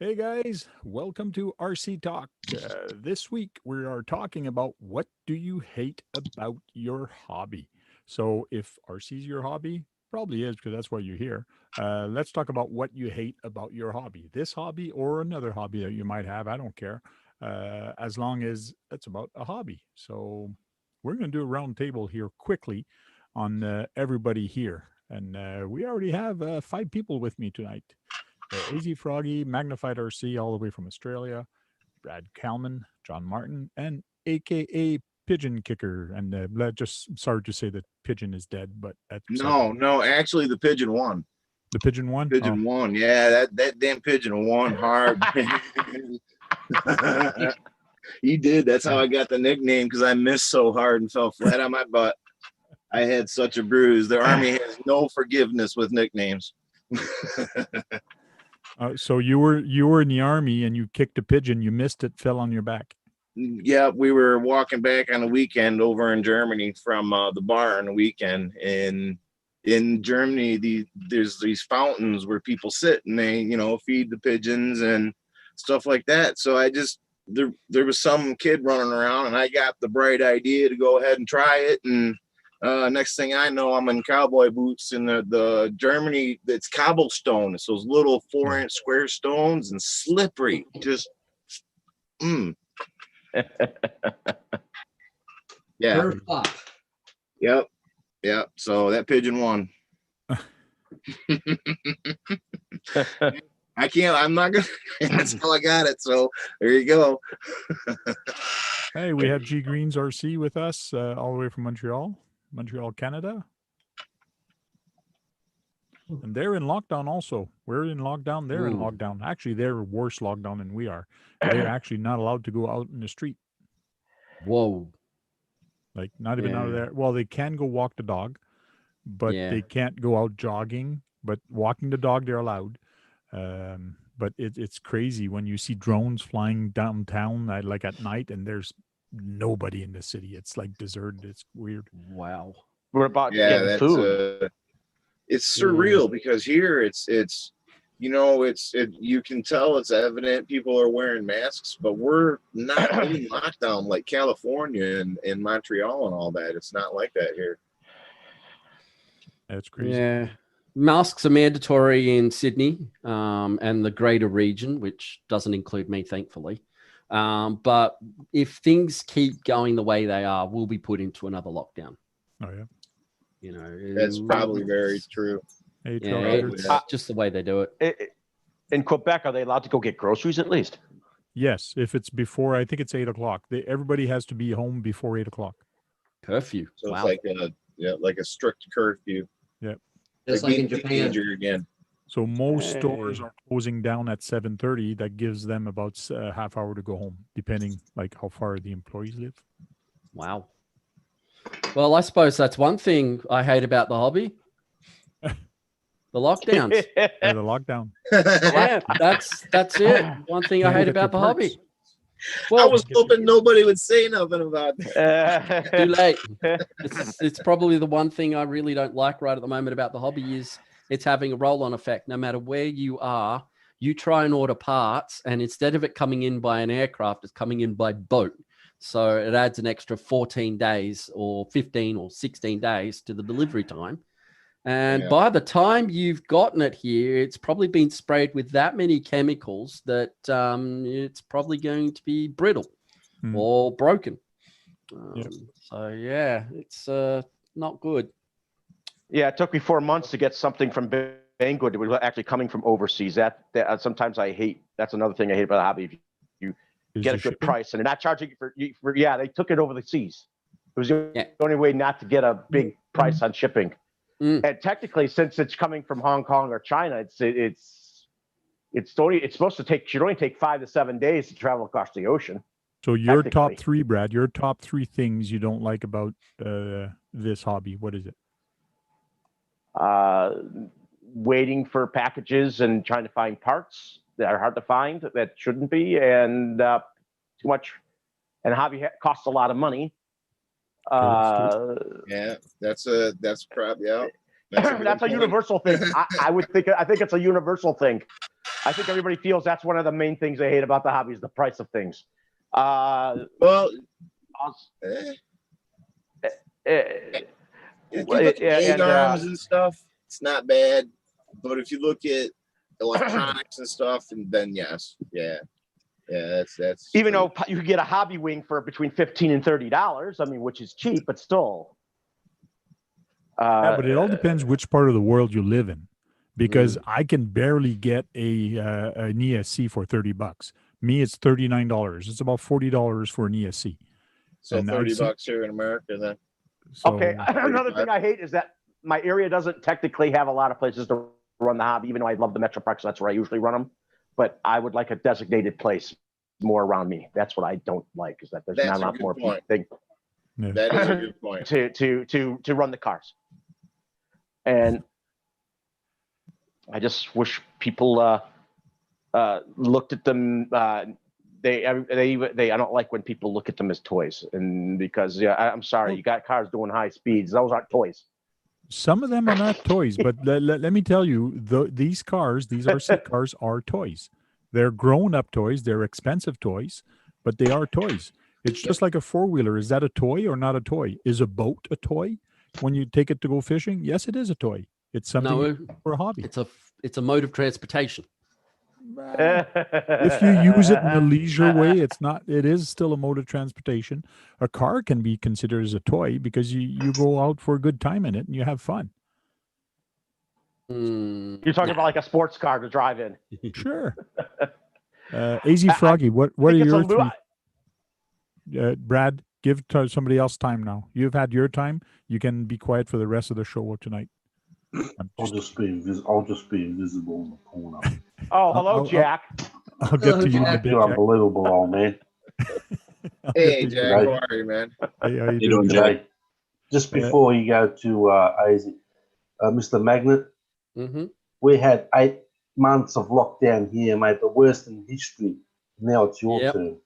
Hey guys, welcome to RC Talk. This week we are talking about what do you hate about your hobby. So if RC is your hobby, probably is because that's why you're here. Let's talk about what you hate about your hobby. This hobby or another hobby that you might have, I don't care, as long as it's about a hobby. So we're going to do a round table here quickly on everybody here. And we already have 5 people with me tonight. AZ Froggy, Magnified RC, all the way from Australia, Brad Kalman, John Martin, and AKA Pigeon Kicker. And just sorry to say that Pigeon is dead, but that's no, actually the pigeon won. The Pigeon won? Pigeon won. Yeah, that damn pigeon won hard. He did. That's how I got the nickname, because I missed so hard and fell flat on my butt. I had such a bruise. The Army has no forgiveness with nicknames. So you were in the Army and you kicked a pigeon, you missed it, fell on your back. Yeah, we were walking back on the weekend over in Germany from the bar on the weekend, and in Germany there's these fountains where people sit and they feed the pigeons and stuff like that. So there was some kid running around, and I got the bright idea to go ahead and try it. And next thing I know, I'm in cowboy boots in the Germany. It's cobblestone. It's those little 4-inch square stones and slippery. Just, yeah. Yep. So that pigeon won. I'm not gonna. That's how I got it. So there you go. Hey, we have G Greens RC with us, all the way from Montreal, Canada. And they're in lockdown also. We're in lockdown. They're in lockdown. Actually, they're worse lockdown than we are. They're actually not allowed to go out in the street. Whoa. Like not even out of there. Well, they can go walk the dog, but they can't go out jogging. But walking the dog, they're allowed. But it's crazy when you see drones flying downtown like at night, and there's nobody in the city. It's like deserted. It's weird. Wow. We're about getting food. It's surreal because here you can tell it's evident people are wearing masks, but we're not in lockdown like California and Montreal and all that. It's not like that here. That's crazy. Yeah. Masks are mandatory in Sydney and the greater region, which doesn't include me, thankfully. But if things keep going the way they are, we'll be put into another lockdown. Oh, yeah. That's probably very true. It's just the way they do it. In Quebec, are they allowed to go get groceries at least? Yes, if it's before, I think it's 8 o'clock. Everybody has to be home before 8 o'clock. Curfew. So it's like a strict curfew. Yeah. Just like in Japan. Again. So most stores are closing down at 7:30. That gives them about a half hour to go home, depending like how far the employees live. Wow. Well, I suppose that's one thing I hate about the hobby. The lockdowns. The lockdown. Yeah, that's it. One thing I hate about the hobby. Well, I was hoping nobody would say nothing about that. Too late. It's probably the one thing I really don't like right at the moment about the hobby is it's having a roll-on effect. No matter where you are, you try and order parts, and instead of it coming in by an aircraft, it's coming in by boat. So it adds an extra 14 days or 15 or 16 days to the delivery time. And by the time you've gotten it here, it's probably been sprayed with that many chemicals that it's probably going to be brittle or broken. So, yeah, it's not good. Yeah, it took me 4 months to get something from Banggood that was actually coming from overseas. That sometimes I hate. That's another thing I hate about the hobby. If you get a good price and they're not charging you for they took it over the seas. It was the only way not to get a big price on shipping. And technically, since it's coming from Hong Kong or China, it's supposed to should only take 5 to 7 days to travel across the ocean. So your top 3, Brad, your top 3 things you don't like about this hobby, what is it? Waiting for packages and trying to find parts that are hard to find that shouldn't be, and too much. And hobby costs a lot of money. That's probably that's a universal thing. I think it's a universal thing. I think everybody feels that's one of the main things they hate about the hobby is the price of things. Well, if you look at egg arms and stuff, it's not bad. But if you look at electronics and stuff, and then yes, yeah, that's even though you could get a hobby wing for between $15 and $30. I mean, which is cheap, but still. Yeah, but it all depends which part of the world you live in, because I can barely get an ESC for $30. Me, it's $39. It's about $40 for an ESC. So And $30 here in America then. So, Okay, another thing I hate is that my area doesn't technically have a lot of places to run the hobby, even though I love the Metro Parks. That's where I usually run them. But I would like a designated place more around me. That's what I don't like, is that there's not a lot more thing. Yeah. That is a good point. To run the cars. And I just wish people looked at them. They I don't like when people look at them as toys, and because I'm sorry, you got cars doing high speeds. Those aren't toys. Some of them are not toys, but let me tell you, these RC cars are toys. They're grown-up toys. They're expensive toys, but they are toys. It's just like a four-wheeler. Is that a toy or not a toy? Is a boat a toy when you take it to go fishing? Yes, it is a toy. It's something for a hobby. It's a mode of transportation. If you use it in a leisure way, it is still a mode of transportation. A car can be considered as a toy because you go out for a good time in it and you have fun. You're talking about like a sports car to drive in. Sure. AZ Froggy, what are your three? Brad, give somebody else time now. You've had your time. You can be quiet for the rest of the show tonight. I'll just be invisible in the corner. Oh, hello, Jack. I'll get to you in a bit, You're Jack. unbelievable, old man. Hey, Jack, how are you, man? Hey, how you doing, doing, Jay? Just before you go to AZ, Mr. Magnet, we had 8 months of lockdown here, mate, the worst in history. Now it's your turn.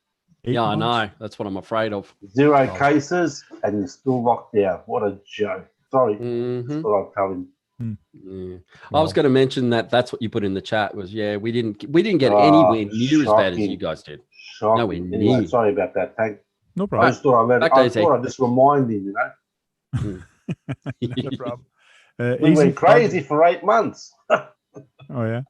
8 months? I know. That's what I'm afraid of. 0 cases, and you're still locked down. What a joke. Sorry. That's what I'll tell him. I was going to mention that's what you put in the chat was, we didn't get anywhere near as bad as you guys did. Shocking. Anyway, sorry about that, Tank. No problem. I just thought I'd just remind him, No problem. We went crazy for 8 months. Oh yeah.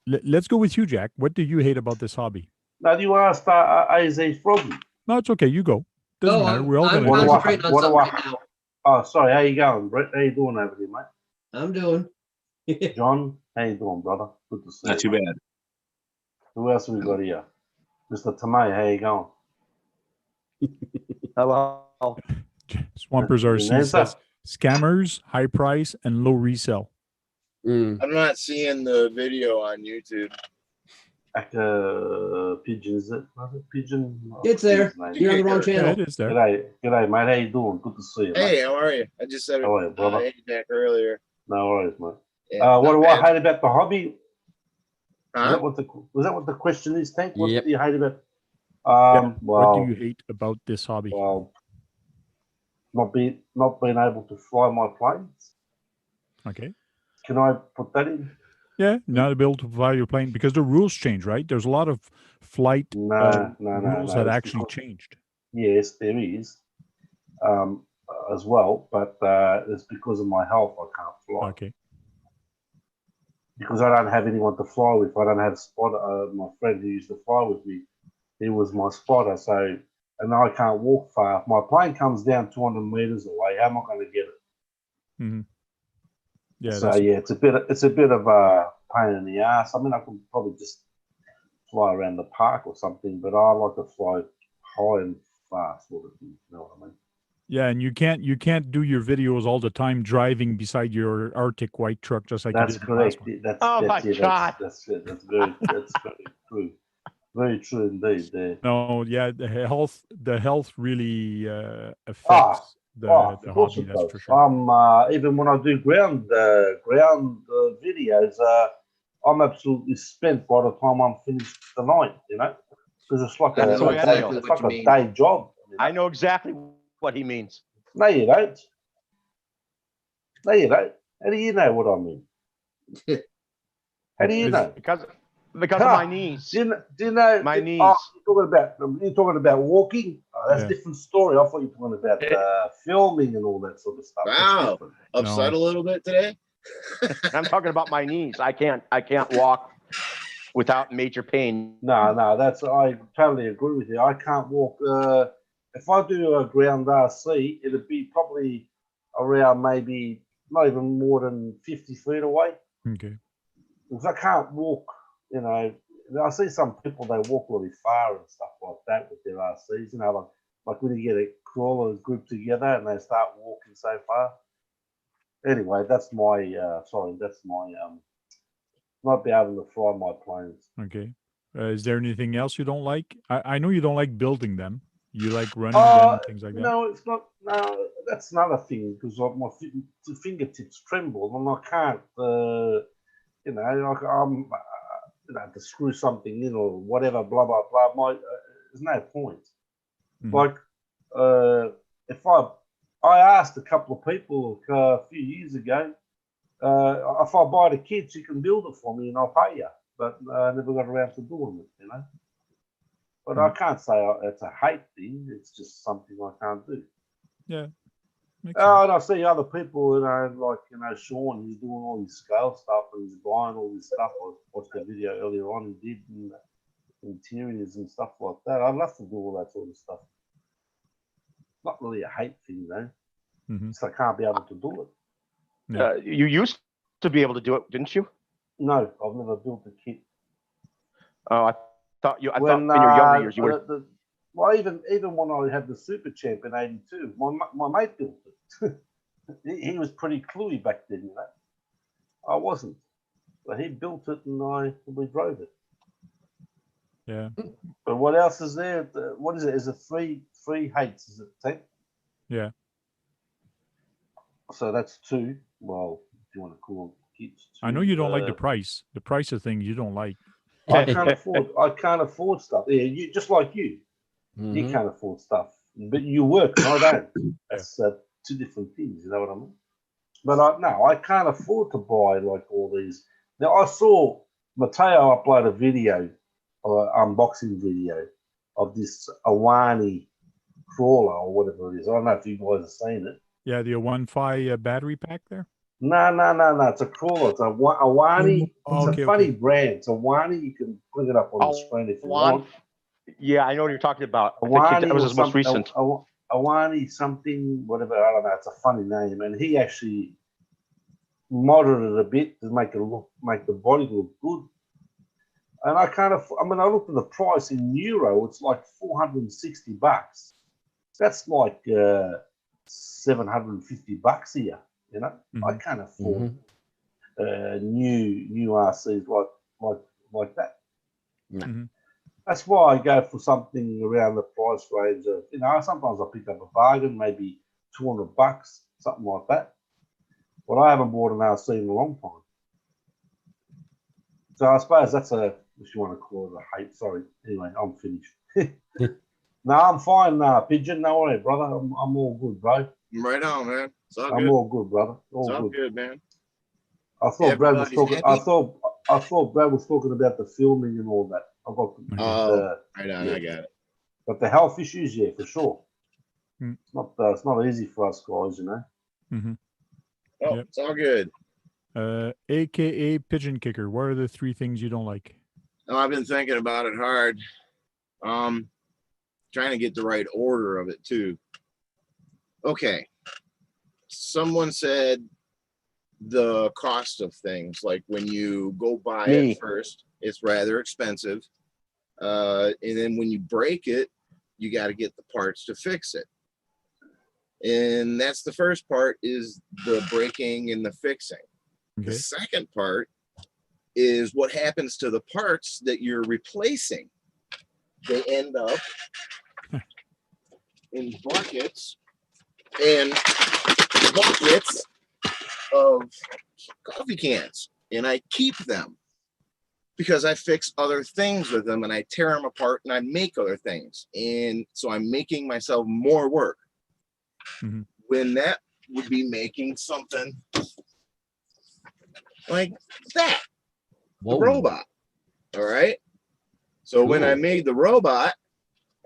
Let's go with you, Jack. What do you hate about this hobby? Now, do you want to start AZ Froggy? No, it's okay. You go. Doesn't matter. We're all I'm going concentrating on something right now. Oh, sorry. How you going, Brett? How you doing over there, mate? I'm doing. John, how you doing, brother? Good to see you. Not too bad. Who else we got here? Mr. Tamay, how you going? Hello. Swampers RC says scammers, high price, and low resale. I'm not seeing the video on YouTube. Pigeon, is it? Pigeon? It's there. You're on the wrong channel. Yeah, it is there. G'day, mate. How you doing? Good to see you. Hey, mate. how are you? I just said How are you, brother? hey, Jack earlier. No worries, mate. Yeah, what do I hate about the hobby? Huh? Was that what the question is, Tank? What Yep. do you hate about? What do you hate about this hobby? Well, not being able to fly my planes. Okay. Can I put that in? Yeah, not able to fly your plane because the rules change, right? There's a lot of flight rules that actually changed. Yes, there is, as well, but it's because of my health I can't fly. Okay. Because I don't have anyone to fly with. I don't have a spotter. My friend who used to fly with me, he was my spotter. So, and I can't walk far. If my plane comes down 200 meters away, how am I going to get it? Mm-hmm. Yeah. So yeah, it's a bit of a pain in the ass. I mean, I could probably just fly around the park or something, but I like to fly high and fast, sort of thing. You know what I mean? Yeah, and you can't do your videos all the time driving beside your Arctic white truck just like that's you did correct. The last one. That's my God. That's very true. Very true indeed. There. No, yeah, the health really affects the hobby. That's for sure. Even when I do ground videos, I'm absolutely spent by the time I'm finished tonight. You know, because it's like a day job. You know? I know exactly what he means. No, you don't. No, you don't. How do you know what I mean? How do you know? Because of my knees. Do you know My knees. Oh, you're talking about walking. Oh, that's Yeah. a different story. I thought you were talking about filming and all that sort of stuff. That's Wow. different. Upset a little bit today. I'm talking about my knees. I can't walk without major pain. No, I totally agree with you. I can't walk. If I do a ground RC, it'd be probably around maybe not even more than 50 feet away. Okay. Because I can't walk, you know. I see some people, they walk really far and stuff like that with their RCs, you know, like when you get a crawler group together and they start walking so far. Anyway, that's my not be able to fly my planes. Okay. Is there anything else you don't like? I know you don't like building them. You like running them and things like that. No, it's not. No, that's another thing because my fingertips tremble and I can't. You know, I'm. You know, to screw something in or whatever. Blah blah blah. There's no point. Mhm. Like, if I asked a couple of people a few years ago, if I buy the kits, you can build it for me and I'll pay you. But I never got around to doing it, you know. But I can't say it's a hate thing. It's just something I can't do. Yeah. Makes And I see other people, you know, like, you know, Sean, he's doing all his scale stuff and he's buying all this stuff. I watched a video earlier on he did and interiors and stuff like that. I'd love to do all that sort of stuff. Not really a hate thing, though. Mhm. Just I can't be able to do it. Yeah. You used to be able to do it, didn't you? No, I've never built a kit. Oh, I thought in your younger years you were. Well, even when I had the Super Champ in '82, my mate built it. he was pretty cluey back then, you know. I wasn't, but he built it and we drove it. Yeah. But what else is there? What is it? Is it three hates? Is it 10? Yeah. So that's 2. Well, if you want to call it kits. I know you don't like the price. The price of things you don't like. I can't afford stuff. Yeah, you just like you. Mm-hmm. You can't afford stuff, but you work and I don't. That's 2 different things. You know what I mean? But I can't afford to buy like all these. Now I saw Matteo upload a video, or unboxing video, of this Awani crawler or whatever it is. I don't know if you guys have seen it. Yeah, the 1.5 battery pack there. No. It's a crawler. It's a Awani. Oh, It's a funny brand. It's Awani. You can bring it up on the screen if you want. Yeah, I know what you're talking about. Awani that was his most recent. Awani something, whatever. I don't know. It's a funny name, and he actually modded it a bit to make the body look good. And I I looked at the price in euro. It's like $460. That's like $750 here. You know, I can't afford new RCs like that. Mm-hmm. That's why I go for something around the price range of, you know, sometimes I pick up a bargain, maybe $200, something like that. But I haven't bought an RC in a long time. So I suppose that's if you want to call it a hate. Sorry. Anyway, I'm finished. No, I'm fine, Pigeon. No worry, brother. I'm all good, bro. Right on, man. It's all I'm good. all good, brother. All good, man. I thought Brad was Everybody's talking. happy? I thought Brad was talking about the filming and all that. I got. Right on. I got it. But the health issues, yeah, for sure. Mm. It's not easy for us guys, you know. Mm-hmm. Oh, Yep. It's all good. AKA Pigeon Kicker. What are the 3 things you don't like? Oh, I've been thinking about it hard. Trying to get the right order of it too. Okay. Someone said the cost of things, like when you go buy it first, it's rather expensive. And then when you break it, you got to get the parts to fix it. And that's the first part, is the breaking and the fixing. Okay. The second part is what happens to the parts that you're replacing. They end up in buckets and buckets of coffee cans, and I keep them because I fix other things with them and I tear them apart and I make other things. And so I'm making myself more work. Mm-hmm. When that would be making something like that. the Whoa. robot. All right. So when I Cool. made the robot,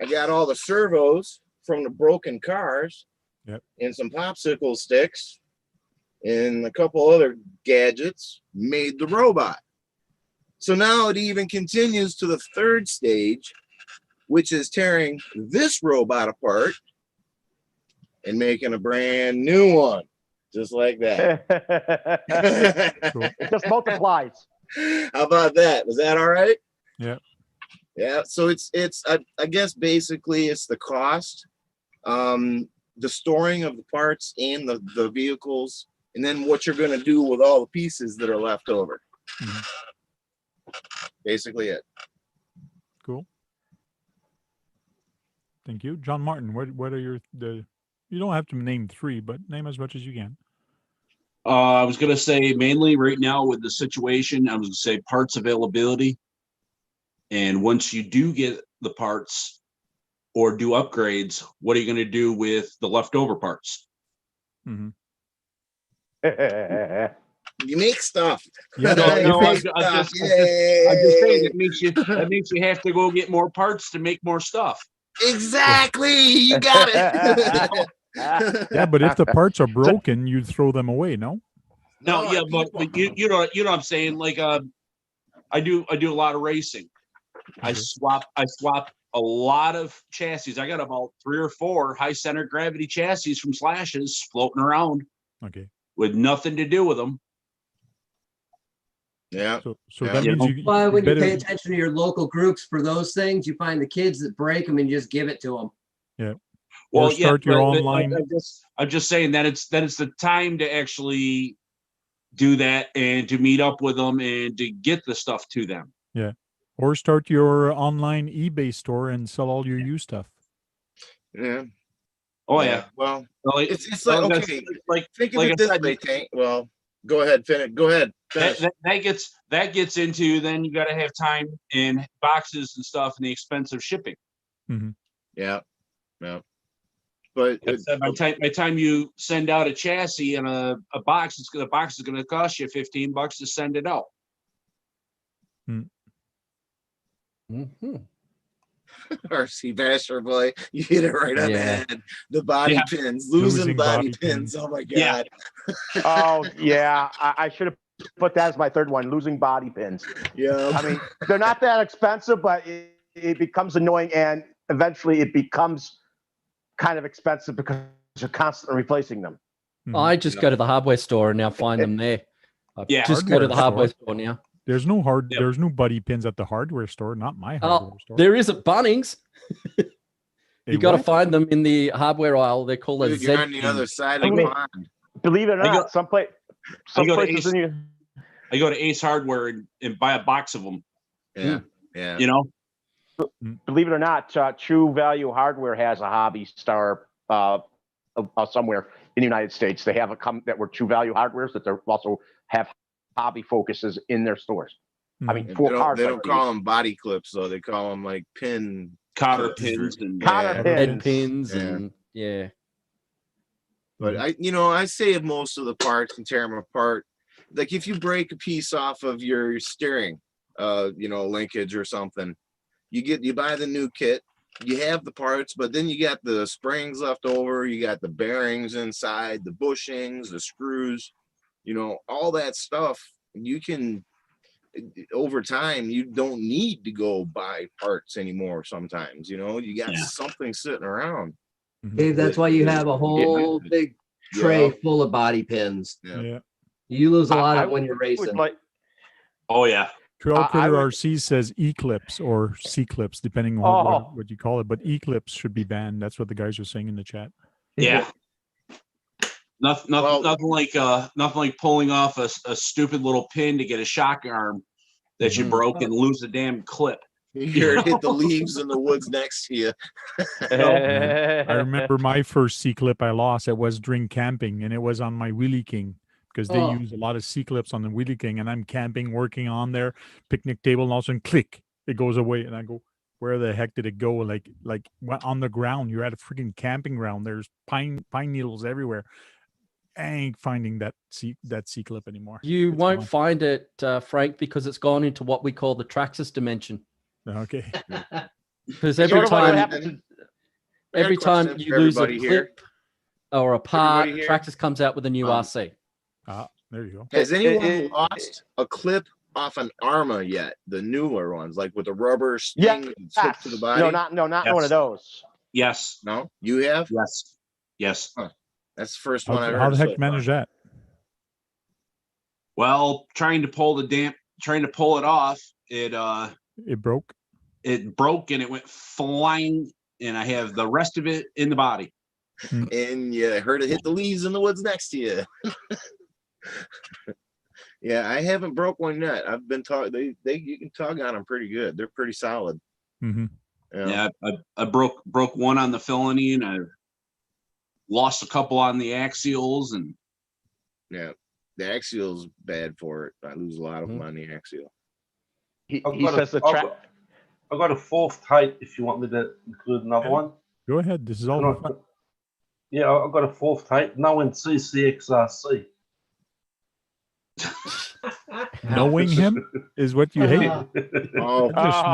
I got all the servos from the broken cars, Yep. and some popsicle sticks and a couple other gadgets, made the robot. So now it even continues to the third stage, which is tearing this robot apart and making a brand new one, just like that. Cool. It just multiplies. How about that? Was that all right? Yeah. Yeah. So it's I guess basically it's the cost, the storing of the parts and the vehicles, and then what you're going to do with all the pieces that are left over. Mhm. Basically it. Cool. Thank you. John Martin, what are you don't have to name 3, but name as much as you can. I was going to say mainly right now with the situation, I was going to say parts availability. And once you do get the parts or do upgrades, what are you going to do with the leftover parts? Mhm. You make stuff. Yeah, No, but no, if I'm it's, just saying it makes you have to go get more parts to make more stuff. Exactly. You got it. yeah, but if the parts are broken, you throw them away, no? No, yeah, people- but you know what I'm saying. Like I do a lot of racing. I Okay. swap a lot of chassis. I got about 3 or 4 high center gravity chassis from Slashes floating around Okay. with nothing to do with them. Yeah. So Yeah. that You means know? you Why, when you better, pay attention to your local groups for those things, you find the kids that break them and you just give it to them. or start your online. I'm just saying that it's the time to actually do that and to meet up with them and to get the stuff to them. Or start your online eBay store and sell all your used stuff. Yeah. Oh yeah. Well, Like, it's like, well, okay, like think of like it I this said, way, Tank. Well, go ahead, finish. Go ahead. Finish. that gets into then you got to have time in boxes and stuff and the expense of shipping. Yeah. Yeah. But By time you send out a chassis and a box, the box is going to cost you $15 to send it out. Mhm. RC Basher boy, you hit it right on the Yeah. head. The body Yeah. pins, losing Losing body body pins. pins. Oh my Yeah. god. Oh yeah, I should have put that as my third one. Losing body pins. Yeah. I mean, they're not that expensive, but it becomes annoying, and eventually it becomes kind of expensive because you're constantly replacing them. I just go to the hardware store and now find them there. I Yeah. just go to the Hardware hardware store now. There's no Yep. there's no buddy pins at the hardware store, not my hardware Oh, store. there is at Bunnings. Hey, You got to what? find them in the hardware aisle. They're called a Dude, Z. you're on the other side of I the mean- pond. Believe it or I not, go- some I go to places Ace- in you. I go to Ace Hardware and buy a box of them. Yeah. Yeah. You know, Believe it or not, True Value Hardware has a hobby store somewhere in the United States. They have that were True Value Hardwares that they also have hobby focuses in their stores. I mean, And for they cars. don't call them body clips though. They call them like pin cotter clips pins or- and Cotter Yeah. Head pins. pins Yeah. and yeah. But I save most of the parts and tear them apart. Like if you break a piece off of your steering, linkage or something, you buy the new kit, you have the parts, but then you got the springs left over, you got the bearings inside, the bushings, the screws, all that stuff. You can, over time, you don't need to go buy parts anymore. Sometimes, you got Yeah. something sitting around. Dave, that's why you have a whole big tray Yeah. full of body pins. Yeah. You lose a lot I of it when you're would racing. like- oh yeah. Trail I Critter would- RC says Eclipse or C-Clips, depending on Oh. what you call it. But Eclipse should be banned. That's what the guys are saying in the chat. Yeah. Nothing like pulling off a stupid little pin to get a shock arm that you Mhm. broke and lose the damn clip. You hear it hit the leaves in the woods next to you. I remember my first C-Clip I lost. It was during camping, and it was on my Wheelie King because they Oh. use a lot of C-Clips on the Wheelie King. And I'm camping, working on their picnic table, and all of a sudden, click, it goes away. And I go, where the heck did it go? Like on the ground. You're at a freaking camping ground. There's pine needles everywhere. I ain't finding that C clip anymore. You It's won't gone. find it, Frank, because it's gone into what we call the Traxxas dimension. Okay. Because Sort every of like what time, happened to- I got a every time question you for lose a everybody here. clip or a part, Everybody here? Traxxas comes out with a new Um, RC. There you go. Has It- anyone it- lost a clip off an Arma yet? The newer ones, like with a rubber sting and hooked to the body? No, not one of Yes. those. Yes. No? You have? Yes. Yes. That's the first one I've How heard. the so heck far. manage that? Well, trying to pull it off, It broke. it broke and it went flying, and I have the rest of it in the body. And you heard it hit the leaves in the woods next to you. Yeah, I haven't broke one yet. I've been taught you can tug on them pretty good. They're pretty solid. Mm-hmm. Yeah, I broke one on the felony, and I lost a couple on the axials, and Yeah. The axial's bad for it. I lose a lot of them on the axial. He I've got says a- the I've track. got- I've got a fourth tape if you want me to include another Yeah. one. Go ahead. This is all And fun. yeah, I've got a fourth tape. Knowing CCXRC. Knowing him is what you hate. Oh, That's just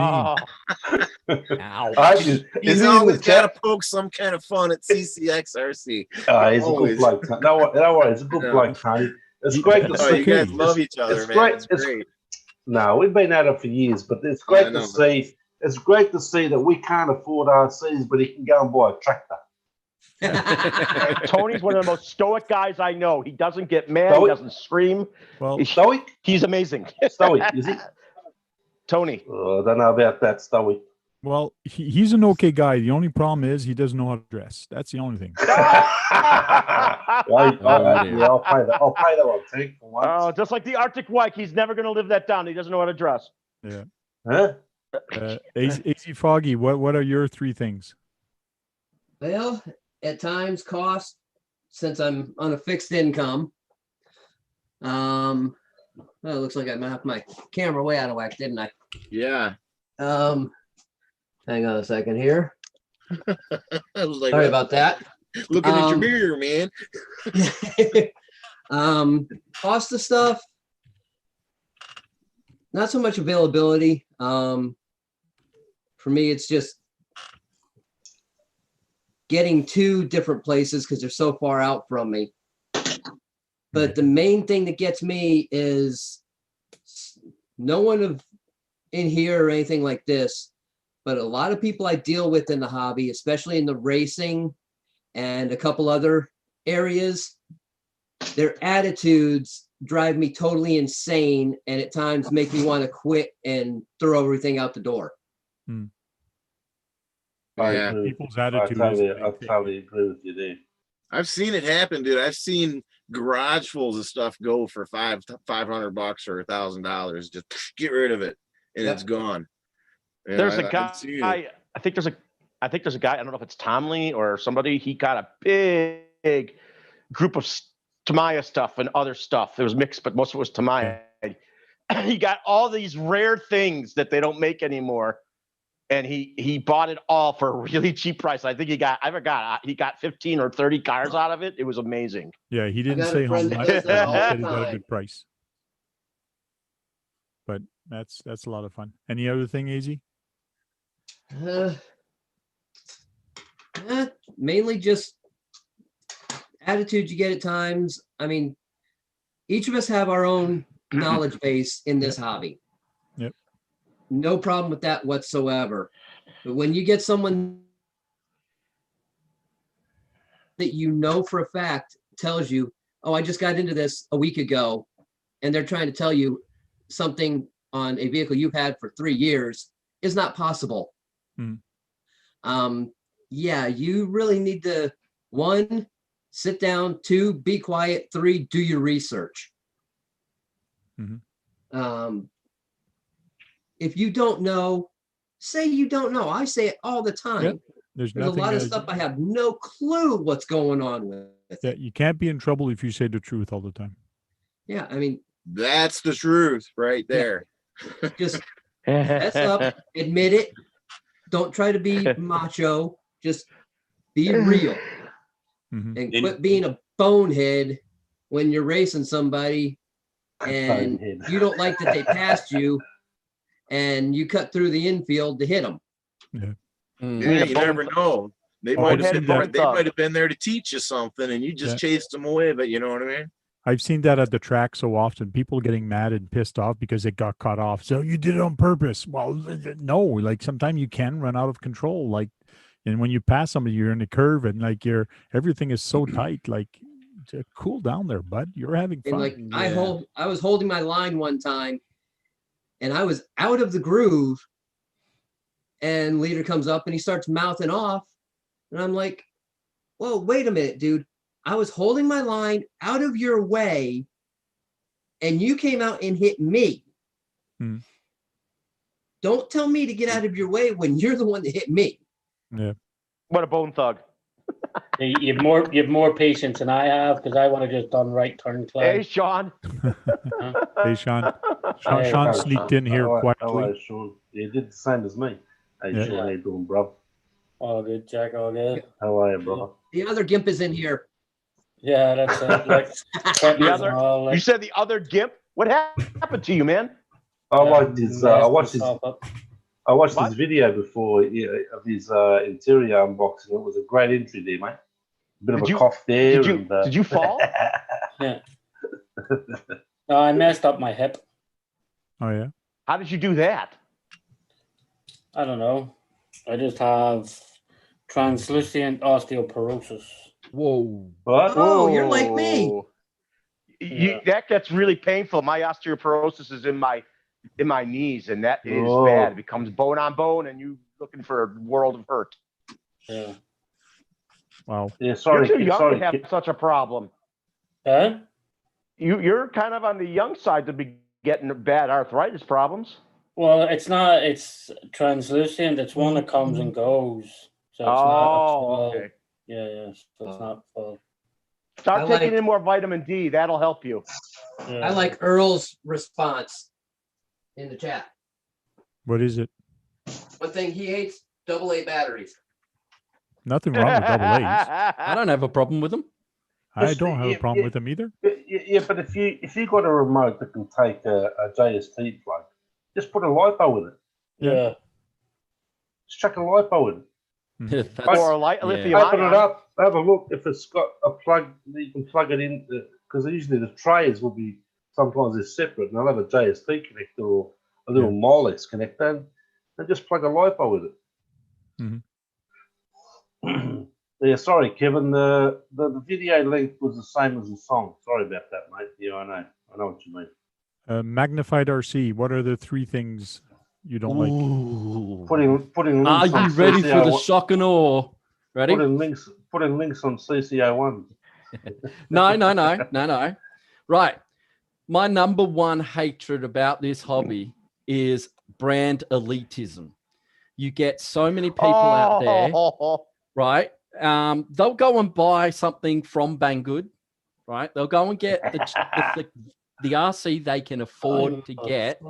mean. I just, is he's he in always the got chat? to poke some kind of fun at CCXRC. He's a always. good bloke. Tony. No worry, he's a good Yeah. bloke, Tony. It's great to Oh, see. you guys okay. love each other, it's man. great. It's It's- great. No, we've been at it for years, but it's I great know. to see. It's great to see that we can't afford RCs, but he can go and buy a tractor. Tony's one of the most stoic guys I know. He doesn't get mad. He Stoic? doesn't scream. Well, Stoic? He's amazing. Stoic, is he? Tony. Oh, I don't know about that, Stoic. he's an okay guy. The only problem is he doesn't know how to dress. That's the only thing. I'll pay that. I'll pay that one, Tank, for once. Oh, just like the Arctic White, he's never going to live that down. He doesn't know how to dress. Yeah. Huh? Easy Foggy, what are your three things? Well, at times cost, since I'm on a fixed income. Well, it looks like I knocked my camera way out of whack, didn't I? Yeah. Hang on a second here. I was like, Sorry about that. looking at your mirror, man. Cost of stuff, not so much availability. For me, it's just getting to different places because they're so far out from me. But the main thing that gets me is no one in here or anything like this, but a lot of people I deal with in the hobby, especially in the racing and a couple other areas, their attitudes drive me totally insane and at times make me want to quit and throw everything out the door. I Yeah. agree. People's I attitude totally, is I totally agree with you there. I've seen it happen, dude. I've seen garage fulls of stuff go for $500 or $1,000. Just get rid of it, and Yep. it's gone. Yeah, There's a I've seen it. guy. I think there's a guy. I don't know if it's Tomley or somebody. He got a big group of Tamiya stuff and other stuff. It was mixed, but most of it was Tamiya. He got all these rare things that they don't make anymore, and he bought it all for a really cheap price. I think he got 15 or 30 cars out of it. It was amazing. Yeah, he didn't got a say how friend much. that does He that all the said he got a time. good price. But that's a lot of fun. Any other thing, Easy? Mainly just attitude you get at times. I mean, each of us have our own knowledge base in this hobby. Yep. No problem with that whatsoever. But when you get someone that you know for a fact tells you, oh, I just got into this a week ago, and they're trying to tell you something on a vehicle you've had for 3 years is not possible. Yeah, you really need to, 1, sit down, 2, be quiet, 3, do your research. If you don't know, say you don't know. I say it all the time. Yep. There's There's a nothing. lot of stuff I have no clue what's going on with. Yeah, you can't be in trouble if you say the truth all the time. Yeah, I mean, That's the truth right there. just mess up, admit it. Don't try to be macho. Just be real Mhm. and quit being a bonehead when you're racing somebody and Bonehead. you don't like that they passed you and you cut through the infield to hit them. Mm. Yeah, you never know. They Oh, might I've have seen been, that. they might have been there to teach you something, and you just Yeah. chased them away. But you know what I mean? I've seen that at the track so often. People getting mad and pissed off because it got cut off. So you did it on purpose. Well, no. Like sometimes you can run out of control. Like, and when you pass somebody, you're in a curve, and like everything is so tight. Like, cool down there, bud. You're having And fun. like Yeah. I was holding my line one time and I was out of the groove and leader comes up and he starts mouthing off. And I'm like, whoa, wait a minute, dude. I was holding my line out of your way and you came out and hit me. Hmm. Don't tell me to get out of your way when you're the one that hit me. Yeah. What a bone thug. You have more patience than I have because I want to just done right turn Hey, Clyde. Sean. Hey, Sean. Hey, Sean Hello, sneaked Sean. in here Hello, quietly. hello, Sean. You did the same as me. Hey, Yeah. Sean, how you doing, bro? All good, Jack. All good. How are you, brother? The other gimp is in here. Yeah, that's it. Like The other, all, you like, said the other gimp. What happened to you, man? I liked his. I watched his. myself up. I watched What? his video before of his interior unboxing. It was a great entry there, mate. A bit of Did a you- cough there. Did you fall? Yeah. No, I messed up my hip. Oh yeah. How did you do that? I don't know. I just have translucent osteoporosis. Whoa. What? Oh, you're like me. Whoa. Yeah. That gets really painful. My osteoporosis is in my knees, and that is Oh. bad. It becomes bone on bone, and you looking for a world of hurt. Yeah. Wow. Yeah, sorry. You're too young sorry, to have kid. such a problem. Huh? You're kind of on the young side to be getting bad arthritis problems. Well, it's not. It's translucent. It's one that comes and goes. So it's not a full. Okay. Yeah, yeah. So it's not full. Start I taking like- in more vitamin D. That'll help you. Yeah. I like Earl's response in the chat. What is it? One thing he hates, AA batteries. Nothing wrong with double A's. I don't have a problem with them. I Just don't have a yeah, problem yeah. with them either. Yeah, but if you got a remote that can take a JST plug, just put a lipo with it. Yeah. Just chuck a lipo in it. That's- Or a lithium Open it ion. up, have a look if it's got a plug that you can plug it in, because usually the trays will be, sometimes they're separate, and they'll have a JST connector or a little Molex connector, and just plug a lipo with it. Yeah, sorry, Kevin, the video length was the same as the song. Sorry about that, mate. Yeah, I know what you mean. Magnified RC. What are the three things you don't like? Ooh. Putting Are links on you ready for the CCO1 shock and awe? Ready? putting links on CCO1. No. Right. My number one hatred about this hobby is brand elitism. You get so many people out there, right? They'll go and buy something from Banggood, right? They'll go and get the RC they can afford to get,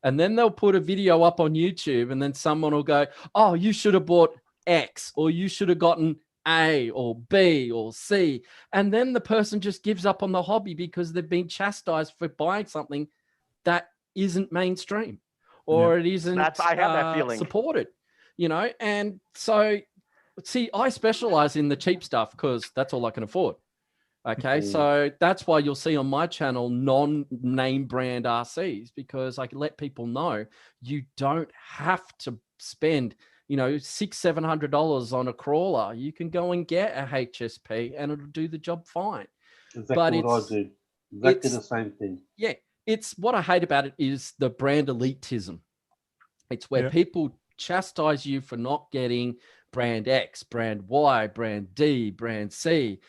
and then they'll put a video up on YouTube, and then someone will go, "Oh, you should have bought X, or you should have gotten A or B or C," and then the person just gives up on the hobby because they've been chastised for buying something that isn't mainstream or it isn't I have that feeling. supported, and so see, I specialize in the cheap stuff because that's all I can afford. Okay, so that's why you'll see on my channel non-name brand RCs, because I can let people know you don't have to spend $600-700 on a crawler. You can go and get a HSP and it'll do the job fine. Exactly what I do. Exactly the same thing. Yeah, it's what I hate about it is the brand elitism. It's where people chastise you for not getting brand X, brand Y, brand D, brand C.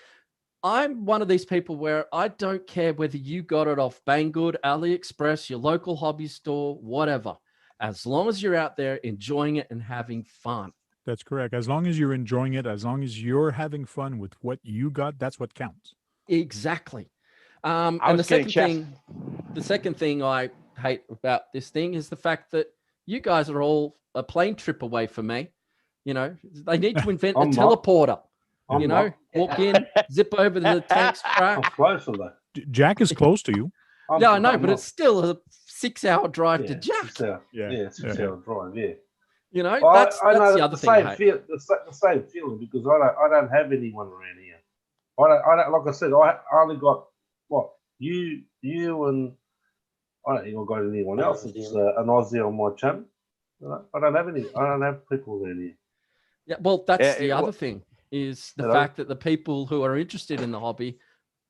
I'm one of these people where I don't care whether you got it off Banggood, AliExpress, your local hobby store, whatever. As long as you're out there enjoying it and having fun. That's correct. As long as you're enjoying it, as long as you're having fun with what you got, that's what counts. Exactly. And the second thing I hate about this thing is the fact that you guys are all a plane trip away from me. They need to invent a teleporter. Walk in, zip over to the tank's track. I'm close to that. Jack is close to you. Yeah, I know, I'm but not- it's still a 6-hour drive to yeah, Jack. 6 hour, Yeah, 6 yeah. hour drive. Yeah. You know, Well, that's I know the other thing I hate. the same feeling because I don't have anyone around here. I don't like I said, I only got what you and I don't think I've got anyone else. It's an Aussie on my channel. I don't have people around here. Yeah, well, that's the it- other thing is the Hello? fact that the people who are interested in the hobby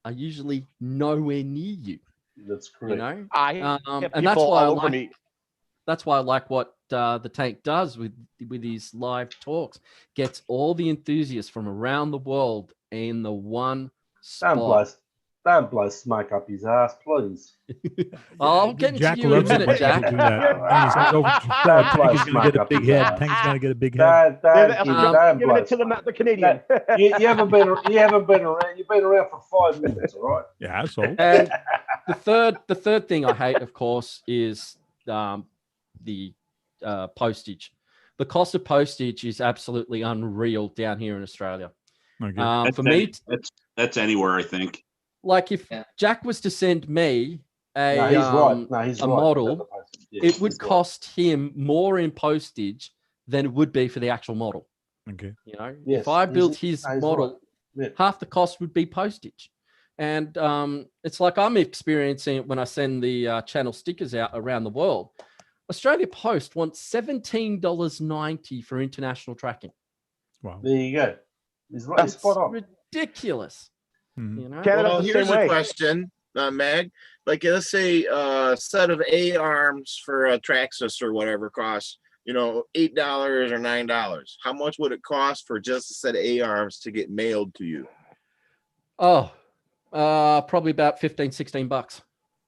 are usually nowhere near you. That's You correct. know, I have and that's people why I all over like. me. That's why I like what the Tank does with his live talks. Gets all the enthusiasts from around the world in the one spot. Don't blow smoke up his ass, please. I'll get into Jack you in a loves it minute, when Jack. people do that. When he says, "Oh, Don't blow Tank is going smoke to get a up big his head. ass. Tank's going to get a big head." Don't giving Giving it to the Canadian. You haven't been around. You've been around for 5 minutes, all right? Yeah, so And the third thing I hate, of course, is the postage. The cost of postage is absolutely unreal down here in Australia. okay. For me, That's anywhere, I think. like if Yeah. Jack was to send me No, a he's right. No, he's a right. model, Yeah, it would he's right. cost him more in postage than it would be for the actual model. Okay. You know, Yes, if I he's- built his no, he's model, right. Yeah. half the cost would be postage. And it's like I'm experiencing it when I send the channel stickers out around the world. Australia Post wants $17.90 for international tracking. Wow. There you go. He's right. He's It's spot on. ridiculous. Mhm. You know, Canada's Well, the here's same a way. question, Mag. Like, let's say a set of A arms for a Traxxas or whatever costs, $8 or $9. How much would it cost for just a set of A arms to get mailed to you? oh, probably about 15, 16 bucks.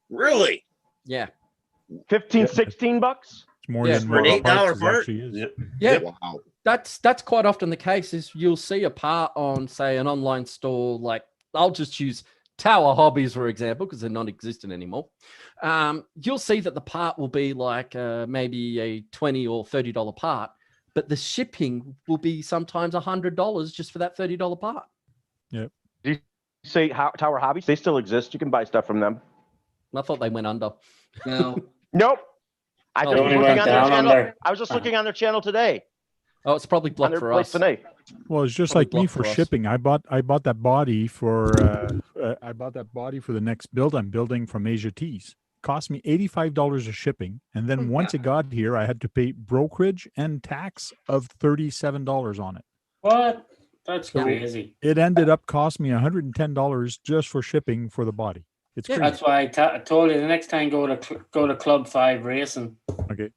Really? Yeah. 15, Yeah. 16 bucks. It's more Yeah, than for an what $8 parts part? actually is. Yep. Yeah. Wow. That's quite often the case is you'll see a part on, say, an online store. Like I'll just use Tower Hobbies, for example, because they're non-existent anymore. You'll see that the part will be like maybe a $20 or $30 part, but the shipping will be sometimes $100 just for that $30 part. Say Tower Hobbies, they still exist. You can buy stuff from them. I thought they went under. No, Nope. I Oh, just they was only looking went on their down channel. under. I was just looking on their channel today. Oh, it's probably On blocked their for place us. today. Well, it's just Probably like me blocked for for us. shipping. I bought that body for the next build I'm building from Asia Tees. Cost me $85 of shipping, and then once it got here, I had to pay brokerage and tax of $37 on it. What? That's So- crazy. It ended up cost me $110 just for shipping for the body. It's Yeah, crazy. That's why I told you the next time go to Club 5 Racing. Okay.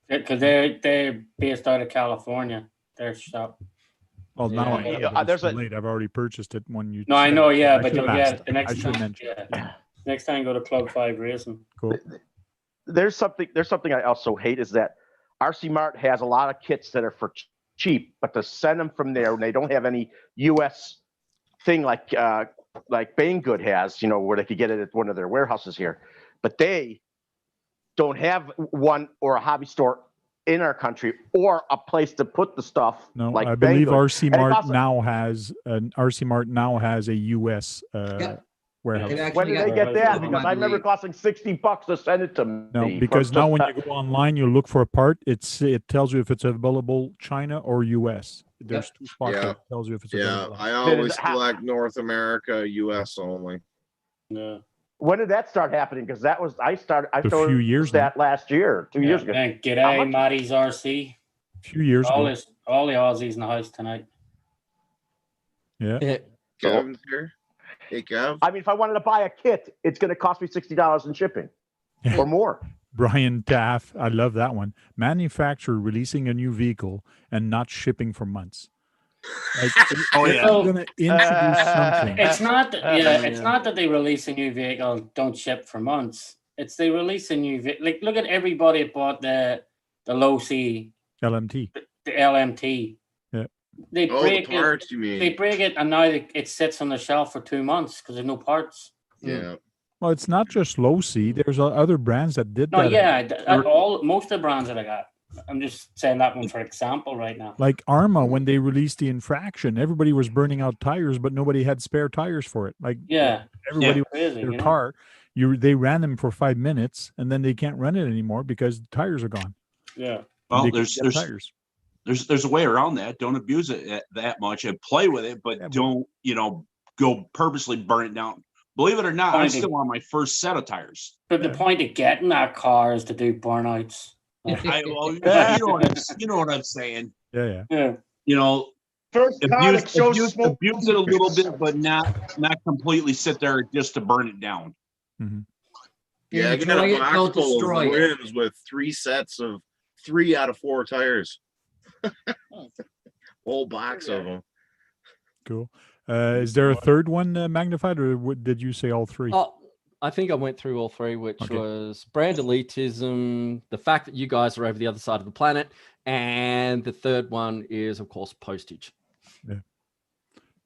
Because they're based out of California. Their shop. Well, now I Yeah. have, Yeah, but it's there's too a- late. I've already purchased it when you. No, I said know, it. yeah, I but should have yeah, asked. the next I should time, have mentioned. yeah. Next time go to Club 5 Racing. Cool. There's something I also hate is that RC Mart has a lot of kits that are for cheap, but to send them from there when they don't have any US thing like Banggood has, where they could get it at one of their warehouses here, but they don't have one or a hobby store in our country or a place to put the stuff. No, like I believe Banggood. RC And it's Mart also- now has a US Yep. warehouse. They've When actually did got- they get that? Oh, Because I I remember believe. costing $60 to send it to me. No, because now when you go online, you look for a part. It tells you if it's available China or US. There's two spots Yeah. that tells you if it's Yeah, available. I Did always it ha- select North America, US only. Yeah. When did that start happening? Because I started few years that last year, 2 years ago. And How g'day, much? Matty's RC. A few years All ago. the Aussies in the house tonight. Yeah. Yeah. Kevin's here. Hey, Kev. I mean, if I wanted to buy a kit, it's going to cost me $60 in shipping or more. Brian Taff, I love that one. Manufacturer releasing a new vehicle and not shipping for months. Like, Oh, if yeah. you're gonna introduce something. It's not that, it's Yeah. not that they release a new vehicle and don't ship for months. It's they release a new vehicle. Like, look at everybody that bought the low C, LMT. the LMT. Yeah. They Oh, the break it. parts, you mean? They break it, and now it sits on the shelf for 2 months because there's no parts. Yeah. Well, it's not just low C. There's other brands that did No, that. yeah, most of the brands that I got, I'm just saying that one for example right now. Like Arma, when they released the infraction, everybody was burning out tires, but nobody had spare tires for it. Like Yeah, everybody, crazy, their you know? car, they ran them for 5 minutes, and then they can't run it anymore because the tires are gone. Yeah. Well, They couldn't get tires. there's a way around that. Don't abuse it that much and play with it, but Yeah, but- don't, you know, go purposely burn it down. Believe it or not, I'm Finding- still on my first set of tires. But the Yeah. point of getting that car is to do burnouts. Well, you know what I'm saying. Yeah. Yeah. You know, First car that shows smoke. abuse it a little bit, but not completely sit there just to burn it down. Yeah, I got Enjoy a it, box don't full of destroy it. rims with 3 sets of 3 out of 4 tires. Whole box of them. Cool. Is there a third one magnified, or did you say all 3? Oh, I think I went through all 3, which Okay. was brand elitism, the fact that you guys are over the other side of the planet, and the third one is, of course, postage. What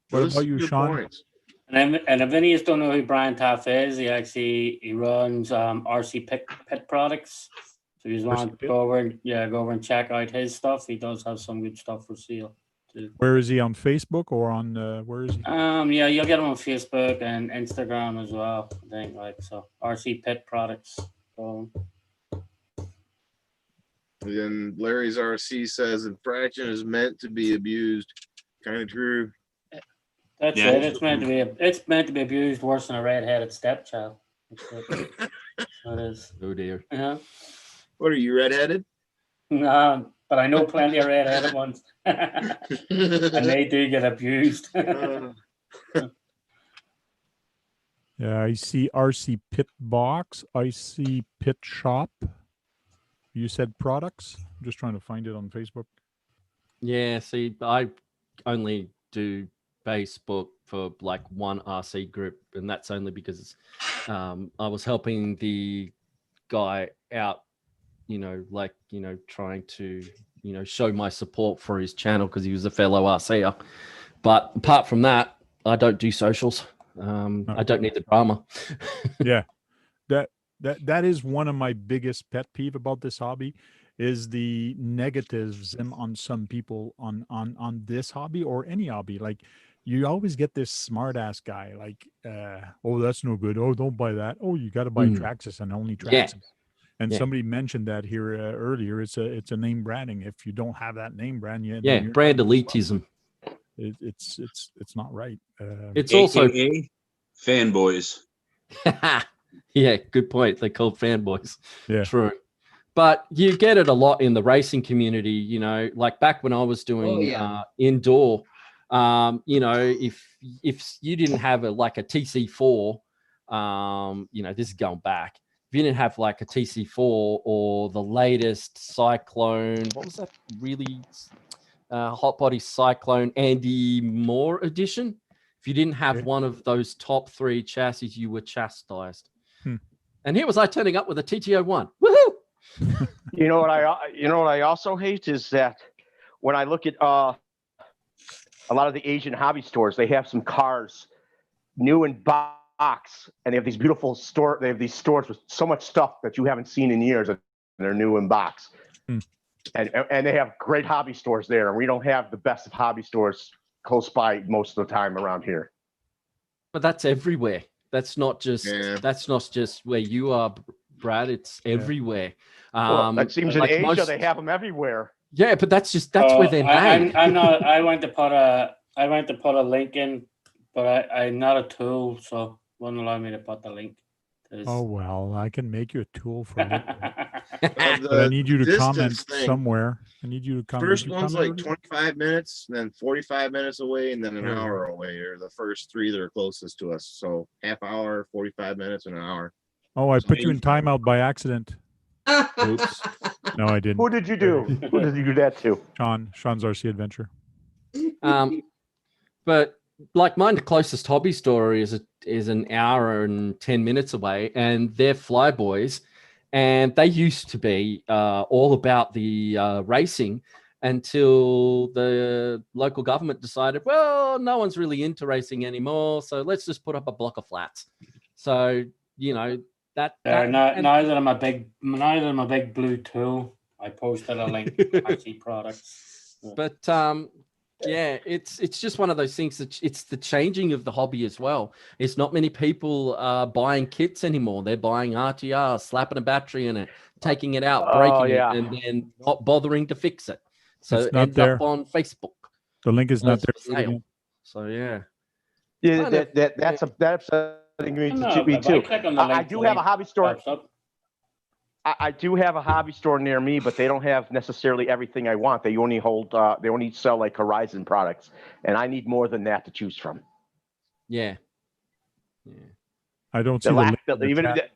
Those about you, good Sean? points. And if any of you don't know who Brian Taff is, he runs RC Pit Products. So you just want to Pit? go over and check out his stuff. He does have some good stuff for sale too. Where is he, on Facebook or on where is he? Yeah, you'll get him on Facebook and Instagram as well. I think so. RC Pit Products. So And then Larry's RC says infraction is meant to be abused. Kind of true. that's Yeah, it. It's meant to be abused worse than a red-headed stepchild. That's it. That is. Oh dear. Yeah. What are you, redheaded? No, but I know plenty of red-headed ones, and they do get abused. Yeah, I see RC Pit Box. I see Pit Shop. You said products? I'm just trying to find it on Facebook. Yeah, see, I only do Facebook for like one RC group, and that's only because I was helping the guy out, trying to, show my support for his channel because he was a fellow RCer. But apart from that, I don't do socials. I don't need the drama. Yeah. That is one of my biggest pet peeve about this hobby, is the negativism on some people on this hobby or any hobby. Like, you always get this smart ass guy like, oh, that's no good. Oh, don't buy that. Oh, you got to buy Traxxas and only Traxxas. Yeah. And Yeah. somebody mentioned that here earlier. It's a name branding. If you don't have that name brand yet, Yeah, brand elitism. It's not right. It's also AKA fanboys. yeah, good point. They're called fanboys. Yeah. True. But you get it a lot in the racing community, like back when I was doing indoor, if you didn't have a TC4, this is going back. If you didn't have like a TC4 or the latest Cyclone, what was that really hot body Cyclone Andy Moore edition? If you didn't have one of those top 3 chassis, you were chastised. And here was I turning up with a TT01. Woohoo! You know what I also hate is that when I look at a lot of the Asian hobby stores, they have some cars new in box, and they have these beautiful store. They have these stores with so much stuff that you haven't seen in years, and they're new in box. And they have great hobby stores there, and we don't have the best of hobby stores close by most of the time around here. But that's everywhere. That's not just where you are, Brad. It's everywhere. Well, it seems like in Asia they have them everywhere. Yeah, but that's where they're made. I'm not. I went to put a link in, but I'm not a tool, so won't allow me to put the link. Oh well, I can make you a tool for it. The But I need you to distance comment thing. somewhere. I need you to comment. First Did you one's comment like already? 25 minutes, then 45 minutes away, and then an There you hour away, or the first 3 that are closest to us. So half hour, 45 minutes, and an hour. Oh, I put you in timeout by accident. Oops. No, I didn't. Who did you do? Who did you do that to? Sean's RC Adventure. But like mine, the closest hobby store is an hour and 10 minutes away, and they're Flyboys, and they used to be all about the racing until the local government decided, well, no one's really into racing anymore, so let's just put up a block of flats. So that now that I'm a big blue tool, I posted a link to RC products. But yeah, it's just one of those things that it's the changing of the hobby as well. It's not many people buying kits anymore. They're buying RTR, slapping a battery in it, taking it out, breaking it, and then not bothering to fix it. So It's it not ends there. up on Facebook. The link is not As there. for Do it sale. again. So yeah. Yeah, Kind of, that's upsetting me, No, me if I too. click on the I link, do the have a link hobby store. pops up. I do have a hobby store near me, but they don't have necessarily everything I want. They only hold, they only sell like Horizon products, and I need more than that to choose from. yeah. I don't see The the lack, link. in the even chat.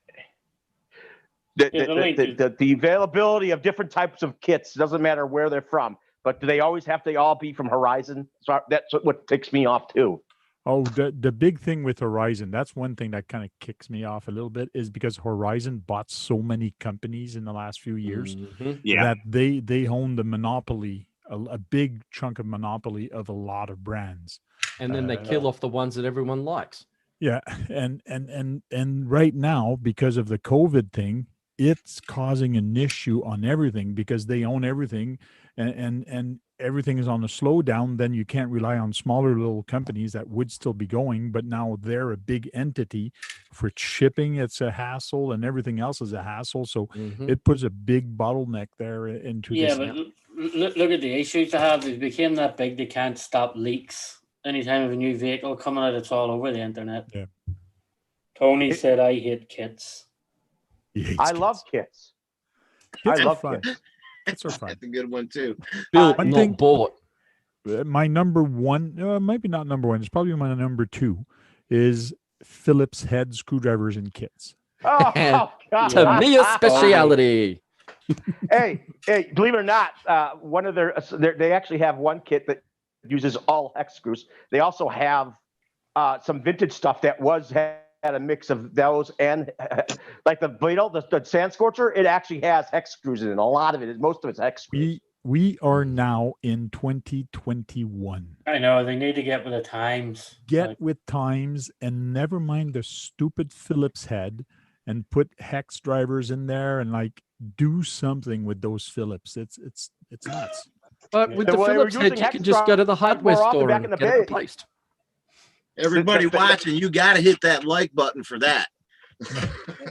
the availability of different types of kits doesn't matter where they're from, but do they always have to all be from Horizon? So that's what ticks me off too. Oh, the big thing with Horizon, that's one thing that kind of kicks me off a little bit, is because Horizon bought so many companies in the last few years Yeah. that they own the monopoly, a big chunk of monopoly of a lot of brands. And then they kill off the ones that everyone likes. Yeah, and right now, because of the COVID thing, it's causing an issue on everything because they own everything, and everything is on a slowdown. Then you can't rely on smaller little companies that would still be going, but now they're a big entity. For shipping, it's a hassle, and everything else is a hassle. So it puts a big bottleneck there into Yeah, this. but look at the issues they have. They became that big, they can't stop leaks. Anytime of a new vehicle coming out, it's all over the internet. Yeah. Tony said, I hate kits. I love kits. Kits I are love fun. kits. Kits are fun. That's a good one too. Built, one not thing- bought. My number one, maybe not number one, it's probably my number two, is Phillips head screwdrivers and kits. Oh, God. To me, a speciality. hey, believe it or not, one of they actually have one kit that uses all hex screws. They also have some vintage stuff that had a mix of those and like the Beetle, the Sand Scorcher. It actually has hex screws in it. A lot of it is, most of it's hex screws. We are now in 2021. I know, they need to get with the times. Get with times, and never mind the stupid Phillips head, and put hex drivers in there and like do something with those Phillips. It's nuts. But with the Well, they were Phillips head, using you hex can just go to the hardware more often store back and in the get it day. replaced. Everybody watching, you got to hit that like button for that.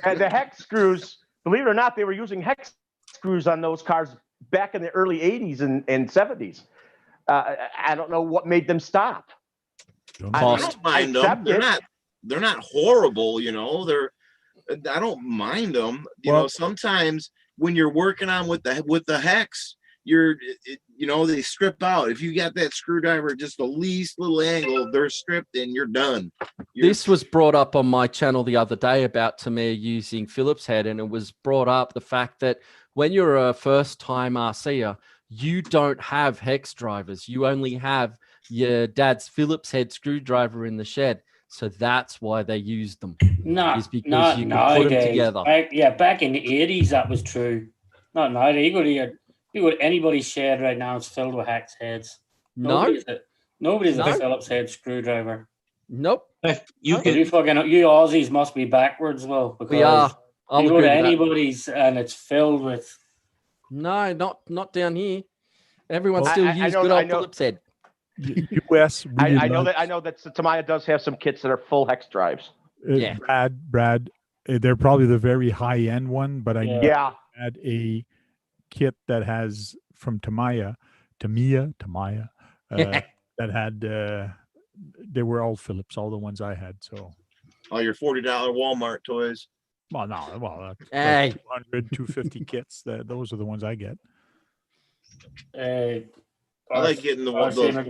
And the hex screws, believe it or not, they were using hex screws on those cars back in the early 80s and 70s. I don't know what made them stop. I don't mind them. They're not horrible, you know. I don't mind them. You know, sometimes when you're working on with the hex, they strip out. If you got that screwdriver just the least little angle, they're stripped and you're done. This was brought up on my channel the other day about Tamir using Phillips head, and it was brought up the fact that when you're a first-time RCer, you don't have hex drivers. You only have your dad's Phillips head screwdriver in the shed. So that's why they used them. Not you nowadays. can put them together. Back in the 80s, that was true. Not nowadays. You go to anybody's shed right now, it's filled with hex heads. Nobody's a Phillips head screwdriver. Nope. You Aussies must be backwards, Will. Because we are. You go to anybody's and it's filled with. No, not down here. Everyone still uses good old Phillips head. US. I know that Tamiya does have some kits that are full hex drives. Yeah. Brad, they're probably the very high end one, but I had a kit that has from Tamiya, that had they were all Phillips, all the ones I had. So all your $40 Walmart toys. Well, no, hey. 200, 250 kits. Those are the ones I get. I like getting those $40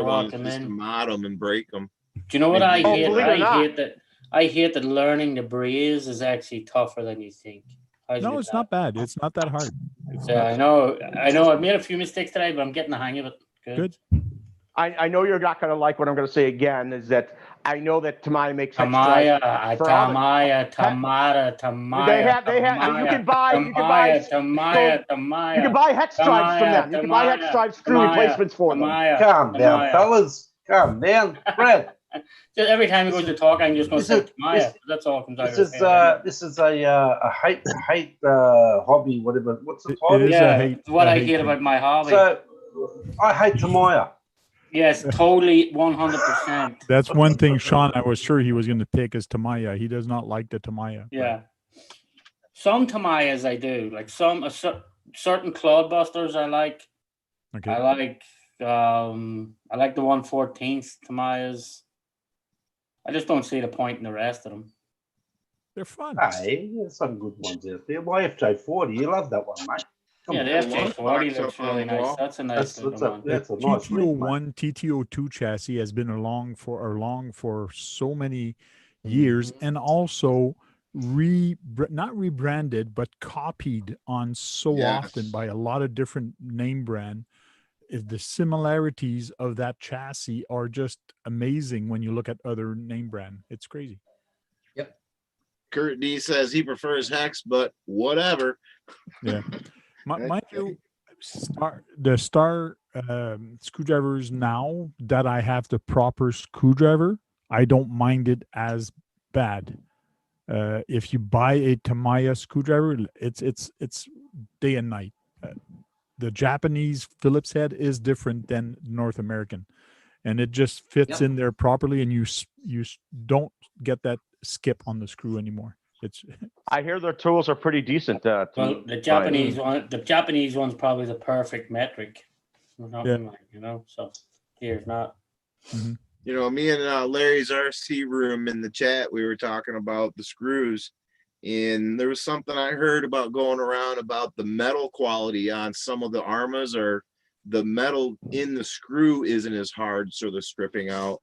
ones just to mod them and break them. Do you know what I hate? I hate that learning the braze is actually tougher than you think. No, it's not bad. It's not that hard. I know. I made a few mistakes today, but I'm getting the hang of it. Good. I know you're not going to like what I'm going to say again, is that I know that Tamiya makes Tamaya. They have. You can buy hex drives from them. You can buy hex drive screw replacements for them. Calm down, fellas. Calm down. Fred, Just every time he goes to talk, I'm just going to say Maya. That's all comes out of his head. This is a hate hobby, whatever. What's the title? is a hate- it's what a I hate hate thing. about my hobby. So I hate Tamaya. Yes, totally, 100%. That's one thing Sean, I was sure he was going to pick is Tamaya. He does not like the Tamaya. Yeah. Some Tamayas I do. Like certain clodbusters I like. Okay. I like the 1/14th Tamayas. I just don't see the point in the rest of them. They're fun. Hey, there's some good ones out there. My FJ40, you love that one, mate. Come Yeah, on. the FJ40 looks really nice. That's a nice looking one. That's a nice rig, mate. TTO1, TTO2 chassis has been along for so many years, and also not rebranded but copied on so Yes. often by a lot of different name brand. The similarities of that chassis are just amazing when you look at other name brand. It's crazy. Kurt D says he prefers Hex, but whatever. Yeah. Mind you, the Star screwdrivers now that I have the proper screwdriver, I don't mind it as bad. If you buy a Tamiya screwdriver, it's day and night. The Japanese Phillips head is different than North American, and it just fits in there properly, and you don't get that skip on the screw anymore. It's I hear their tools are pretty decent. Well, the Japanese one's probably the perfect metric. So here's not. Mhm. You know, me and Larry's RC room in the chat, we were talking about the screws, and there was something I heard about going around about the metal quality on some of the Armas, or the metal in the screw isn't as hard, so they're stripping out.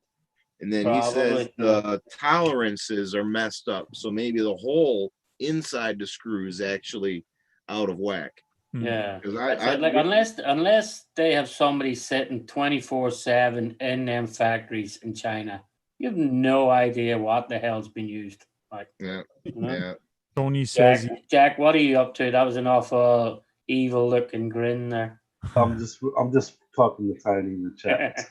And then he says the tolerances are messed up, so maybe the hole inside the screw is actually out of whack. Yeah, Because like unless they have somebody sitting 24/7 in them factories in China, you have no idea what the hell's been used. Like, yeah, you know? yeah. Tony says Jack, what are you up to? That was an awful evil looking grin there. I'm just typing the Tony in the chat.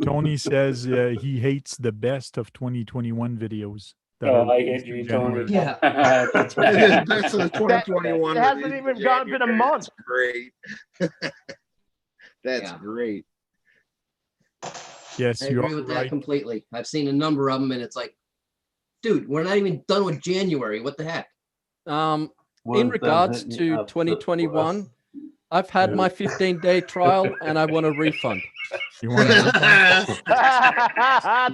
Tony says he hates the best of 2021 videos. I hate you, Tony. Yeah. That's the 2021. It hasn't even been a month. That's great. That's Yeah. great. Yes, I you agree are with that right. completely. I've seen a number of them, and it's like, dude, we're not even done with January. What the heck? In regards to 2021, I've had my 15-day trial and I want a refund. You want to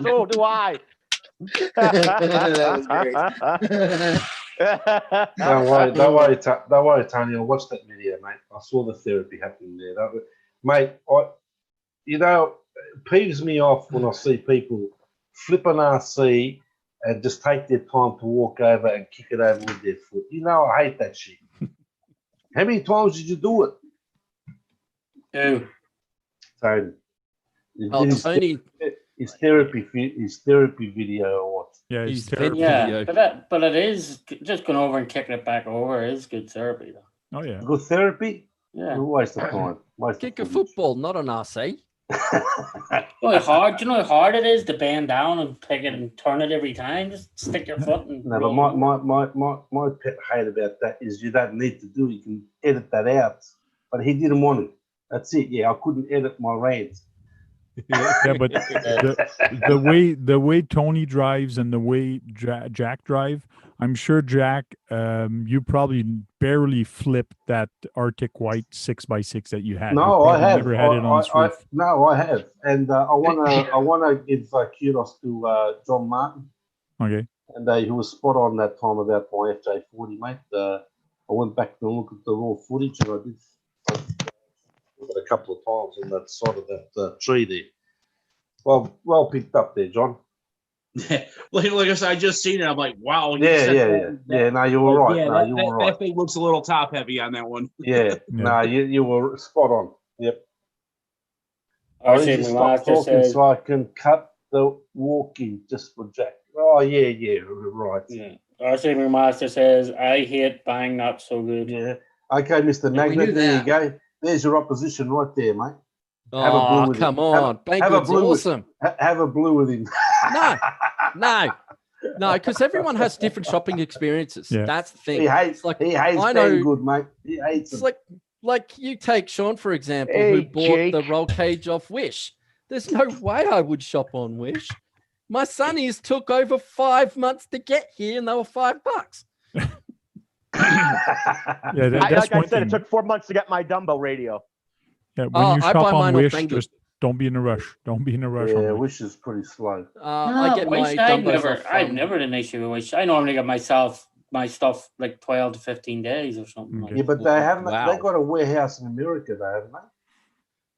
So do I. That was great. Don't worry, Tony. I watched that video, mate. I saw the therapy happening there. Mate, it peeves me off when I see people flip an RC and just take their time to walk over and kick it over with their foot. I hate that shit. How many times did you do it? Two. Tony. Tony, His therapy video or what? Yeah, He's it's terrible. Yeah, but it is just going over and kicking it back over is good therapy though. Oh yeah. Good therapy? Yeah. Waste of time. kick a football, not an RC. Do you know how hard it is to bend down and pick it and turn it every time? Just stick your foot and No, but my pet hate about that is you don't need to do it. You can edit that out. But he didn't want it. That's it. Yeah, I couldn't edit my rants. Yeah, but the way Tony drives and the way Jack drive, I'm sure Jack, you probably barely flipped that Arctic White 6x6 that you had. No, You I have. Never had it on Swift. No, I have, and I wanna give kudos to John Martin. Okay. And he was spot on that time about my FJ40, mate. I went back and looked at the raw footage, and I did a couple of times on that side of that tree there. Well picked up there, John. like I said, I just seen it. I'm like, wow. Yeah. No, you were right. Yeah, no, you were right. That thing looks a little top heavy on that one. Yeah. No, you were spot on. Yep. I need to stop talking so I can cut the walking just for Jack. Oh yeah, right. Yeah. RC Master says, I hate bang not so good. Yeah. Okay, Mr. Yeah, we Magnet, knew there you that. go. There's your opposition right there, mate. Have a blue Oh, with come him. Have- on. have a Banggood's blue with- awesome. Have a blue with him. No, because everyone has different shopping experiences. Yeah. That's the thing. He hates. It's like, He hates I know- Banggood, mate. He hates it's him. like you take Sean, for example, Hey, who bought the Jake. roll cage off Wish. There's no way I would shop on Wish. My sonnies took over 5 months to get here, and they were $5. Yeah, I, that's like I one said, thing. it took 4 months to get my Dumbo radio. Yeah, when Oh, you I shop buy on mine off Wish, Banggood. just don't be in a rush. Don't be in a rush. Yeah, on Wish. Wish is pretty slow. I get my Wish, Dumbos I've off, never had an issue with Wish. I normally get myself my stuff like 12 to 15 days or something. Okay. Like Yeah, but they haven't. Wow. They got a warehouse in America, though, haven't they?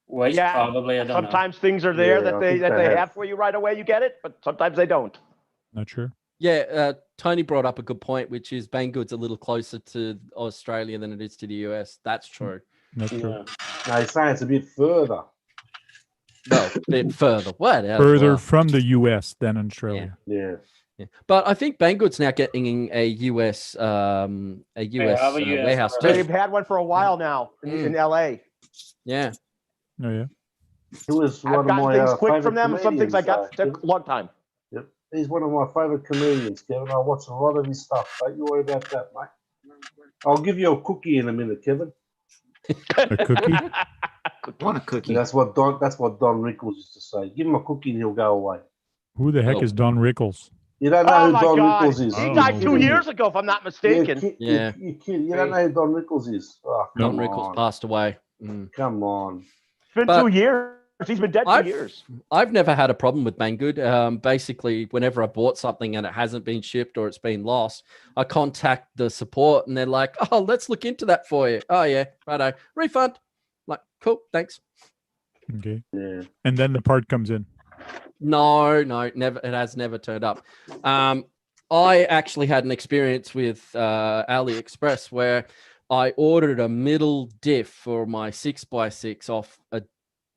Wish, Yeah, probably. I don't know. Sometimes things are there Yeah, that I they think that they they have. have for you right away. You get it, but sometimes they don't. Not sure. Yeah, Tony brought up a good point, which is Banggood's a little closer to Australia than it is to the US. That's true. Not true. Yeah. No, he's saying it's a bit further. Well, a bit further. Whatever. Further Well, from the US than Australia. Yeah. yeah. But I think Banggood's now getting a US have a US warehouse warehouse. too. They've had one for a while now in LA. Yeah. Oh yeah. He was one I've of gotten my things quick favourite from them, and some things I got comedians, took a long time. Yep. He's one of my favourite comedians, Kevin. I watch a lot of his stuff. Don't you worry about that, mate. I'll give you a cookie in a minute, Kevin. A cookie. Want a cookie? That's what Don Rickles used to say. Give him a cookie and he'll go away. Who the heck Oh. is Don Rickles? You don't know Oh who my Don God! Rickles is. He Oh. died 2 years ago, if I'm not mistaken. Yeah. You kid. You don't know who Don Rickles is. Oh, Don come Rickles on. passed away. Mm. Come on. It's been But 2 years. He's been dead 2 years. I've never had a problem with Banggood. Basically, whenever I bought something and it hasn't been shipped or it's been lost, I contact the support and they're like, "Oh, let's look into that for you." Oh yeah, righto, refund. Like, cool, thanks. Okay. Yeah. And then the part comes in. No, never. It has never turned up. I actually had an experience with AliExpress where I ordered a middle diff for my 6x6 off a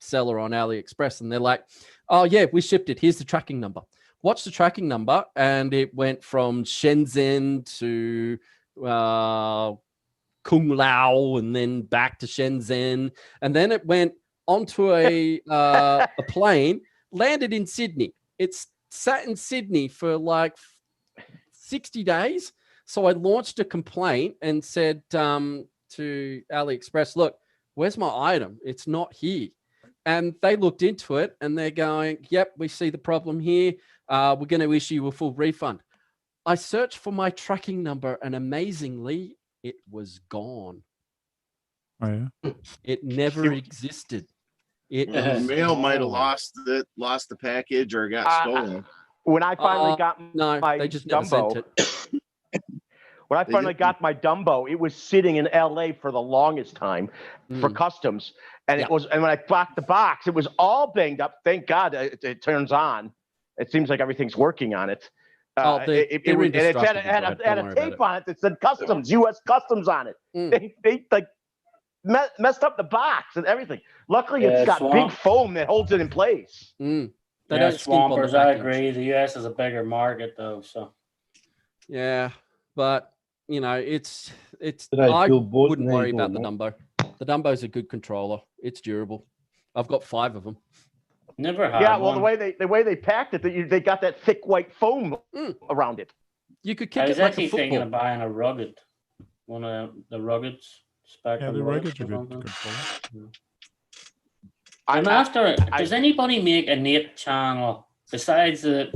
seller on AliExpress, and they're like, "Oh yeah, we shipped it. Here's the tracking number." Watch the tracking number, and it went from Shenzhen to Kung Lao, and then back to Shenzhen, and then it went onto a plane, landed in Sydney. It's sat in Sydney for like 60 days. So I launched a complaint and said to AliExpress, "Look, where's my item? It's not here." And they looked into it and they're going, "Yep, we see the problem here. We're going to issue you a full refund." I searched for my tracking number and amazingly, it was gone. Oh yeah. It never existed. It The was mail might have gone. lost the package or got stolen. When I finally got No, my they just never sent Dumbo, it. when I They finally didn't? got my Dumbo, it was sitting in LA for the longest time for Mm. customs, and Yeah. it was. And when I bought the box, it was all banged up. Thank God it turns on. It seems like everything's working on it. Oh, they're and it's had indestructible, Brad. a Don't worry about tape it. on it that said customs, U.S. Customs on it. Mm. They like messed up the box and everything. Luckily, Yeah, it's got Swamp. big foam that holds it in place. Mm. They Yeah, don't skimp on the Swampers, I package. agree. The US is a bigger market though, so Yeah, but you know, it's G'day, I Bill Boyd. wouldn't How you worry about the doing, Dumbo. The Dumbo's a good controller. It's durable. I've got 5 of them. never had Yeah, well, one. the way they packed it, they got that thick white foam Mm. around it. You could I kick was it like actually a thinking football. of buying a rugged, one of the ruggeds. Yeah, Spectrum the Ruggeds ruggeds are or good something. controller. I'm after. Does anybody make a Nate channel besides the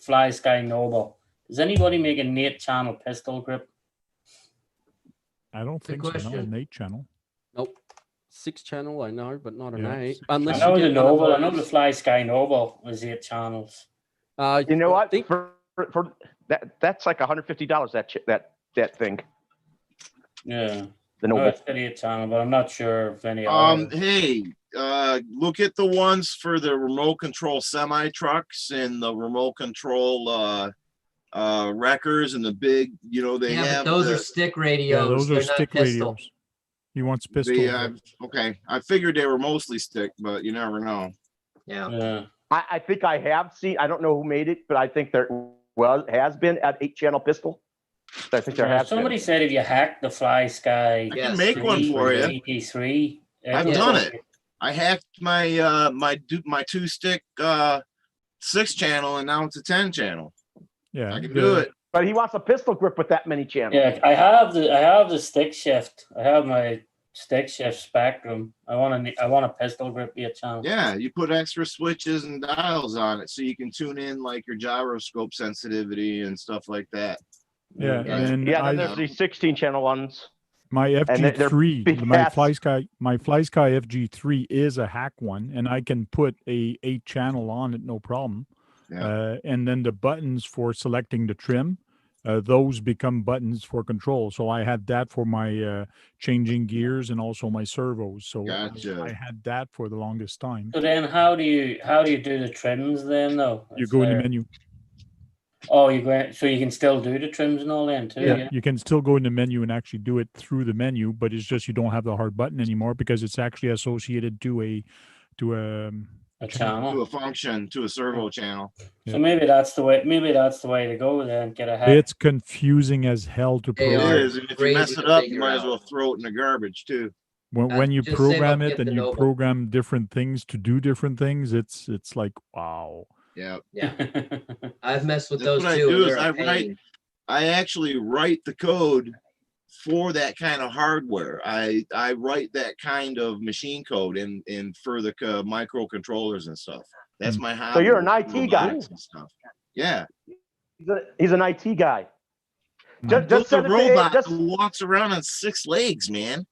Fly Sky Noble? Does anybody make a Nate channel pistol grip? I don't Good think so. No, question. Nate channel. Nope. 6 channel, I know, but not an Yeah, 8. 6 Unless I know you the get one of Noble. I know the those. Fly Sky Noble is 8 channels. You know I what? think For that's like $150. That thing, Yeah, the no, Noble. it's 8 channel, but I'm not sure if any. others. Hey, look at the ones for the remote control semi trucks and the remote control wreckers and the big, they Yeah, have but those the, are stick Yeah, radios. those They're are not stick pistol. radios. He wants pistol. okay. I figured they were mostly stick, but you never know. Yeah. Yeah. I think I have seen. I don't know who made it, but I think there has been an 8-channel pistol. I think there has Somebody been. said if you hack the Fly Sky, I Yes, can make one for you. GT3, I've Yeah. done it. I hacked my my 2-stick 6-channel, and now it's a 10-channel. Yeah, I can do it. But he wants a pistol grip with that many channels. Yeah, I have the stick shift. I have my stick shift Spectrum. I want a pistol grip via channel. Yeah, you put extra switches and dials on it so you can tune in like your gyroscope sensitivity and stuff like that. Yeah, and Yeah, then I, there's these 16-channel ones. my And they're FG3, big my cats. FlySky FG3 is a hack one, and I can put a 8-channel on it, no problem. Yeah. And then the buttons for selecting the trim, those become buttons for control. So I had that for my changing gears and also my servos. So Gotcha. I had that for the longest time. So then, how do you do the trims then? Though You go in the menu. Oh, you go so you can still do the trims and all then too. Yeah. You can still go in the menu and actually do it through the menu, but it's just you don't have the hard button anymore because it's actually associated to a channel, to a function, to a servo channel. So maybe that's the way. Maybe that's the way to go then. Get a hack. It's confusing as hell to It program. is, and if you mess it up, you might as well throw it in the garbage too. When you just program save up, it get and the you Nova. program different things to do different things, it's like wow. Yeah. Yeah. I've messed with That's those what I too. do and is they're a pain. I actually write the code for that kind of hardware. I write that kind of machine code in for the microcontrollers and stuff. That's my hobby. So you're an with IT guy. robotics and stuff. Yeah. He's an IT guy. Just Just a send it to robot just, who walks around on 6 legs, man.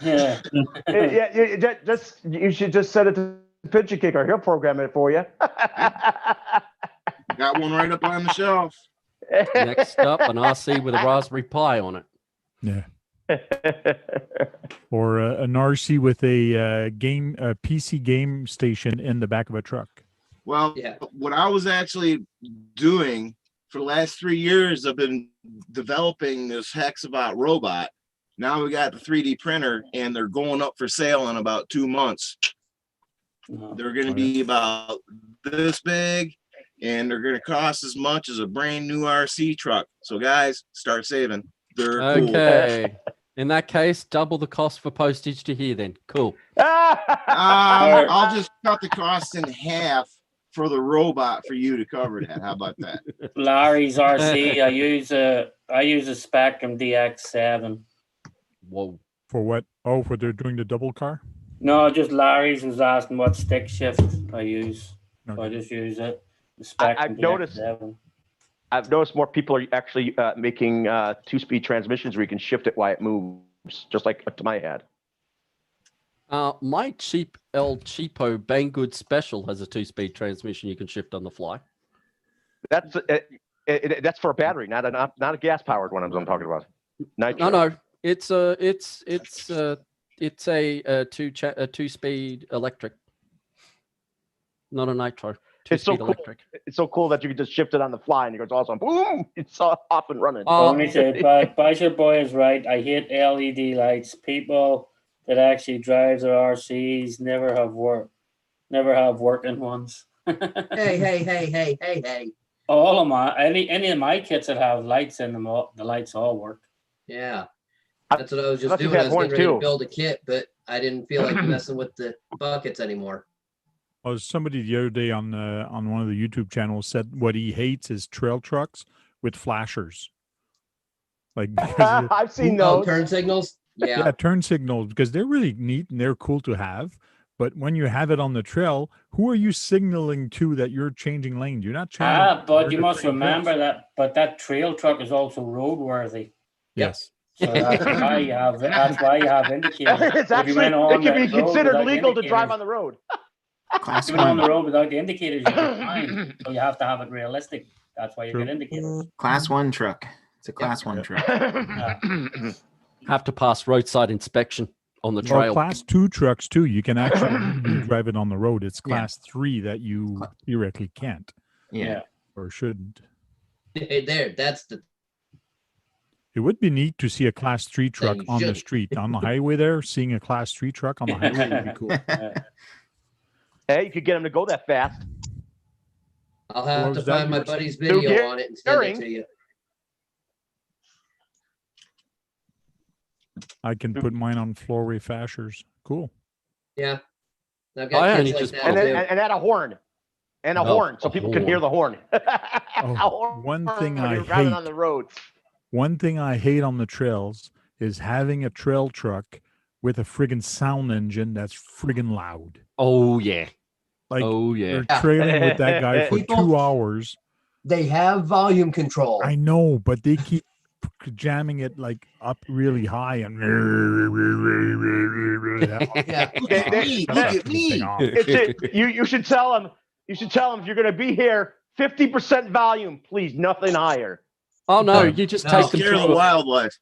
Yeah. You should just send it to Pigeon Kicker. He'll program it for you. Got one right up on the shelf. Next up, an RC with a Raspberry Pi on it. Yeah. Or an RC with a PC game station in the back of a truck. Well, what I was actually doing for the last 3 years, I've been developing this Hexabot robot. Now we got the 3D printer, and they're going up for sale in about 2 months. They're going to be about this big, and they're going to cost as much as a brand new RC truck. So guys, start saving. They're okay. In that case, double the cost for postage to here then. Cool. I'll just cut the cost in half for the robot for you to cover that. How about that? Larry's RC. I use a Spectrum DX7. Whoa. For what? Oh, for they're doing the double car? No, just Larry's was asking what stick shift I use. So I just use it. The Spectrum DX7. I've noticed more people are actually making 2-speed transmissions where you can shift it while it moves, just like to my head. My cheap El Cheapo Banggood Special has a 2-speed transmission you can shift on the fly. That's for a battery, not a gas powered one. I'm talking about. Nitro. No, it's a 2-speed electric, not a nitro. It's so cool. Electric. It's so cool that you can just shift it on the fly and it goes awesome. Boom! It's off and running. Let me say, Bicep Boy is right. I hate LED lights. People that actually drive their RCs never have working ones. Hey. All of my any of my kits that have lights in them, the lights all work. Yeah. That's what I was just doing. I was getting ready to build a kit, but I didn't feel like messing with the buckets anymore. Oh, somebody the other day on one of the YouTube channels said what he hates is trail trucks with flashers. Like I've seen those turn signals. Yeah, turn signals, because they're really neat and they're cool to have. But when you have it on the trail, who are you signaling to that you're changing lanes? You're not changing. But you must remember that. But that trail truck is also roadworthy. Yes. So that's why you have indicators. It's actually, it can be considered legal to drive on the road. Even on the road without the indicators, you get fine. So you have to have it realistic. That's why you get indicators. Class 1 truck. It's a class 1 truck. Have to pass roadside inspection on the trail. Class 2 trucks too. You can actually drive it on the road. It's class 3 that you theoretically can't. Yeah. Or shouldn't. That's the. It would be neat to see a class 3 truck on the street, on the highway there. Seeing a class 3 truck on the highway would be cool. Hey, you could get them to go that fast. I'll have to find my buddy's video on it and send it to you. I can put mine on floorway flashers. Cool. Yeah. I've I got only kids like just that put- too. and add a horn. And a Oh, horn, so a people can hear the horn. Oh, one thing I rather than hate. on the roads. One thing I hate on the trails is having a trail truck with a friggin' sound engine that's friggin' loud. Oh yeah. Like Oh yeah. you're trailing with that guy for People- 2 hours. They have volume control. I know, but they keep jamming it like up really high and Yeah. Shut Look at that me. friggin' thing off. You should tell them. You should tell them if you're going to be here, 50% volume, please, nothing higher. Oh no, Right. you just No. take them Scare the through wildlife.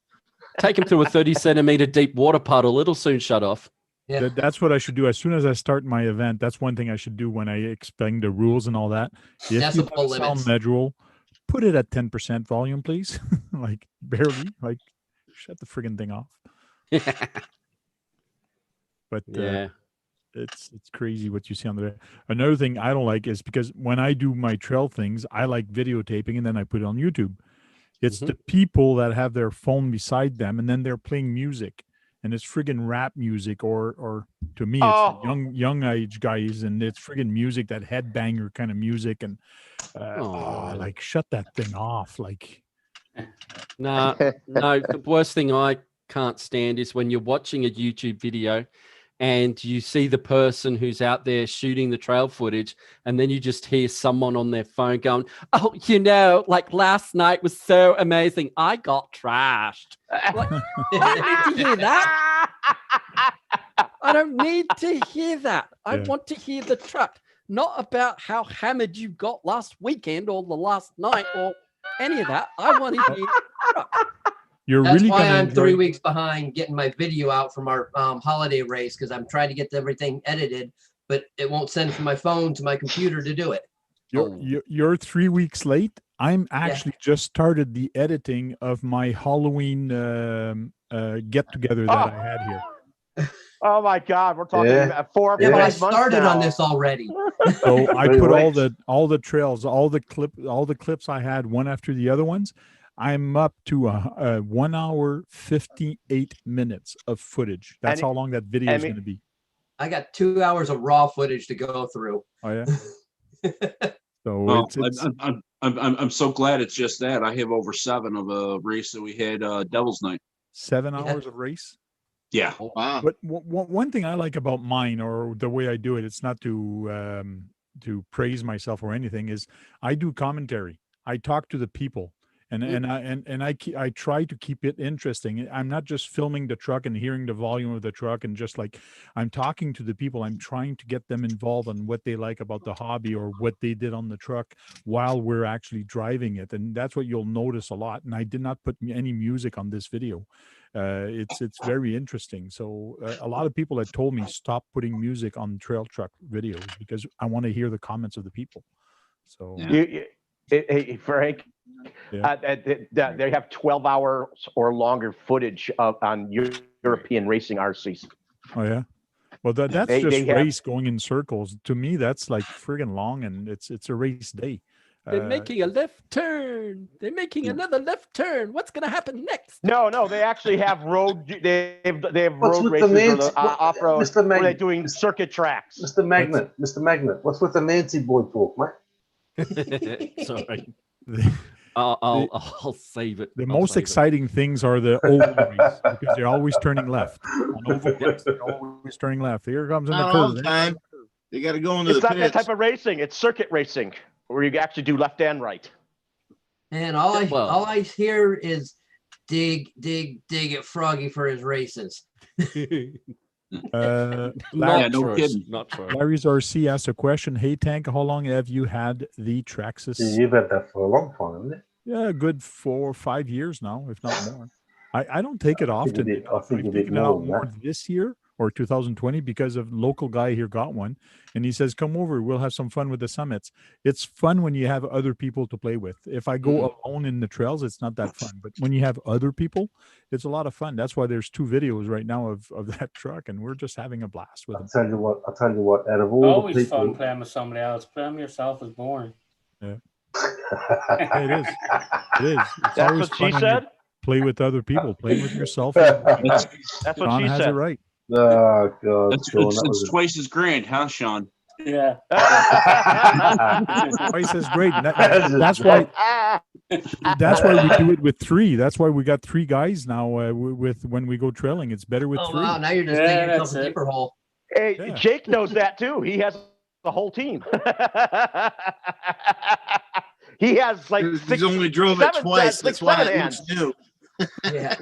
take them through a 30-centimeter deep water puddle. It'll soon shut off. Yeah. That's what I should do as soon as I start my event. That's one thing I should do when I explain the rules and all that. If you Decibel have a sound limits. module, put it at 10% volume, please. Like barely. Like shut the friggin' thing off. But Yeah. it's crazy what you see on the. Another thing I don't like is because when I do my trail things, I like videotaping and then I put it on YouTube. It's the people that have their phone beside them and then they're playing music. And it's friggin' rap music, or to me, it's Oh. young age guys, and it's friggin' music, that headbanger kind of music, and Oh. like shut that thing off, like. No, the worst thing I can't stand is when you're watching a YouTube video and you see the person who's out there shooting the trail footage, and then you just hear someone on their phone going, "Oh, like last night was so amazing. I got trashed." Like, I don't need to hear that. I don't need to hear that. I Yeah. want to hear the truck, not about how hammered you got last weekend or the last night or any of that. I want to hear the truck. You're That's really why gonna I'm enjoy- 3 weeks behind getting my video out from our holiday race because I'm trying to get everything edited, but it won't send from my phone to my computer to do it. Oh. You're 3 weeks late. I'm actually just started the editing of my Halloween get together that I had here. Oh my God, we're talking Yeah. about 4 or Yeah, but I 5 months started now. on this already. So I Very put late. all the trails, all the clips I had one after the other ones. I'm up to a 1 hour 58 minutes of footage. That's And- how long that video and is me- going to be. I got 2 hours of raw footage to go through. Oh yeah. So Well, it's I'm so glad it's just that. I have over 7 of a race that we had Devil's Night. 7 Yeah. hours of race. Yeah. Wow. But one thing I like about mine, or the way I do it, it's not to praise myself or anything, is I do commentary. I talk to the people, and I try to keep it interesting. I'm not just filming the truck and hearing the volume of the truck and just like, I'm talking to the people. I'm trying to get them involved on what they like about the hobby or what they did on the truck while we're actually driving it, and that's what you'll notice a lot. And I did not put any music on this video. It's very interesting. So a lot of people had told me stop putting music on trail truck videos because I want to hear the comments of the people. So Yeah. Hey, Frank, Yeah. they have 12 hours or longer footage on European racing RCs. oh yeah, well that's They- just they have- race going in circles. To me, that's like friggin' long, and it's a race day. They're making a left turn. They're making another left turn. What's going to happen next? No, they actually have road. They have What's road with the races or Nancy- the off road. Mr. Where they're Magnet, doing circuit tracks. Mr. Magnet, what's with the Nancy boy talk, mate? Sorry. The, I'll save it. the I'll most save it. exciting things are the oval race because they're always turning left. On oval race, they're always turning left. Here comes in the Not all curve. the time. You got to go into It's the not that pits. type of racing. It's circuit racing where you actually do left and right. And all Well- I hear is dig at Froggy for his races. Not Yeah, no true. kidding. Not true. Larry's RC asked a question. Hey Tank, how long have you had the Traxxas? You've had that for a long time, haven't you? Yeah, a good 4 or 5 years now, if not more. I don't take it I think often. you did- I think you I've did taken it more out than more that. this year or 2020 because of local guy here got one, and he says, "Come over, we'll have some fun with the summits." It's fun when you have other people to play with. If I go alone in the trails, it's not that fun. But when you have other people, it's a lot of fun. That's why there's 2 videos right now of that truck, and we're just having a blast with I'll them. tell you what, out of all the Always fun people, playing with somebody else. Playing with yourself is boring. Yeah, it is. It is. It's That's always what fun she when you said. play with other people. Playing with yourself. Is That's what Sean she has it said. right. Oh God, It's, Sean, it's, that it's was twice as grand, huh, Sean? Yeah. Twice as great. That's why. That's why we do it with three. That's why we got three guys now. With when we go trailing, it's better with Oh three. wow! Now you're just Yeah, digging yourself that's a it. deeper hole. Hey, Yeah. Jake knows that too. He has the whole team. He has like He's six, only drove it seven, twice. like That's why seven it hands. looks new. Yeah.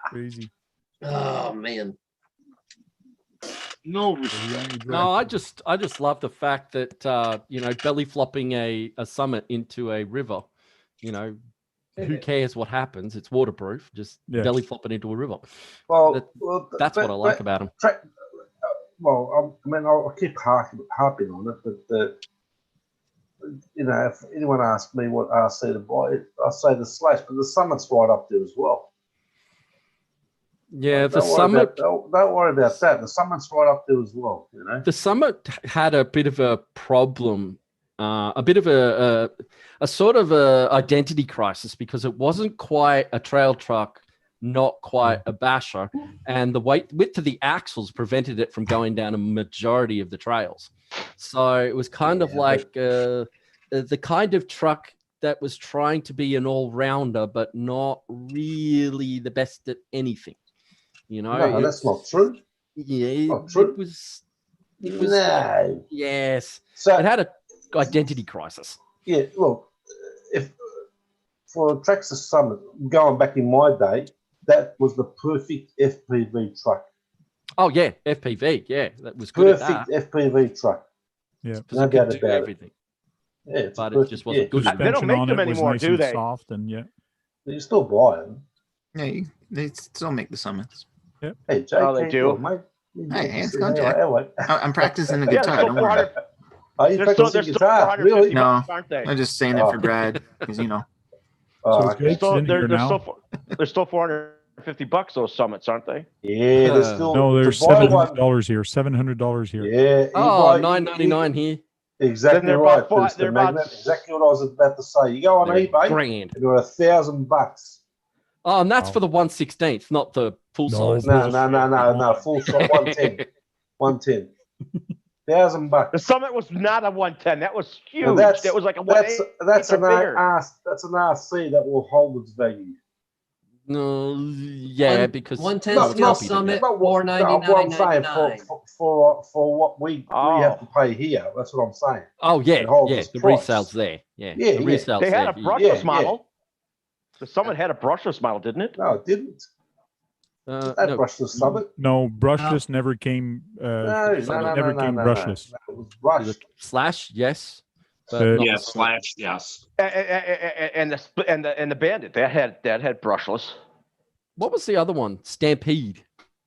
Crazy. Oh man. No, No, I just love the fact that you know, belly flopping a summit into a river, you know, who cares what happens? It's waterproof. Just Yeah. belly flop it into a river. well, That's what I like about them. Well, I mean, I'll keep harping on it, but you know, if anyone asks me what RC to buy, I'll say the Slash, but the Summit's right up there as well. Yeah, the Don't worry Summit. about- don't worry about that. The Summit's right up there as well. You know. The Summit had a bit of a problem, a bit of a sort of a identity crisis, because it wasn't quite a trail truck, not quite a basher, and the width of the axles prevented it from going down a majority of the trails. So it was kind of like the kind of truck that was trying to be an all-rounder, but not really the best at anything. You know, No, that's not true. Yeah, Not true. it was. No. Yes. So It had a identity crisis. yeah, look, if for Traxxas Summit, going back in my day, that was the perfect FPV truck. Oh yeah, FPV. Yeah, that was good at that. Perfect FPV truck. Yeah. Because No it could doubt do about it. everything. Yeah, it's But it perfect, just wasn't yeah. good enough. They don't Suspension make on them it was anymore, nice do and they? soft, and yeah. You still buy them. Yeah, they still make the summits. Hey, Jake, Oh, they how you do? doing, mate? Hey, it's Hey, going, Jack. anyway. I'm practicing the Yeah, guitar. they're Don't still worry. 400. Are you They're still practicing guitar? 450 Really? No. bucks, aren't they? I'm just saying it for Brad because you know. Oh, So okay. Jake's in here now. They're still $450 those summits, aren't they? Yeah, there's still No, to there's buy one. $700 here. $700 here. Yeah. you Oh, buy- $9.99 here. Exactly Then they're right, about four- Mr. they're about- Magnet. Exactly what I was about to say. You go on They're eBay, grand. and they're $1,000. Oh, and that's Wow. for the 1/16th, not the full No, size. No. Full shot 110. 110. $1,000. The summit was not a 110. That was huge. Well, that was like a 180. that's an bigger. that's an RC that will hold its value. No, yeah, because 110 No, Steel no, Summit, But what I'm saying $499.99. for what we have to pay here. That's what I'm saying. Oh yeah, It holds yeah, its the price. resale's there. Yeah, Yeah, the yeah. resale's They had there. a brushless Yeah. model. The summit had a brushless model, didn't it? No, it didn't. That No, brushless summit. No, brushless never came. No, never came brushless. No, it was brushed. Slash, yes. But Uh, not Yeah, the Summit. Slash, yes. And the Bandit that had brushless. What was the other one? Stampede.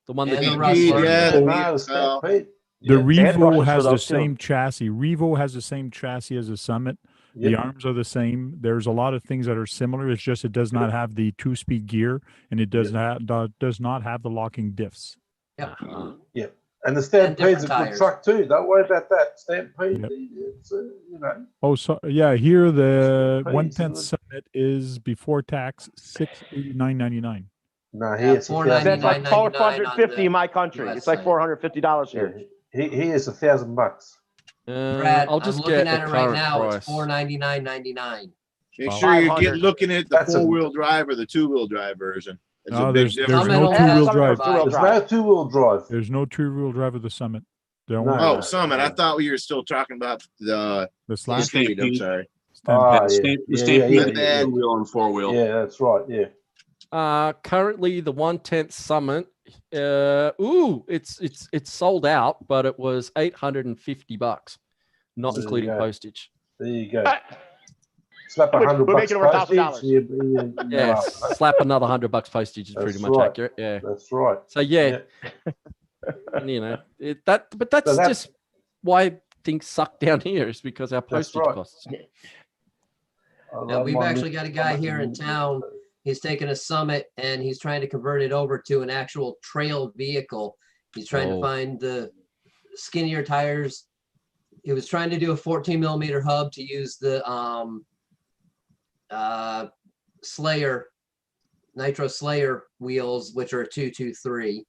The one that And the did- Rustler. Yeah, No, Stampede. The Yeah. had brushless Revo for has the those too. same chassis. Revo has the same chassis as the Summit. The Yep. arms are the same. There's a lot of things that are similar. It's just it does not have the 2-speed gear, and it does not have the locking diffs. Uh-huh. And the Stampede's a different good tires. truck too. Don't worry about that. Stampede, Yep. it's you know. Oh, so yeah, here the Stampede, 110 so Summit is before tax $689.99. No, Yeah, here it's $499. That's like 99 $450 in my the country. US It's like side. $450 Yeah, here. here's $1,000. Brad, I'll I'm just looking get at the it right current now. price. It's $499.99. Make Wow. sure you 500. get looking at the That's a- 4-wheel drive or the 2-wheel drive version. It's No, a big there's difference. Summit no only 2-wheel has drive. five. There's no two-wheel drive. There's no 2-wheel drive of the Summit. The No. only Oh, Summit. I thought we were still talking about the the Slash. Street. I'm sorry. Ah, Yeah, yeah. the Yeah, Stampede yeah, is yeah. 2-wheel and 4-wheel. Yeah, that's right. Yeah. Currently the 110 Summit. It's sold out, but it was $850, not There you including go. postage. There you go. Ah, Slap We're $100 making over postage. $1,000. You Yeah, know, slap another $100 postage is pretty That's much right. accurate. Yeah. That's right. So yeah, you know but that's So that- just why things suck down here is because our That's postage right. costs. Now, we've actually got a guy here in town. He's taken a Summit and he's trying to convert it over to an actual trail vehicle. He's trying to Oh. find the skinnier tires. He was trying to do a 14mm hub to use the Slayer Nitro Slayer wheels, which are 223.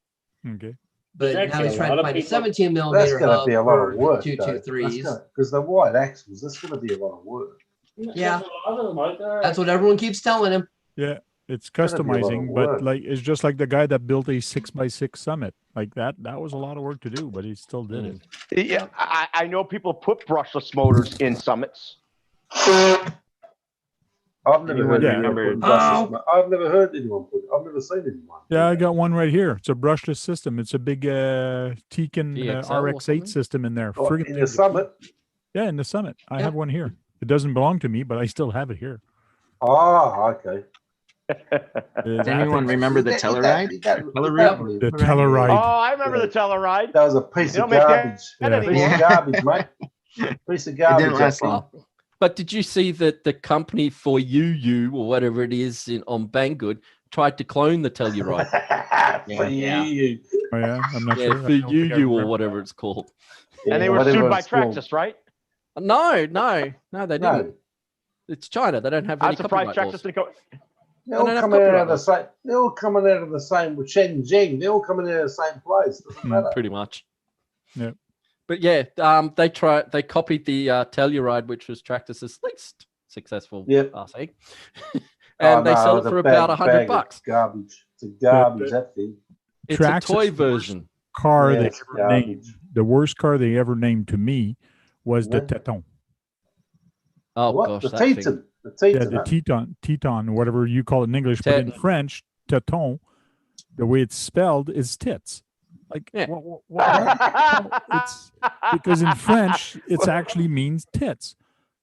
Okay. But There's now he's actually a trying lot to of find a people- 17 That's millimeter going to hub be a lot for of work, the 223s. because the white axles, that's going to be a lot of work. Yeah. There's a lot of them out there. That's what everyone keeps telling him. Yeah, it's Gotta be a lot of customizing, but work. like it's just like the guy that built a 6x6 Summit. Like that was a lot of work to do, but he still did it. Yeah, I know people put brushless motors in Summits. I've never heard Yeah. anyone put Oh. brushless. I've never heard anyone put. I've never seen anyone. Yeah, I got one right here. It's a brushless system. It's a big Tekin DXL or RX8 something? system in there. What, Friggin' in big. the Summit. Yeah, in the Summit. I Yeah. have one here. It doesn't belong to me, but I still have it here. Ah, okay. Does anyone remember the Telluride? Telluride? The Telluride. Oh, I remember the Telluride. That was a piece They of don't make that garbage. Yeah. Piece anymore. of garbage, mate. Piece of garbage. didn't last that long. But did you see that the company for you or whatever it is on Banggood tried to clone the Telluride? thing. For you. Oh yeah, I'm not Yeah, sure. for I don't think I you or remember. whatever it's called. And they were whatever sued by it's called. Traxxas, right? No, they didn't. No, It's China. They don't have I'm any surprised copyright laws. Traxxas didn't go. they're don't all have coming out copyright of the laws. same. They're all coming out of the same Shenzhen. They're all coming out of the same place. Doesn't matter. Pretty much. Yep. But yeah, they copied the Telluride, which was Traxxas's least successful Yep. RC. And they sell it for about $100 bucks. Garbage. It's a garbage, that thing. It's Traxxas a toy was- version. Car Yeah, they it's ever named. garbage. The worst car they ever named to me was the Yeah. Teton. Oh What? gosh, The that thing. Teton. The Yeah, Teton. the huh? Teton, whatever you call it in English, but in Teton. French, Teton, the way it's spelled is tits. Like, Yeah. it's because in French, it actually means tits.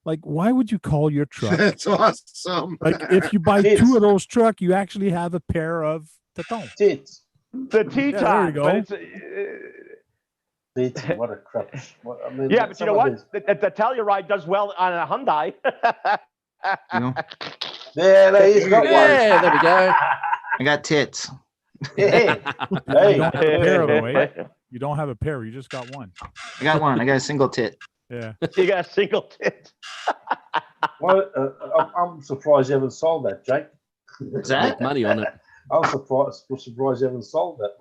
Like, why would you call your truck? That's awesome. Like, if you buy Tits. two of those truck, you actually have a pair of Teton. Tits. The Teton. there you go. But it's, Tits. What a crap. What, I mean, yeah, but you know some of what? The Telluride does well on a Hyundai. You know, Yeah, there he's got Yeah, there we go. I got tits. one. Yeah. You Hey. don't have a pair, though, eh? You don't have a pair. You just got one. I got one. I got a single tit. Yeah. You got a single tit. Well, I'm surprised you haven't sold that, Jake. What's that? Make money on it. I'm surprised you haven't sold that,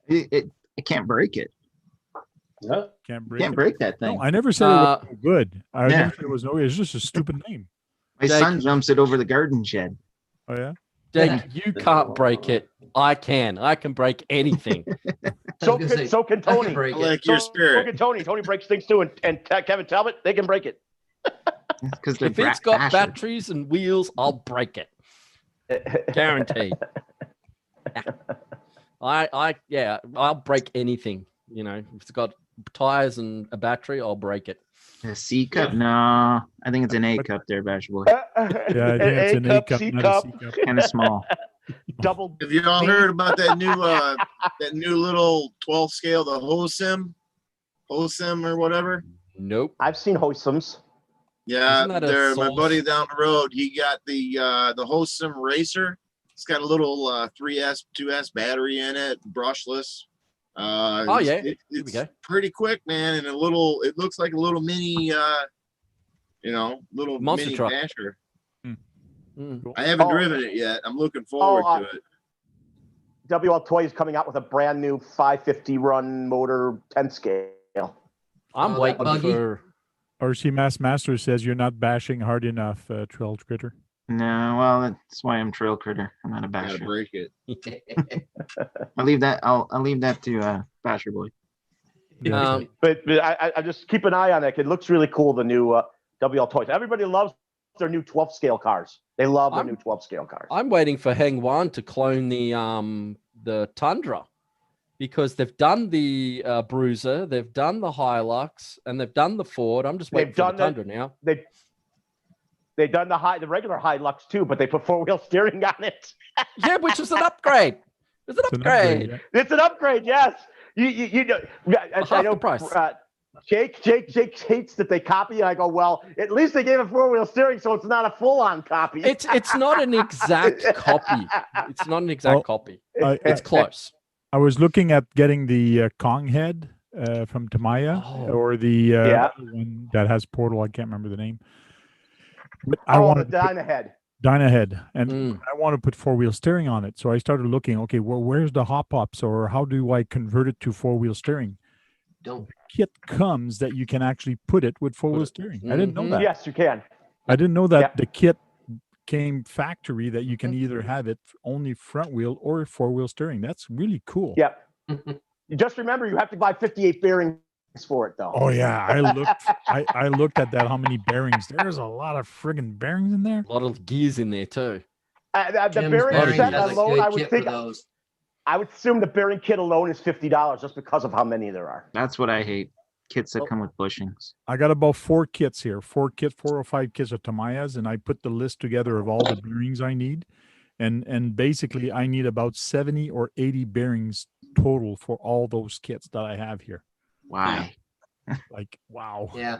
mate. I can't break it. No? Can't break Can't it. break that thing. No, I never said it was no good. I Yeah. never said it was no good. It's just a stupid name. My Jake- son jumps it over the garden shed. Oh, yeah? Jake, you can't break it. I can. I can break anything. So gonna say, can, so can I can Tony. break I it. like your So spirit. can Tony. Tony breaks things too, and Kevin Talbot, they can break it. Because they're If it's got bashers. batteries and wheels, I'll break it. Guaranteed. I'll break anything. You know, if it's got tires and a battery, I'll break it. A C cup? No, I think it's an A cup there, Bash Boy. Yeah, I think it's an A cup, C not cup, a C cup. Kind of small. double. Have you all heard about that new little 12 scale, the Hosim or whatever? Nope. I've seen Hoysums. Yeah, Isn't that a there. My Soul- buddy down the road, he got the Hosim Racer. It's got a little 3S, 2S battery in it, brushless. Oh, yeah. Here we it's go. pretty quick, man, and it looks like a little mini, little Monster mini truck. basher. Mm. I haven't Oh. driven it yet. I'm looking forward to it. WL Toys coming out with a brand new 550 run motor 10 scale. I'm Oh, waiting that buggy? for. RC Master says you're not bashing hard enough, Trail Critter. No, well, that's why I'm Trail Critter. I'm not a Gotta basher. break it. I'll leave that to Basher Boy. But I just keep an eye on it. It looks really cool, the new WL Toys. Everybody loves their new 12 scale cars. They love their new 12 scale cars. I'm waiting for Heng Wan to clone the Tundra, because they've done the Bruiser, they've done the Hilux, and they've done the Ford. I'm just waiting They've for done the the- Tundra now. They've done the regular Hilux too, but they put 4-wheel steering on it. Yeah, which is an upgrade. It's an It's an upgrade. yeah. It's an upgrade, yes. You know, half I know the price. Jake hates that they copy. And I go, well, at least they gave it 4-wheel steering, so it's not a full-on copy. It's not an exact copy. It's not an exact Well, copy. I, It's close. I was looking at getting the Kong head from Tamaya Oh. or the Yeah. other one that has portal. I can't remember the name. But I the wanted to put, Dyna head. Dynahead, and Mm. I want to put four-wheel steering on it. So I started looking, okay, well, where's the hop ups, or how do I convert it to four-wheel steering? Don't. Kit comes that you can actually put it with four-wheel steering. I didn't know Mhm. that. Yes, you can. I didn't know that Yep. the kit came factory that you can either have it only front wheel or four-wheel steering. That's really cool. Yep. You just remember you have to buy 58 bearings for it though. Oh yeah, I looked at that. How many bearings? There's a lot of friggin' bearings in there. A lot of gears in there too. The Jim's bearing Bearings set has a alone, good I would kit think, for those. I would assume the bearing kit alone is $50 just because of how many there are. That's what I hate. Kits that Oh. come with bushings. I got about 4 kits here, 4 or 5 kits of Tamiya's, and I put the list together of all the bearings I need. And basically I need about 70 or 80 bearings total for all those kits that I have here. Why? Like, wow. Yeah.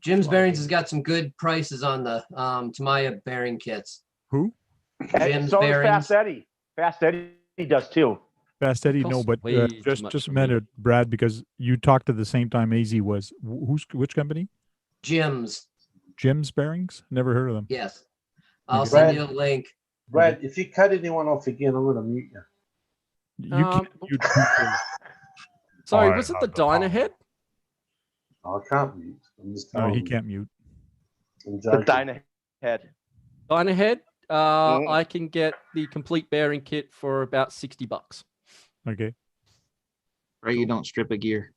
Jim's Wow. Bearings has got some good prices on the Tamiya bearing kits. Who? And Jim's so does Bearings. Fast Eddie. Fast Eddie does too. Fast Eddie, no, costs but way too just much a for me. minute, Brad, because you talked at the same time AZ was. Which company? Jim's. Jim's Bearings? Never heard of them. Yes. I'll Okay. send you a link. Brad, if you cut anyone off again, I'm gonna mute you. You can't mute people. Sorry, I was it the have the power. Dynahead? I can't mute. I'm just No, telling he you. can't mute. I'm The joking. Dynahead. Dynahead. Mm. I can get the complete bearing kit for about $60. Okay. Right? You don't strip a gear.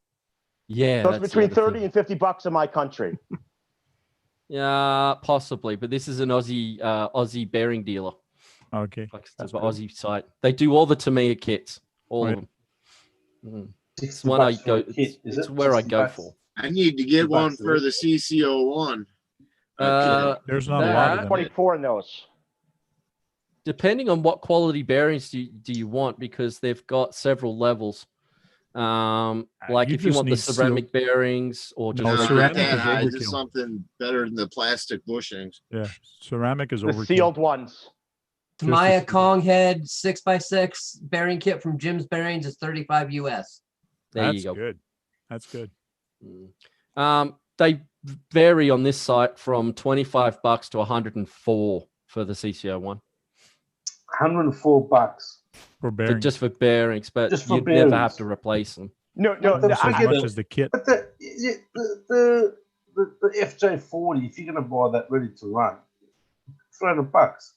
Yeah, So it's that's the between other 30 thing. and $50 in my country. Yeah, possibly, but this is an Aussie bearing dealer. Okay. Like it's That's an good. Aussie site. They do all the Tamiya kits, all Right. of them. Mm. It's 60 one I bucks for go. a kit, is It's it? where I 60 go bucks? for. I need to get one Bucks, for is the CCO1. There's not a lot of that- them. 24 in those. Depending on what quality bearings do you want, because they've got several levels. Like you if you just want the need sealed- ceramic bearings or just No, No, regular not ceramic that is high. overkill. Just something better than the plastic bushings. Yeah, ceramic is The overkill. sealed ones. Tamiya Just a- Kong head 6x6 bearing kit from Jim's Bearings is 35 US. There That's you go. good. That's good. They vary on this site from $25 to 104 for the CCO one, 104 bucks. For but bearings. just for bearings. But Just for you'd never have bearings. to replace them. No, Almost as I- much as the kit. But the FJ40, if you're gonna buy that ready to run, $300.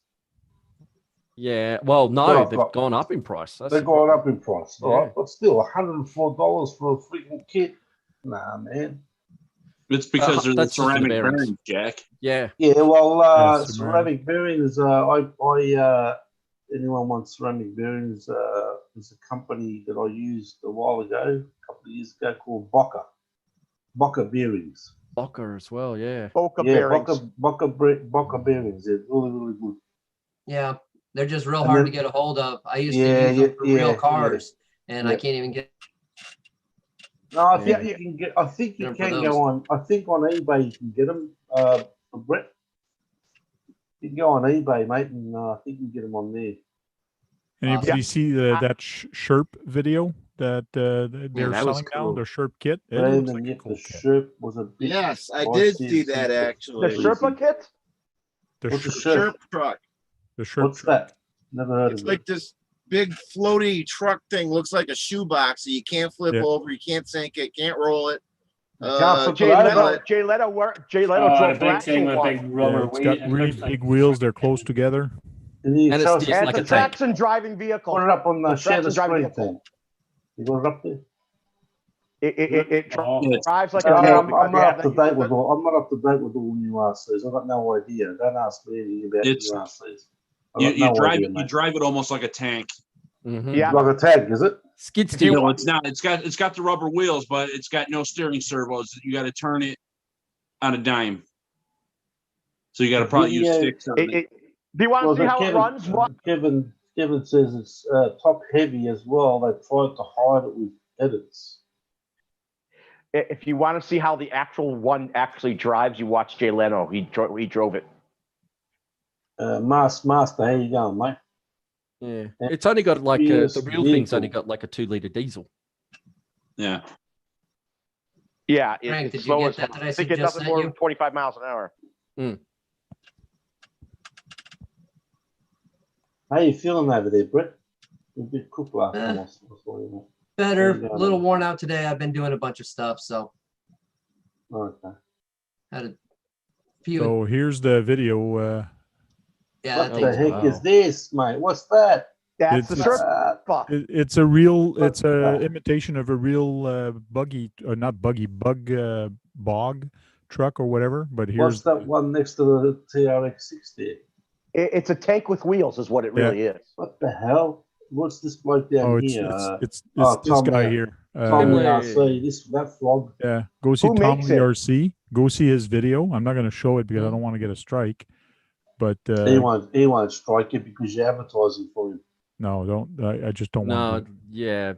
Yeah. Well, no, Well, I've they've got- gone up in price. That's They the got problem. up in price, all Yeah. right? But still, $104 for a freaking kit. Nah, man. It's because they're the that's just for the ceramic bearings. bearings, Jack. Yeah. Yeah, well, Yes, ceramic bearings. Anyone wants ceramic bearings? There's a company that I used a while ago, a couple of years ago, called Boca bearings. Bocker as well. Yeah. Boca Yeah, bearings. Boca bearings. They're really, really good. Yeah. They're just real And hard then- to get a hold of. I used Yeah, to use them yeah, for real yeah, cars and I yeah. can't even get No, I think Yeah. you can get. I think you Them for can those. go on. I think on eBay you can get them. For Brett, you can go on eBay, mate, and I think you can get them on there. Anybody see I- that Sherp video that they're that was selling now? cool. Their Sherp kit. It looks Brandon, like a yet cool the kit. shirt was a bit. Yes, I I did see see it that too. The actually. Sherpa kit? The What's a Sherp, shirt? Sherp truck. the Sherp What's truck. that? Never heard It's of like it. this big floaty truck thing. Looks like a shoebox. So you can't flip Yeah. over. You can't sink it. Can't roll it. You can't flip Jay it Leno, over. Jay Leno, Jay Leno The drove big the thing actual with big one. rubber Yeah, it's weight. got It really looks like big wheels. They're close together. Can you And show it's us- just And like it's a a tank. traction driving vehicle. Put it up on the The share the traction driving screen vehicle. thing. You got it up there? It Oh. drives like No, a tank I'm because not they have up to that. date with all. I'm not up to date with all new RCs. I've got no idea. Don't ask me anything about It's- new RCs. You, I've got no drive idea, it. You mate. drive it almost like a tank. Mhm. Yeah. Like a tag, is it? Skid If you steer. No, want- it's not. It's got the rubber wheels, but it's got no steering servos. You got to turn it on a dime. So you got to probably use Yeah. sticks on it. Do you want to Well, see how Kevin, it runs? What? Kevin says it's top heavy as well. They tried to hide it with edits. If you want to see how the actual one actually drives, you watch Jay Leno. He drove it. Master, how you going, mate? Yeah. It's only got like Yes, the real thing's only vehicle. got like a 2-liter diesel. Yeah. Yeah, Frank, it's did you slow get as that hell. that I I think it's just nothing sent more you? than 25 miles an hour. How you feeling over there, Brett? A bit cooked last Eh. time I saw you. Better, Yeah. a little worn out today. I've been doing a bunch of stuff, so Okay. had a few. So here's the video. Yeah, What that the thing's heck wow. is this, mate? What's that? That's It's- the it's- Sherpa. It's a real, What it's a the- imitation of a real buggy, or not buggy, bog truck or whatever. But here's What's that one next to the TRX-60? It's a tank with wheels, is what it really is. What the hell? What's this bloke down oh, here? it's oh, this guy Tom, here. Tom Lee. RC. That flog. Yeah, go see Who Tom makes Lee it? RC. Go see his video. I'm not going to show it because I don't want to get a strike. But He won't strike you because you're advertising for him. no, don't. I just don't No, want to. yeah,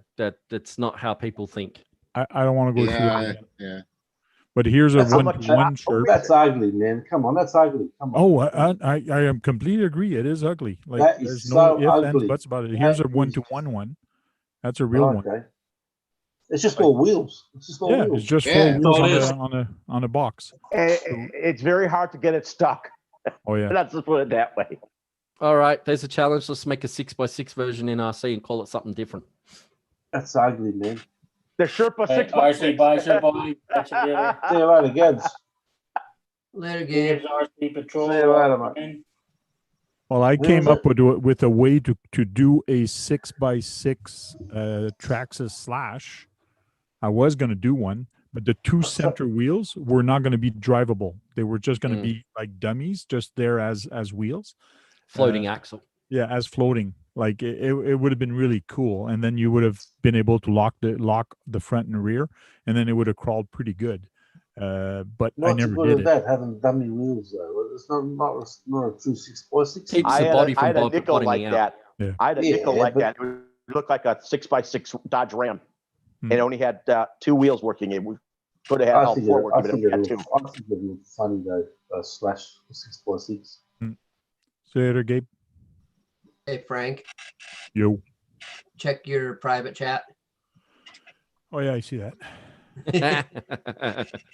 that's not how people think. I don't want to go through it Yeah, again. yeah. But here's a That's how one-to-one shirt. That's ugly, man. Come on, that's ugly. Come on. Oh, I am completely agree. It is ugly. Like That is there's so no ifs, ands, ugly. buts about it. Here's a That is- one-to-one one. That's a real one. Okay. It's just all wheels. It's just all Yeah, wheels. it's just Yeah, four wheels no, on it is. on a box. It's very hard to get it stuck. Oh yeah. Let's just put it that way. All right, there's a challenge. Let's make a 6x6 version in RC and call it something different. That's ugly, man. The Sherpa Hey, 6x6. RC Bison boy. Catch you later. See you later, Gads. later, Gabe. Gabe's RC Patrol. See you later, mate. Well, I Where came was up with a way to do a 6x6 Traxxas slash. I was going to do one, but the two center wheels were not going to be drivable. They were just going to be like dummies, just there as wheels. Floating axle. Yeah, as floating. Like it would have been really cool, and then you would have been able to lock the front and rear, and then it would have crawled pretty good. But I Not so never good did at it. that, having dummy wheels, though. It's not a true 6x6. Keeps I the had body a, from I had a nickel bottoming like out. that. Yeah. I had a nickel Yeah, like but- that. It looked like a 6x6 Dodge Ram. Hmm. It only had two wheels working. It could have had I all think four it working, but it had two. looks funny, though. Slash 6x6. See you later, Gabe. Hey, Frank, Yo. check your private chat. Oh yeah, I see that.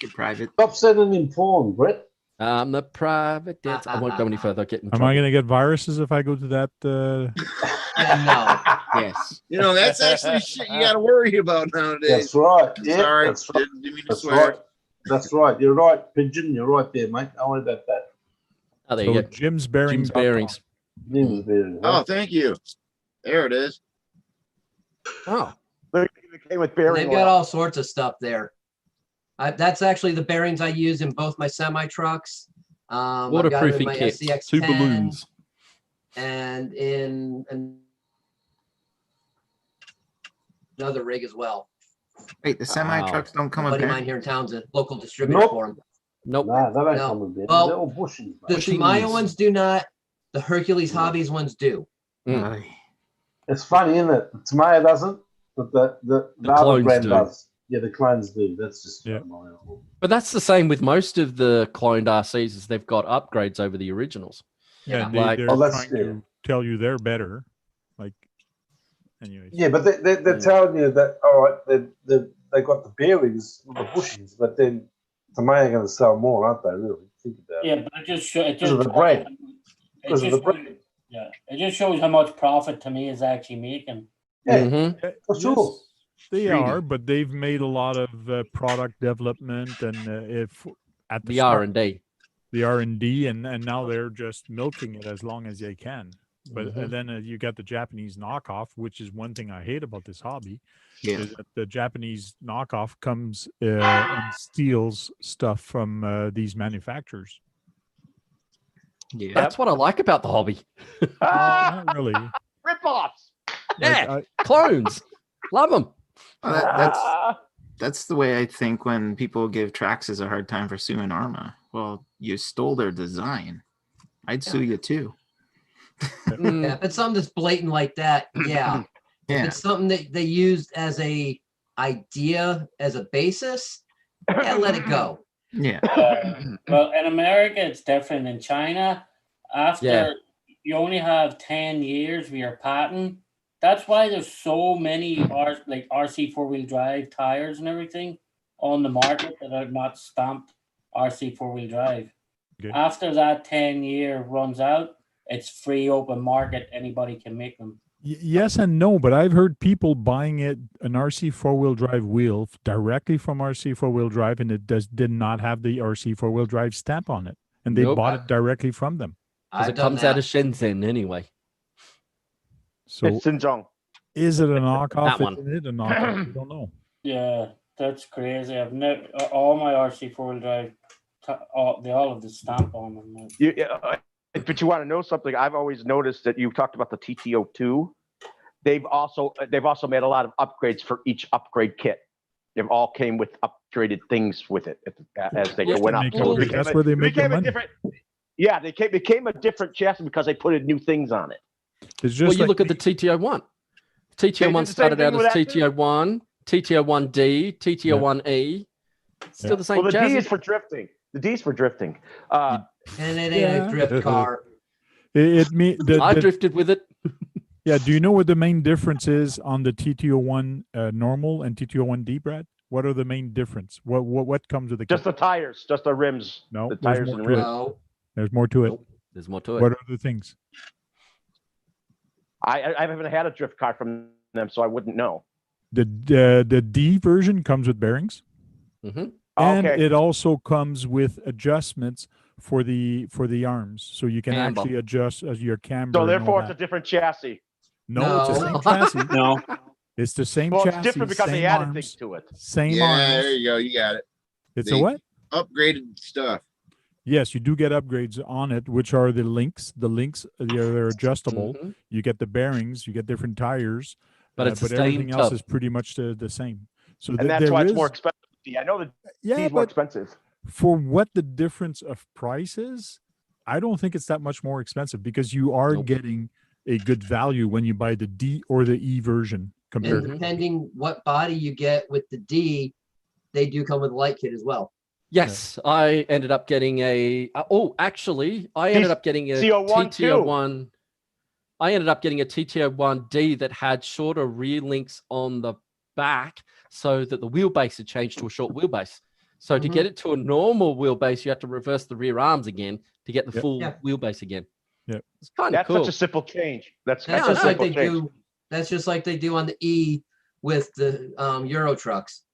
Good private. Stop sending him porn, Brett. I'm the private dancer. I won't go any further. I'll get in Am trouble. I going to get viruses if I go to that? Yeah, Yes. You know, that's actually shit you got to worry about nowadays. That's right. Yeah, Sorry, that's right. didn't mean to That's swear. right. That's right. You're right, Pigeon. You're right there, mate. Don't worry about that. Oh, there So you go. Jim's bearings. Jim's bearings. Name's better. Oh, thank you. There it is. Oh, It came with no. bearing They've got oil. all sorts of stuff there. That's actually the bearings I use in both my semi trucks. I've got it in waterproofing my kit. SCX Two 10 balloons. and in another rig as well. Wait, the semi trucks don't come A with buddy of bearings? mine here in Townsend, local distributor Nope. for them. Nope. Nah, they don't No. come with bearings. Well, They're all bushings, The mate. Shimano Bushings. ones do not. The Hercules Hobbies ones do. Aye. It's funny, isn't it? Tamiya doesn't, but the other clones brand do. does. Yeah, the clones do. That's just Yeah. annoying. But that's the same with most of the cloned RCs is they've got upgrades over the originals. Yeah, Like- they're Oh, that's- trying to tell you they're better. Like, anyways. Yeah, but they're telling you that, all right, they got the bearings, the bushings, but then Tamiya are going to sell more, aren't they, really? Think about it. Yeah, but it just shows. Because of the brand. Because of the brand. Yeah, it just shows how much profit to me is actually making. Yeah, Mhm. for sure. They Greedy. are, but they've made a lot of product development and if at The start, R&D. the R&D, and now they're just milking it as long as they can. But then you got the Japanese knockoff, which is one thing I hate about this hobby. Yeah. Is that the Japanese knockoff comes and steals stuff from these manufacturers. Yeah. That's what I like about the hobby. Not really. Rip-offs. Yeah. Like, Clones. Love them. Well, that's the way I think when people give Traxxas a hard time for suing Arma. Well, you stole their design. I'd sue you too. Yeah, if it's something that's blatant like that, yeah. If Yeah. it's something that they used as a idea, as a basis, yeah, let it go. Yeah. Well, in America, it's different. In China, after Yeah. you only have 10 years with your patent, that's why there's so many like RC four-wheel drive tires and everything on the market that are not stamped RC four-wheel drive. Okay. After that 10-year runs out, it's free open market. Anybody can make them. Yes and no, but I've heard people buying an RC four-wheel drive wheel directly from RC four-wheel drive, and it did not have the RC four-wheel drive stamp on it, and they Nope. bought it directly from them. Because I've it done comes out that. of Shenzhen anyway. So It's Xinjiang. is it a knockoff? That one. Isn't it a knockoff? We don't know. Yeah, that's crazy. I've never all my RC four-wheel drive. They all have the stamp on them. But you want to know something? I've always noticed that you talked about the TTO2. They've also made a lot of upgrades for each upgrade kit. They've all came with upgraded things with it as they went up. So that's where they make their money. Yeah, they became a different chassis because they put in new things on it. It's just Well, you like look at the TTO1. TTO1 started out as TTO1, TTO1D, TTO1E. Still the same Well, the chassis. D is for drifting. The D is for drifting. And it ain't a drift car. I drifted with it. Yeah. Do you know what the main difference is on the TTO1 normal and TTO1D, Brad? What are the main difference? What comes with the Just kit? the tires, just the rims. No, the there's tires more and to it. rims. No. There's more to it. Nope, there's more to it. What are the things? I haven't had a drift car from them, so I wouldn't know. The D version comes with bearings, Mm-hmm. and Okay. it also comes with adjustments for the arms, so you can Camber. actually adjust your camber. So and all therefore, it's a that. different chassis. No, it's the No. same chassis. No, It's the same Well, chassis. it's different because they same added arms, things to it. Same Yeah, arms. there you go. You got it. It's They- a what? Upgraded stuff. Yes, you do get upgrades on it, which are the links. The links, they're adjustable. Mhm. You get the bearings, you get different tires, But it's the same everything else tub. is pretty much the same. So And that's why it's more is, expensive. I know the yeah, D's more but expensive. for what the difference of price is, I don't think it's that much more expensive because you are Nope. getting a good value when you buy the D or the E version And compared. depending what body you get with the D, they do come with a light kit as well. Yes, I ended up getting a. I ended up getting a CO1 too. TTO1. I ended up getting a TTO1D that had shorter rear links on the back, so that the wheelbase had changed to a short wheelbase. So to get it to a normal wheelbase, you have to reverse the rear arms again to get the Yep. full Yeah. wheelbase again. Yeah. It's kind of That's cool. such a simple change. That's That's Yeah, just I like simple they change. do. That's just like they do on the E with the Euro trucks.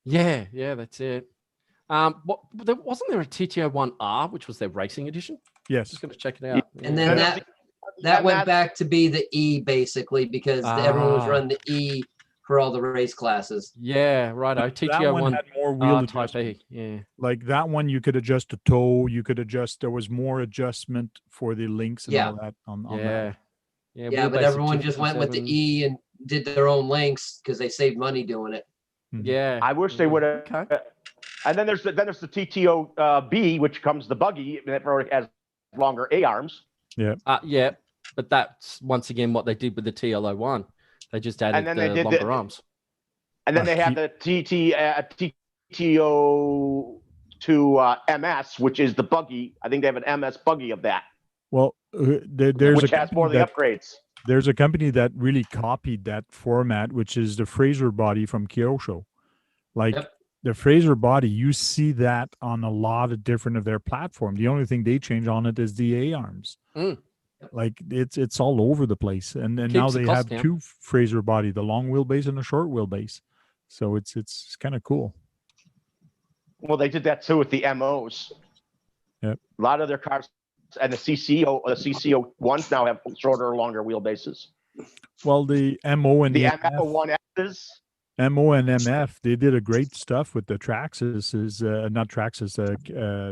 Yeah, that's it. Wasn't there a TTO1R, which was their racing edition? Yes. Just gonna check it out. And Yeah. then Yeah. that went back to be the E basically because everyone was Ah. running the E for all the race classes. Yeah, right. That one TTO1 had more wheel type adjustment. E. Yeah. Like that one, you could adjust the toe. You could adjust. There was more adjustment for the links and Yeah. all that on that. Yeah. Yeah, but wheelbase of everyone just went with the 257. E and did their own links because they saved money doing it. Yeah. I wish they would have. Okay. And then there's the TTO B, which comes the buggy that has longer A arms. Yeah. But that's once again what they did with the TLO1. They just added And then they the did longer arms. And then they have the TTO to MS, which is the buggy. I think they have an MS buggy of that, Well, there's which a has more of company the upgrades. there's a company that really copied that format, which is the Fraser body from Kyosho. Like Yep. the Fraser body, you see that on a lot of different of their platform. The only thing they change on it is the A arms. Mm. Like it's all over the place. And now Keeps the they cost have down. two Fraser body, the long wheelbase and the short wheelbase. So it's kind of cool. Well, they did that too with the MOs. Yep. A lot of their cars and the CCO ones now have shorter or longer wheelbases. Well, the MO and The the MF1Ss. MO and MF, they did a great stuff with the Traxxas, not Traxxas,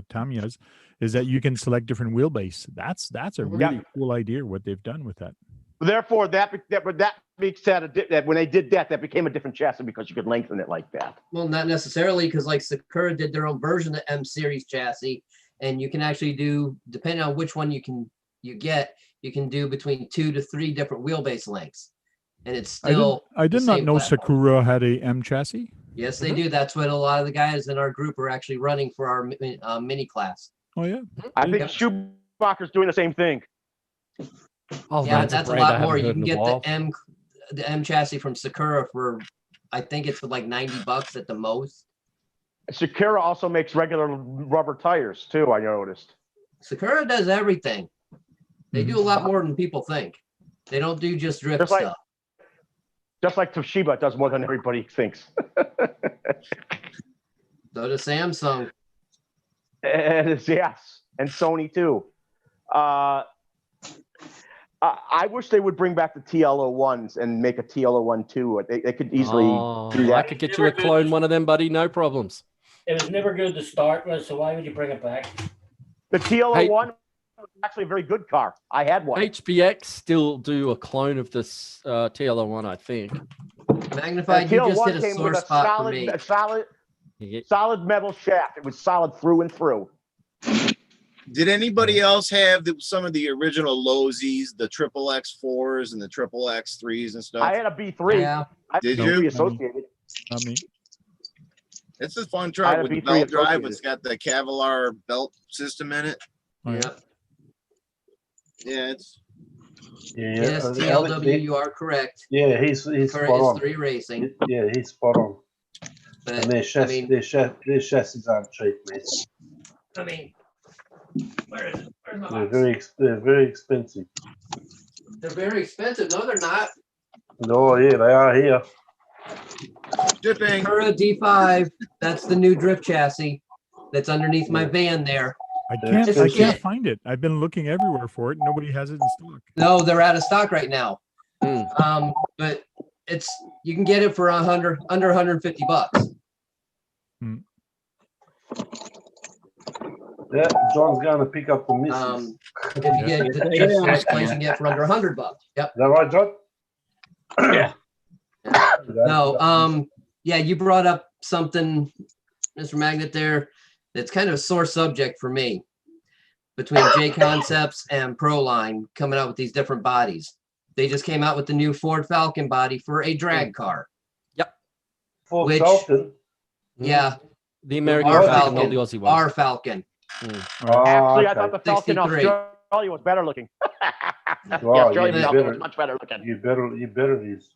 Tamiya's, is that you can select different wheelbase. That's a really cool idea what they've done with that. Therefore, that makes that when they did that became a different chassis because you could lengthen it like that. Well, not necessarily because like Sakura did their own version of M series chassis, and you can actually do, depending on which one you can do between 2 to 3 different wheelbase lengths, and it's still. I did the not same know platform. Sakura had a M chassis. Yes, they do. That's what a lot of the guys in our group are actually running for our mini class. Oh yeah. I think Yep. Schumacher's doing the same thing. Oh, Yeah, that's that's a brand I lot more. haven't You heard can in a get while. the M chassis from Sakura for, I think it's like $90 at the most. Sakura also makes regular rubber tires too. I noticed. Sakura does everything. They do a lot more than people think. They don't do just drift stuff. Just like Toshiba does more than everybody thinks. So does Samsung. Yes, and Sony too. I wish they would bring back the TL01s and make a TL01 too. They could easily do that. I could get you a clone one of them, buddy. No problems. It was never good to start with, so why would you bring it back? The TL01 was actually a very good car. I had one. HBX still do a clone of this TL01, I think. Magnified, you just hit a sore spot for me. Solid metal shaft. It was solid through and through. Did anybody else have some of the original Lowe's, the triple X4s and the triple X3s and stuff? I had a B3. Yeah. Did I you? B3 associated. Not me. It's a fun truck with the belt drive. It's got the Kevlar belt system in it. Oh, yeah. Yeah, it's. Yes, TLW, you are correct. Yeah, he's spot Current on. is 3 Racing. Yeah, he's spot on. But, And their chassis, their chassis aren't cheap, man. I mean, where is it? Where's my box? They're very expensive. They're very expensive. No, they're not. Oh yeah, they are here. Shipping. Acura D5. That's the new drift chassis that's underneath my van there. I can't find it. I've been looking everywhere for it. Nobody has it in stock. No, they're out of stock right now. But you can get it for under 150 bucks. Yeah, John's going to pick up the missus. If you get the cheapest place, you can get for under 100 bucks. Yep. Is that right, John? Yeah. No, yeah, you brought up something, Mr. Magnet, there. That's kind of a sore subject for me between J Concepts and Proline coming out with these different bodies. They just came out with the new Ford Falcon body for a drag car. Yep. Ford Falcon? Yeah. The American R Falcon, not the Aussie one. R Falcon. Actually, I thought the Falcon 63. Australia was better looking. The Oh, Australian you Falcon better- was much better looking. You better use.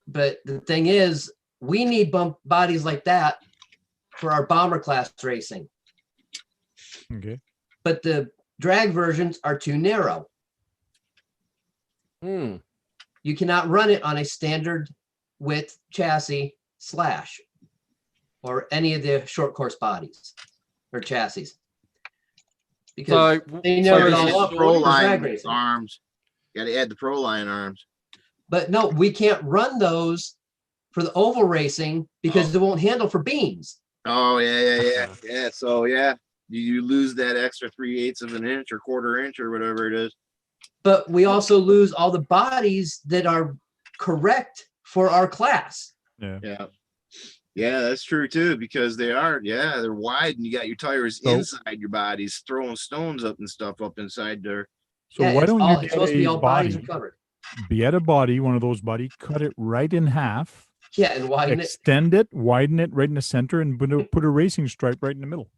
But the thing is, we need bump bodies like that for our bomber class racing. Okay. But the drag versions are too narrow. You cannot run it on a standard width chassis / or any of the short course bodies or chassis. Because they narrow it all up for drag racing. Arms. Got to add the Proline arms. But no, we can't run those for the oval racing because it won't handle for beams. Oh yeah. So yeah, you lose that extra 3/8 of an inch or 1/4 inch or whatever it is. But we also lose all the bodies that are correct for our class. Yeah, that's true too, because they're wide and you got your tires inside your bodies, throwing stones up and stuff up inside there. So why don't you it's supposed to be all bodies are covered. Be at a body, one of those body, cut it right in half. Yeah, and widen widen it right in the center, and put a racing stripe right in the middle.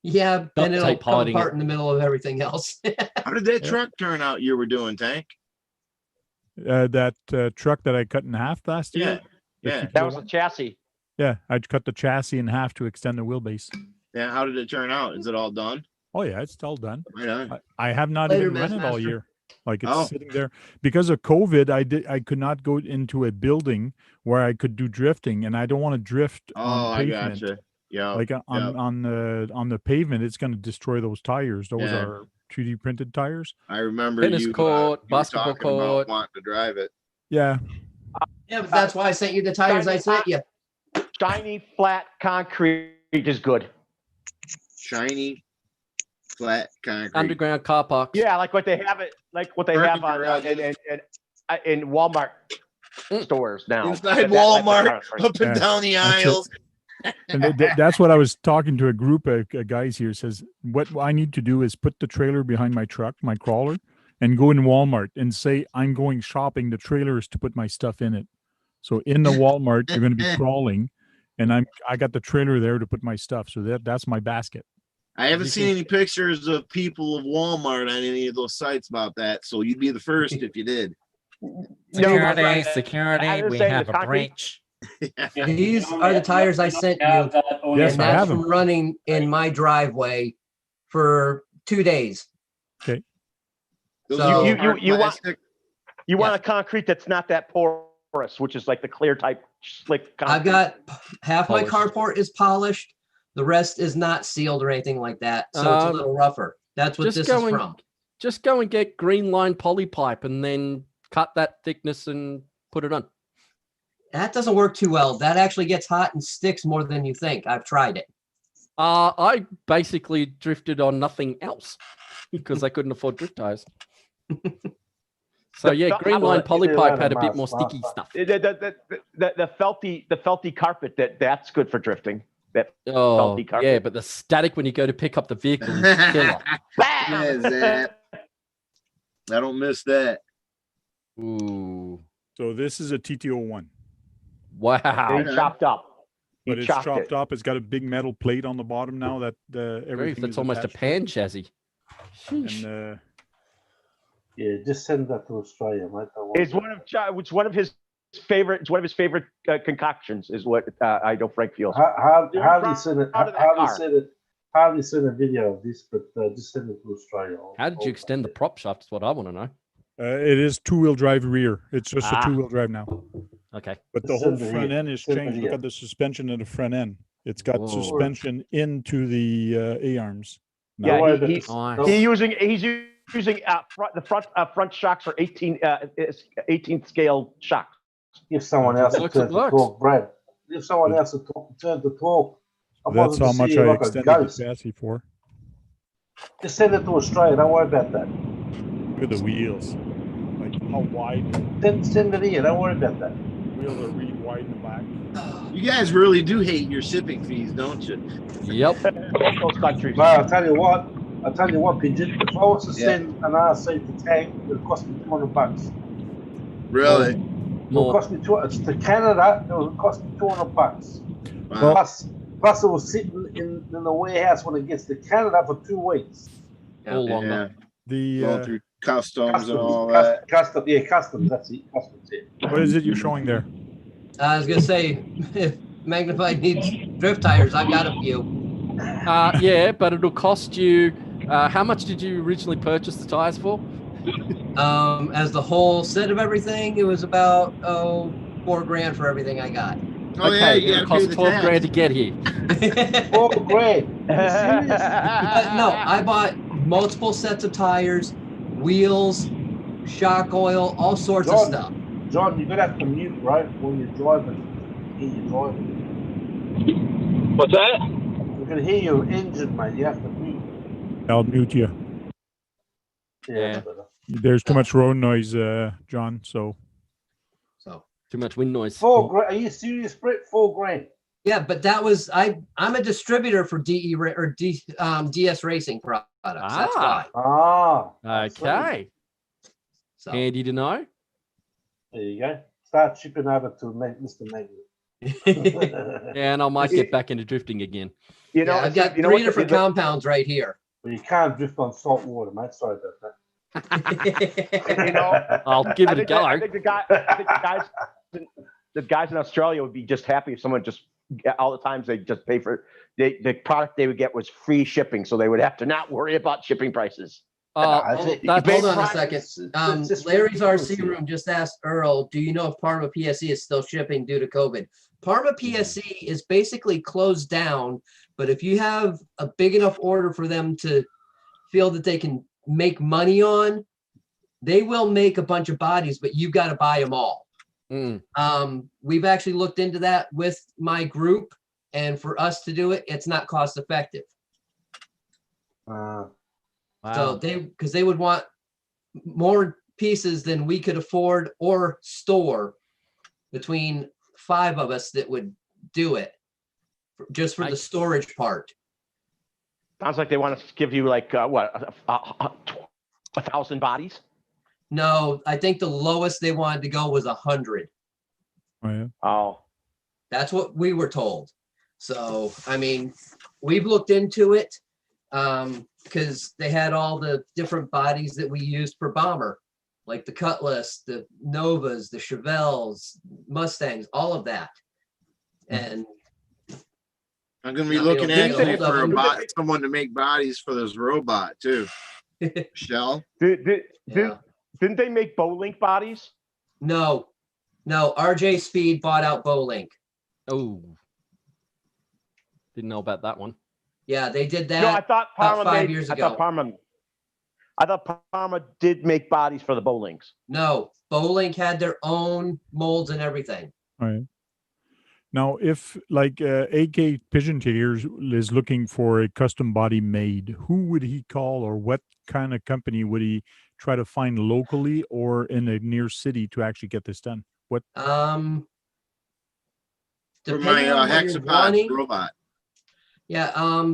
Yeah, and it'll come apart it. in the middle of everything else. How did that truck turn out you were doing, Tank? That truck that I cut in half last year? Yeah. That was the chassis. Yeah, I cut the chassis in half to extend the wheelbase. Yeah, how did it turn out? Is it all done? Oh yeah, it's all done. Right on. I have not Later, even run it all Master. year. Like it's sitting there because of COVID. I could not go into a building where I could do drifting, and I don't want to drift. on pavement. Gotcha. Yeah. Like on the pavement, it's going to destroy those tires. Those are 3D printed tires. I remember Tennis you court, you basketball talking about court. wanting to drive it. Yeah. Yeah, but that's why I sent you the tires I sent you. Shiny, flat concrete is good. Shiny, flat concrete. Underground car parks. Yeah, like what they have Parking on garages. in Walmart stores now. Inside Walmart, up and down the aisles. And that's what I was talking to a group of guys here. Says what I need to do is put the trailer behind my truck, my crawler, and go in Walmart and say I'm going shopping. The trailer is to put my stuff in it. So in the Walmart, you're going to be crawling, and I got the trailer there to put my stuff. So that's my basket. I haven't seen any pictures of people of Walmart on any of those sites about that. So you'd be the first if you did. Security, we have a breach. These are the tires I sent you. Yes, And I that's have from them. running in my driveway for 2 days. Okay. So- You want a concrete that's not that porous, which is like the clear type slick concrete. I've got half my Polished. carport is polished. The rest is not sealed or anything like that. So it's a little rougher. That's what just this go is and- from. Just go and get green line poly pipe and then cut that thickness and put it on. That doesn't work too well. That actually gets hot and sticks more than you think. I've tried it. I basically drifted on nothing else because I couldn't afford drift tires. So The yeah, felt- green line poly Still pipe had a had a bit mouse more last sticky time. stuff. The felty carpet that's good for drifting. That Oh felty carpet. yeah, but the static when you go to pick up the vehicle is killer. Yeah, Zap. I don't miss that. Ooh, So this is a TT01, wow! They chopped up. but He it's chopped chopped it. up. It's got a big metal plate on the bottom now that Grief, everything that's is almost a attached to pan chassis. Sheesh. And Yeah, just send that to Australia, mate. Don't worry. It's one of his favorite. It's one of his favorite concoctions. Is what I know Frank feels. You're Hardly proud sent it. of that Hardly car. sent it. Hardly sent a video of this, but just send it to Australia. How did you extend the prop shaft? Is what I want to know. it is two-wheel drive rear. It's just Ah. a two-wheel drive now. Okay. But the Just whole send it front here. end is Send it changed. Look here. at the suspension at the front end. It's got Whoa. suspension into the A-arms. now. Yeah, Don't worry he's Nice. he's using front shocks are 18th scale shocks. Give someone else a Works, turn it to works. talk, Brad. Give someone else a turn to talk. I That's wanted how to much see you I like a extended the ghost. chassis for. Just send it to Australia. Don't worry about that. Look at the wheels. Like how wide. Send it here. Don't worry about that. Wheels are really wide in the back. You guys really do hate your shipping fees, don't you? Yep. Those countries. Well, I'll tell you what, Pigeon. If I was to Yeah. send an RC to Tank, it would cost me $200. Really? It would More. cost me to Canada. It would cost me $200. Wow. Plus, it was sitting in the warehouse when it gets to Canada for 2 weeks. All Yeah. longer. The Going through customs and all Customs, that. customs. That's it. Customs. Yeah. what is it you're showing there? I was gonna say, if Magnified needs drift tires, I've got a few. Yeah, but it'll cost you. How much did you originally purchase the tires for? As the whole set of everything, it was about $4,000 for everything I got. Oh yeah, you it'll gotta pay cost the 12 tax. grand to get here. $4,000. Are you serious? No, I bought multiple sets of tires, wheels, shock oil, all sorts of stuff. John, you're gonna have to mute, right, when you're driving. Hear you driving. What's that? We're gonna hear your engine, mate. You have to mute. I'll mute you. Yeah. Better. There's too much road noise, John. So So Too much wind noise. $4,000. Are you serious, Brett? $4,000. yeah, but that was I'm a distributor for DS Racing products. That's why. I see. Okay. So Handy to know. There you go. Start shipping over to Mr. Magnet. And I might get back into drifting again. You know, yeah, I've got you know three what, different compounds right here. Well, you can't drift on salt water, mate. Sorry about that. You know, I'll give it a go. I think the guys in Australia would be just happy if someone just all the times they just pay for the product they would get was free shipping, so they would have to not worry about shipping prices. That's Hold on a second. It's just Larry's ridiculous RC here. room just asked Earl, do you know if Parma PSE is still shipping due to COVID? Parma PSE is basically closed down, but if you have a big enough order for them to feel that they can make money on, they will make a bunch of bodies, but you've got to buy them all. Mm. We've actually looked into that with my group, and for us to do it, it's not cost effective. Wow. So because they would want more pieces than we could afford or store between 5 of us that would do it just for the storage part. Sounds like they want to give you like what 1,000 bodies. No, I think the lowest they wanted to go was 100. oh, yeah. Oh, That's what we were told. So, I mean, we've looked into it because they had all the different bodies that we used for bomber, like the Cutlass, the Novas, the Chevelles, Mustangs, all of that. And I'm gonna be Not be looking able to actually get hold of for them. someone to make bodies for this robot too. Shell. do Yeah. Didn't they make Bowlink bodies? No, RJ Speed bought out Bowlink. Oh, didn't know about that one. Yeah, they did that. No, I thought Parma about 5 made. years I ago. thought Parma did make bodies for the Bowlinks. No, Bowlink had their own molds and everything. All right. Now, if like AK Pigeon Taters is looking for a custom body made, who would he call, or what kind of company would he try to find locally or in a near city to actually get this done? What? For my Depending on what you're hexapod wanting. robot. Yeah.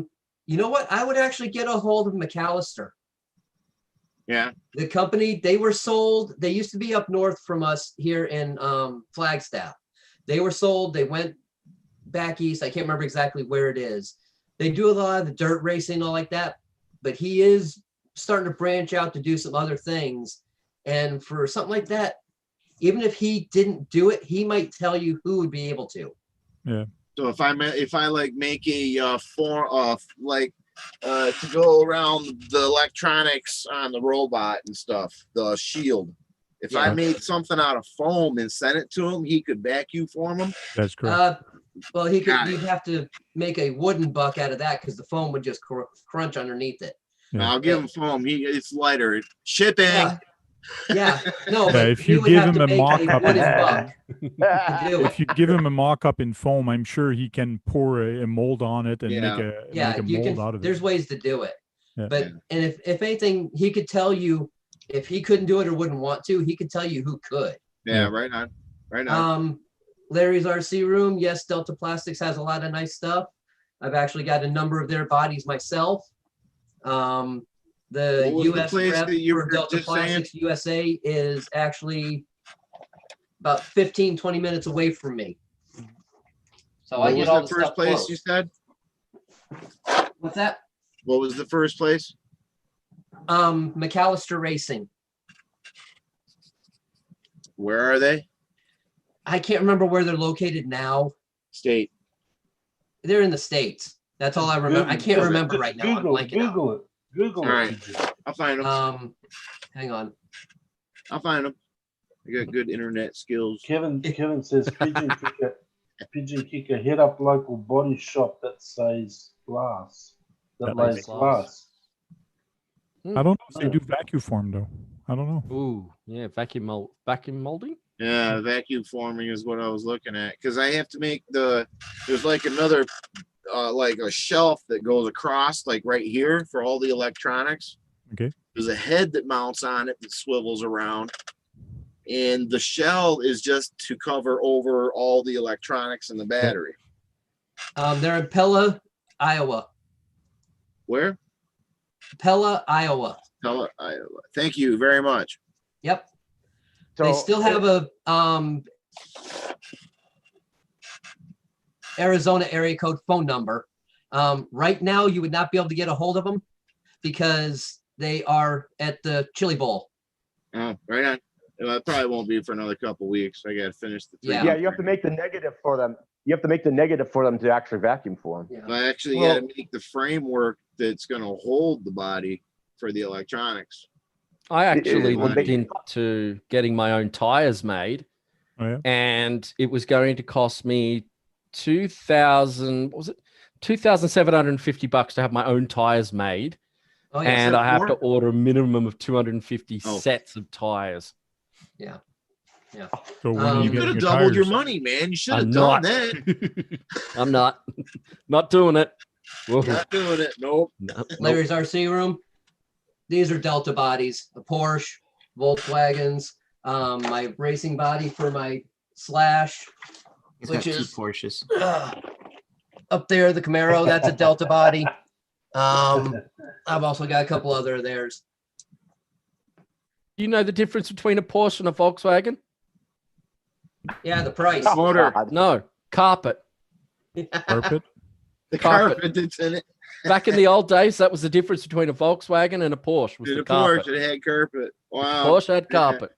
You know what? I would actually get a hold of McAllister. Yeah. The company, they were sold. They used to be up north from us here in Flagstaff. They were sold. They went back east. I can't remember exactly where it is. They do a lot of the dirt racing, all like that. But he is starting to branch out to do some other things. And for something like that, even if he didn't do it, he might tell you who would be able to. Yeah. So if I like make a to go around the electronics on the robot and stuff, the shield. If I made something out of foam and sent it to him, he could vacuum form them. That's correct. Well, you'd have to make a wooden buck out of that because the foam would just crunch underneath it. Yeah. I'll give him foam. It's lighter. Shipping. Yeah. No, Yeah, but if you would give have him to a make mock-up, wooden buck to do if it. you give him a mock-up in foam, I'm sure he can pour a mold on it and make a you mold can. out of it. There's ways to do it, Yeah. but and if anything, he could tell you if he couldn't do it or wouldn't want to. He could tell you who could. Yeah, right on. Right on. Larry's RC room. Yes, Delta Plastics has a lot of nice stuff. I've actually got a number of their bodies myself. The US rep for Delta Plastics USA is actually about 15-20 minutes away from me. So I get all the first stuff place close. you said? What's that? What was the first place? McAllister Racing. Where are they? I can't remember where they're located now. State. They're in the States. That's all I remember. I can't remember right now. Google it. Google All right. it. I'll find them. Hang on. I'll find them. I got good internet skills. Kevin says Pigeon Kicker, hit up local body shop that says glass. That lays glass. I don't know if they do vacuum form though. I don't know. Ooh, yeah, vacuum molding. Yeah, vacuum forming is what I was looking at because I have to make there's like another like a shelf that goes across like right here for all the electronics. Okay. There's a head that mounts on it that swivels around, and the shell is just to cover over all the electronics and the battery. They're in Pella, Iowa. Where? Pella, Iowa. Pella, Iowa. Thank you very much. Yep. So they still have a Arizona area code phone number. Right now, you would not be able to get a hold of them because they are at the Chili Bowl. Oh, right on. Well, it probably won't be for another couple weeks. I got to finish the. Yeah, you have to make the negative for them. You have to make the negative for them to actually vacuum for them. Yeah. I actually got to make the framework that's going to hold the body for the electronics. I actually Well, looked into getting my own tires made, and it was going to cost me $2,750 to have my own tires made, and I have to order a minimum of 250 sets of tires. Yeah. Yeah. So when you could have doubled your money, man. You should have done that. I'm not doing it. Not doing it. Nope. Larry's RC room. These are Delta bodies, a Porsche, Volkswagens, my racing body for my Slash, which is Porsches. Up there, the Camaro, that's a Delta body. I've also got a couple other of theirs. You know the difference between a Porsche and a Volkswagen? Yeah, the price. Motor. No, carpet. Carpet? The carpet that's in it. Back in the old days, that was the difference between a Volkswagen and a Porsche. Was the carpet. Porsche, it had carpet. Wow. Porsche had carpet.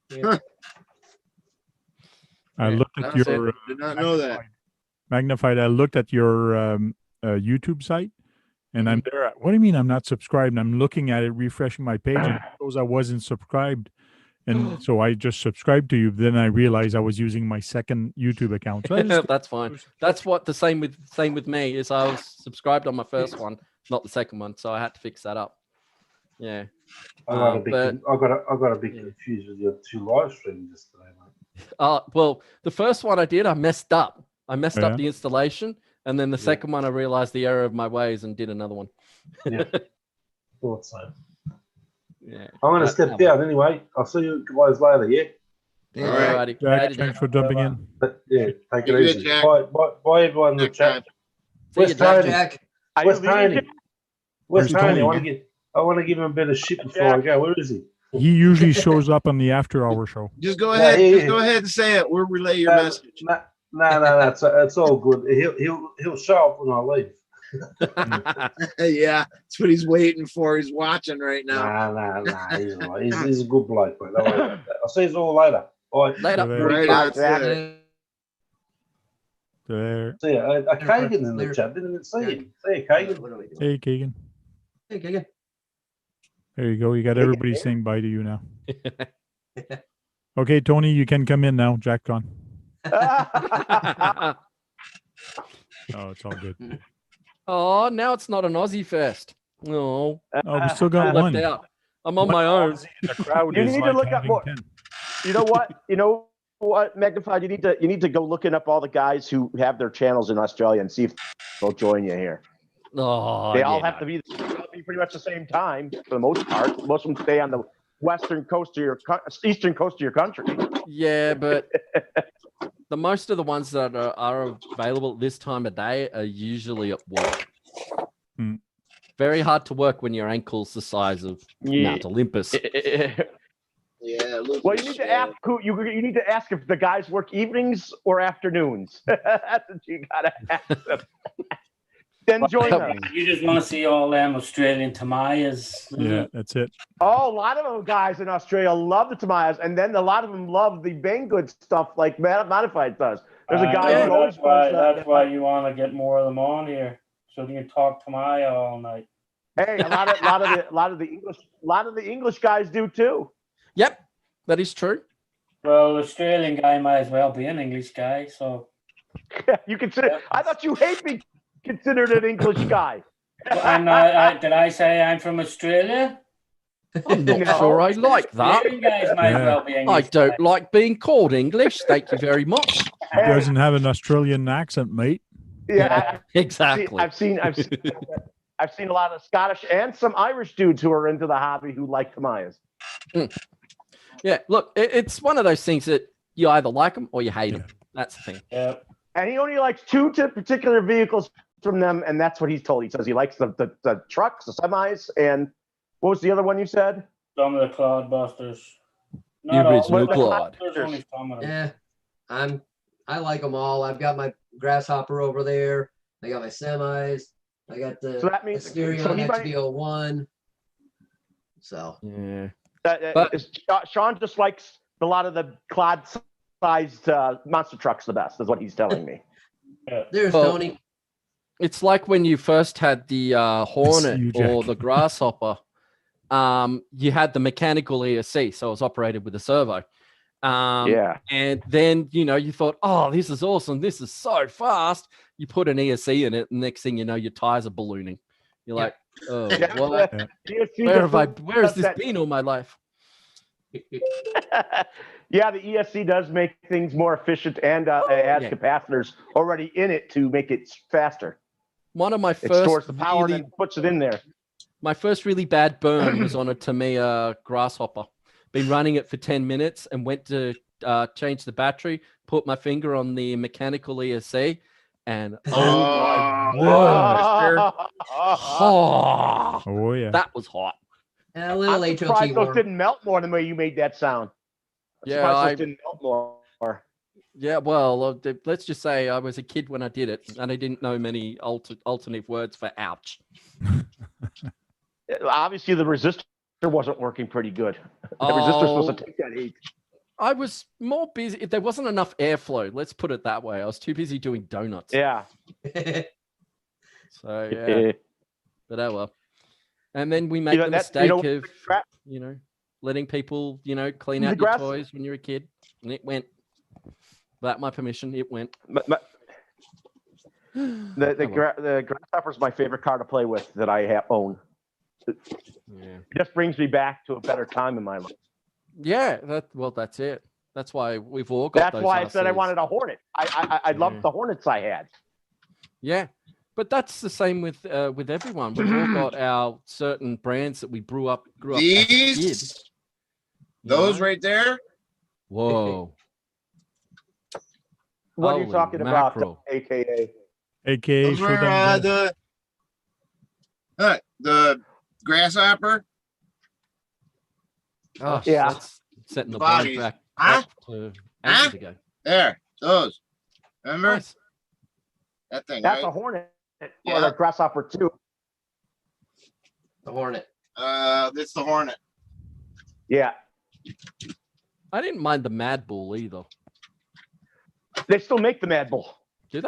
Yeah. I looked at your. Did not know that. Magnified. I looked at your YouTube site, And I'm there. What do you mean I'm not subscribed? And I'm looking at it, refreshing my page, and it shows I wasn't subscribed. And so I just subscribed to you. Then I realized I was using my second YouTube account. So I just That's fine. That's what the same with me is. I was subscribed on my first one, not the second one, so I had to fix that up. Yeah. I got a bit confused with your 2 live streams yesterday, mate. Well, the first one I did, I messed up. I messed up Yeah. the installation, and then the second one, I realized the error of my ways and did another one. Yeah. Thought so. Yeah. I'm going to step down anyway. I'll see you guys later, yeah? All right. Alrighty. Jack, Later, thanks for jumping in. Yeah, take it Good, easy. Jack. Bye, everyone in the Next chat. time. See you, Where's Jack. Tony? Jack. Are you Where's leaving, Tony? Jack? Where's Where's Tony? Tony? I want to give him a bit of shit before I go. Where is he? He usually shows up on the after-hour show. Just go ahead. Just go ahead and say it. We'll relay your message. No, it's all good. He'll show up when I leave. Yeah, that's what he's waiting for. He's watching right now. Nah. He's a good bloke, mate. Don't worry about that. I'll see you all later. Bye. Later. Right, that's it. There. See ya. Kagan's in the chat. Didn't even see him. See ya, Kagan. What are we doing? Hey, Keegan. Hey, Kagan. There you go. You got everybody saying bye to you now. Okay, Tony, you can come in now. Jack gone. Oh, it's all good. Oh, now it's not an Aussie fest. No. Oh, we still got Left one. out. I'm on my own. The crowd You is need to like look up having more. 10. You know what, Magnified? You need to go looking up all the guys who have their channels in Australia and see if they'll join you here. Oh, They all have to be pretty much the same time for the most part. Most of them stay on the eastern coast of your country. Yeah, but the most of the ones that are available at this time of day are usually at work. Hmm. Very hard to work when your ankle's the size of Mount Olympus. Yeah. Well, you need to ask you need to ask if the guys work evenings or afternoons. That's what you gotta ask them. Then join them. You just want to see all them Australian Tamayas. Yeah, that's it. Oh, a lot of them guys in Australia love the Tamayas, and then a lot of them love the Banggood stuff like Modified does. There's a guy who always that's why you want to get more of them on here, so you can talk Tamaya all night. Hey, a lot of the English guys do too. Yep, that is true. Well, Australian guy might as well be an English guy, so You consider? I thought you hate me considered an English guy. I'm not. Did I say I'm from Australia? I'm not sure I like that. Australian guys might as well be English. I don't like being called English. Thank you very much. He doesn't have an Australian accent, mate. Yeah, Exactly. I've seen a lot of Scottish and some Irish dudes who are into the hobby who like Tamayas. Yeah, look, it's one of those things that you either like them or you hate them. That's the thing. Yeah. And he only likes two particular vehicles from them, and that's what he's told. He says he likes the trucks, the semis, and what was the other one you said? Some of the Clodbusters. The original Claude. There's only some of them. Yeah, I like them all. I've got my Grasshopper over there. I got my semis. I got the So that means Asterion XB01. So yeah, Sean just likes a lot of the Claude-sized monster trucks the best, is what he's telling me. there's Tony. It's like when you first had the Hornet you, or Jack. the Grasshopper. You had the mechanical ESC, so it was operated with a servo. Yeah. And then, you thought, oh, this is awesome. This is so fast. You put an ESC in it, and next thing you know, your tires are ballooning. You're like, oh, what? Where has this been all my life? Yeah, the ESC does make things more efficient and adds capacitors already in it to make it faster. One of my It first stores the power and then puts it in there. My first really bad burn was on a Tamiya Grasshopper. Been running it for 10 minutes and went to change the battery, put my finger on the mechanical ESC, and oh yeah, that was hot. A little I'm surprised HOT those warm. didn't melt more than the way you made that sound. Yeah, those didn't melt more. Yeah, well, let's just say I was a kid when I did it, and I didn't know many alternative words for ouch. Obviously, the resistor wasn't working pretty good. The resistor's supposed to take that heat. I was more busy. There wasn't enough airflow. Let's put it that way. I was too busy doing donuts. Yeah. So, yeah. But oh well. And then we make the mistake of, letting people, clean out your toys when you're a kid. And it went. Without my permission, it went. The grasshopper is my favorite car to play with that I own. It just brings me back to a better time in my life. Yeah, that's it. That's why we've all got. That's why I said I wanted a Hornet. I loved the Hornets I had. Yeah, but that's the same with everyone. We've all got our certain brands that we grew up. These, as kids, those right there. Whoa. What are you talking about, AKA? Those were the grasshopper. Oh, yeah. That's setting the bodies back up to ages ago. There, those. Remember Nice. that thing? That's right? a Hornet or a grasshopper too. The Hornet. It's the Hornet. Yeah. I didn't mind the Mad Bull either. They still make the Mad Bull. Do they?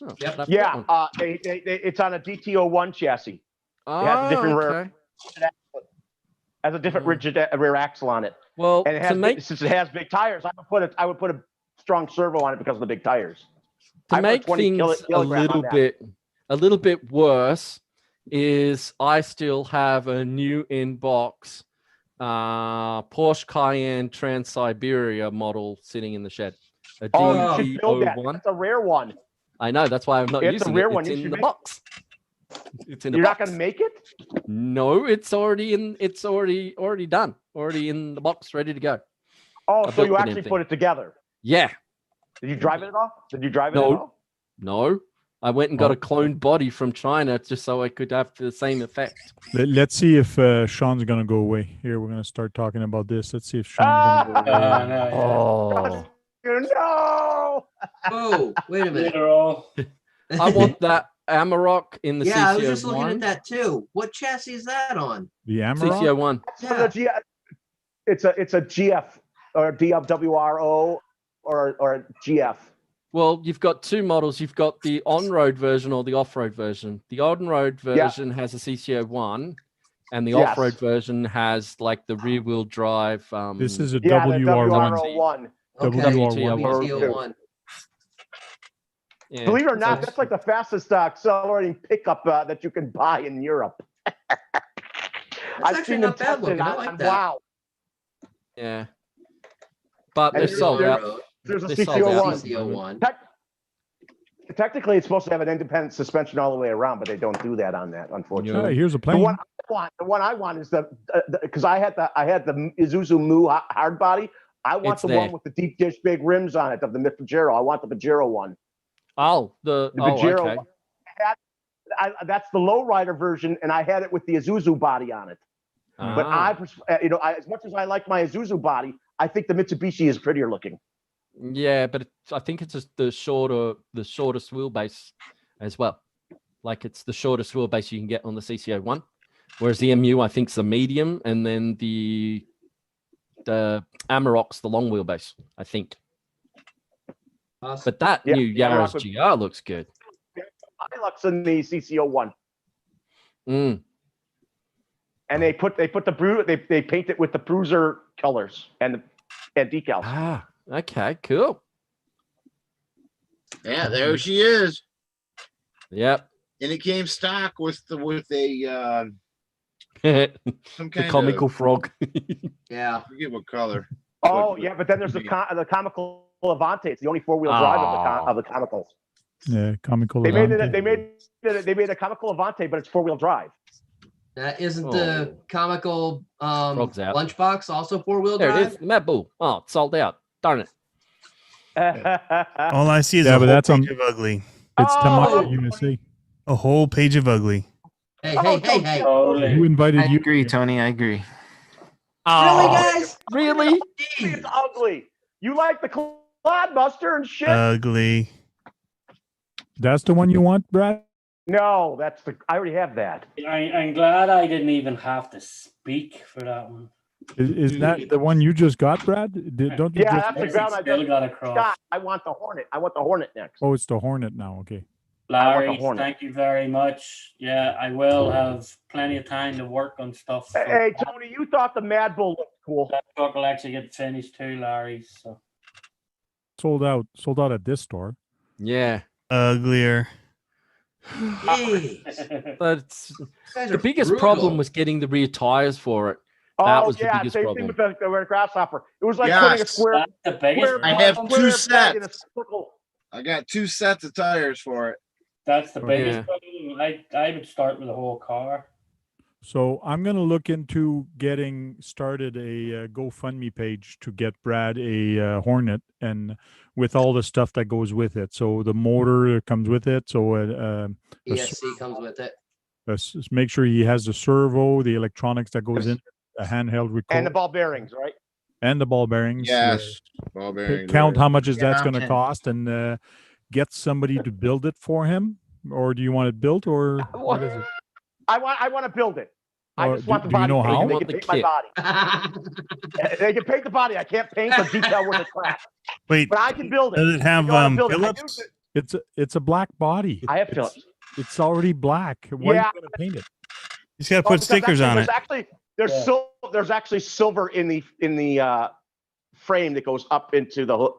Oh, Yep. Yeah. It's on a DTO1 chassis. Oh, It has a different rear. okay. Has a different rigid rear axle on it. Well, And it has since it has big tires, I would put a strong servo on it because of the big tires. To make things a little bit worse is I still have a new in-box Porsche Cayenne Trans-Siberia model sitting in the shed. A DT01. That's a rare one. I know, that's why I'm not using it. It's in the box. It's in the box. You're not going to make it? No, it's already in. It's already done. Already in the box, ready to go. Oh, so you actually put it together? Yeah. Did you drive it at all? Did you drive it at all? No. I went and got a cloned body from China just so I could have the same effect. Let's see if Sean's going to go away. Here, we're going to start talking about this. Let's see if Sean's going to go away. Oh. No! Oh, wait a minute. I want that Amarok in the CCO1. I was just looking at that too. What chassis is that on? The Amarok? CCO1. Yeah. It's a GF or DWRO or GF. Well, you've got two models. You've got the on-road version or the off-road version. The on-road version has a CCO1, and the off-road version has like the rear-wheel drive. This is a WR1. WR1. Yeah. Believe it or not, that's like the fastest accelerating pickup that you can buy in Europe. I've seen them tested. I like that. Wow. Yeah. But they're sold out. There's a They sold out. CCO1. Technically, it's supposed to have an independent suspension all the way around, but they don't do that on that, unfortunately. Yeah, here's a plane. The one I want is because I had the Isuzu Mu hard body. I want one with the deep dish big rims on it of the Pajero. I want the Pajero one. Oh, the Pajero. Okay. That's the lowrider version, and I had it with the Isuzu body on it. But as much as I like my Isuzu body, I think the Mitsubishi is prettier looking. Yeah, but I think it's just the shortest wheelbase as well. Like it's the shortest wheelbase you can get on the CCO1, whereas the MU I think is the medium, and then the Amarok's the long wheelbase, I think. Awesome. But that new Yaris GR looks good. Hilux in the CCO1. Mm. And they paint it with the Bruiser colors and decals. Ah, okay, cool. Yeah, there she is. Yep. And it came stock with a some kind the comical frog. Yeah. I forget what color. Oh yeah, but then there's the comical Avante. It's the only four-wheel drive of the comicals. Yeah, comical. They made a comical Avante, but it's four-wheel drive. That isn't the comical lunchbox also four-wheel drive? There it is. The Mad Bull. Oh, it's sold out. Darn it. All I see is a whole page of ugly. It's Tamara USA. A whole page of ugly. Hey. Who invited you? I agree, Tony. I agree. Really, guys? Really? It's ugly. You like the Clodbuster and shit? Ugly. That's the one you want, Brad? No, I already have that. I'm glad I didn't even have to speak for that one. Is that the one you just got, Brad? Don't you that's the ground I still got across. Scott, I want the Hornet. I want the Hornet next. Oh, it's the Hornet now. Okay. Larry, Hornet. thank you very much. Yeah, I will have plenty of time to work on stuff. So Hey, Tony, you thought the Mad Bull looked cool. that truck will actually get finished too, Larry. So Sold out at this store. Yeah. Uglier. Jeez. But Guys the are biggest brutal. problem was getting the rear tires for it. That was the biggest same problem. thing with the grasshopper. It was like Yes. putting a square. that's the biggest. square I have problem. two square peg in a sets. circle. I got 2 sets of tires for it. That's the Oh, biggest yeah. problem. I would start with the whole car. So I'm going to look into getting started a GoFundMe page to get Brad a Hornet, and with all the stuff that goes with it. So the motor comes with it. So ESC comes with it. make sure he has the servo, the electronics that goes in, a handheld record, And the ball bearings, right? and the ball bearings. Yes. Ball bearings, Count right. how much is that's going to Counting. cost, and get somebody to build it for him. Or do you want it built, or what is it? I want to build it. I Or just want the do you body know paint. how? They Want can the paint my body. They can paint the body. I can't paint the detail worth of crap, Wait, but I can build it. does it have You know how to build it. Phillips? It's a black body. I have Phillips. It's already black. Why Yeah. are you going to paint it? You just gotta Oh, put because stickers on it. There's actually silver in the frame that goes up into the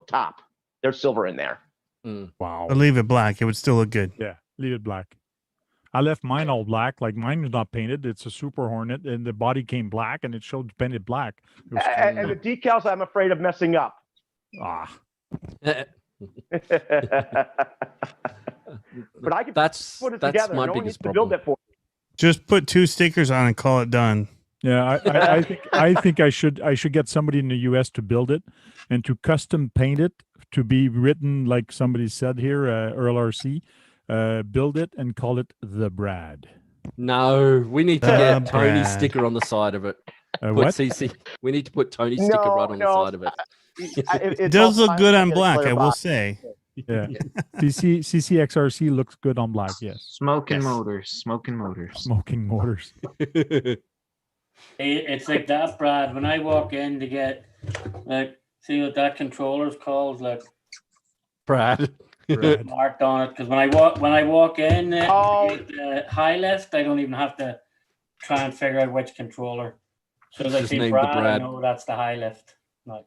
top. There's silver in there. Wow. But leave it black. It would still look good. Yeah, leave it black. I left mine all black. Like mine is not painted. It's a Super Hornet, and the body came black, and it showed painted black. It was And the decals, I'm afraid of messing up. Eh, But I can That's put it that's together. my No one needs biggest to build problem. it for me. Just put 2 stickers on and call it done. Yeah, I think I should get somebody in the U.S. to build it and to custom paint it to be written like somebody said here, Earl RC. Build it and call it the Brad. No, we need to The get Tony's Brad. sticker on the side of it. Put What? CC. We need to put Tony's sticker right on the side of it. It does look good on black, I will say. Yeah, CCXRC looks good on black. Yes, Smoking Yes. motors. Smoking motors. smoking motors. It's like that, Brad. When I walk in to get, like, see what that controller's called, like Brad. Brad. marked on it. Because when I walk in, the high lift, I don't even have to try and figure out which controller. So as I Just see named the Brad, I Brad. know that's the high lift. Like,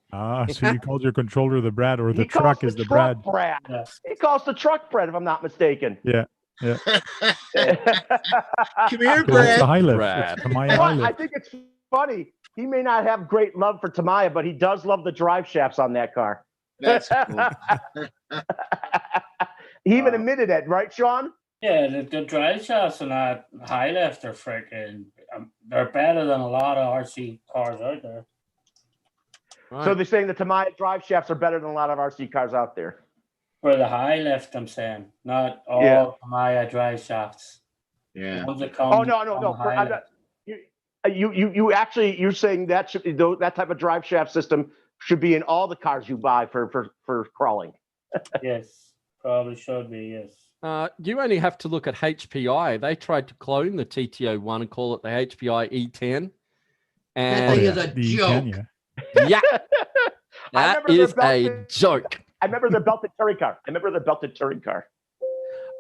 So you called your controller the Brad, or the He calls truck is the Brad. Brad. Yeah. He calls the truck Brad, if I'm not mistaken. Yeah, Come so here, it's the Brad. high lift. Brad. It's Tamaya You know high what? I lift. think it's funny. He may not have great love for Tamaya, but he does love the drive shafts on that car. That's cool. He even admitted it, right, Sean? yeah, the drive shafts on that high lift are freaking. They're better than a lot of RC cars out there. So they're saying the Tamaya drive shafts are better than a lot of RC cars out there. For the high lift, I'm saying, not all Yeah. Maya drive shafts. Yeah. The ones that come Oh no. on the high I'm lift. not, you're saying that should be that type of drive shaft system should be in all the cars you buy for crawling. Yes, probably should be. Yes. You only have to look at HPI. They tried to clone the TTO1 and call it the HPI E10. That thing And is a The joke. E10, yeah, I that remember their is a belted- joke. I remember the belted touring car.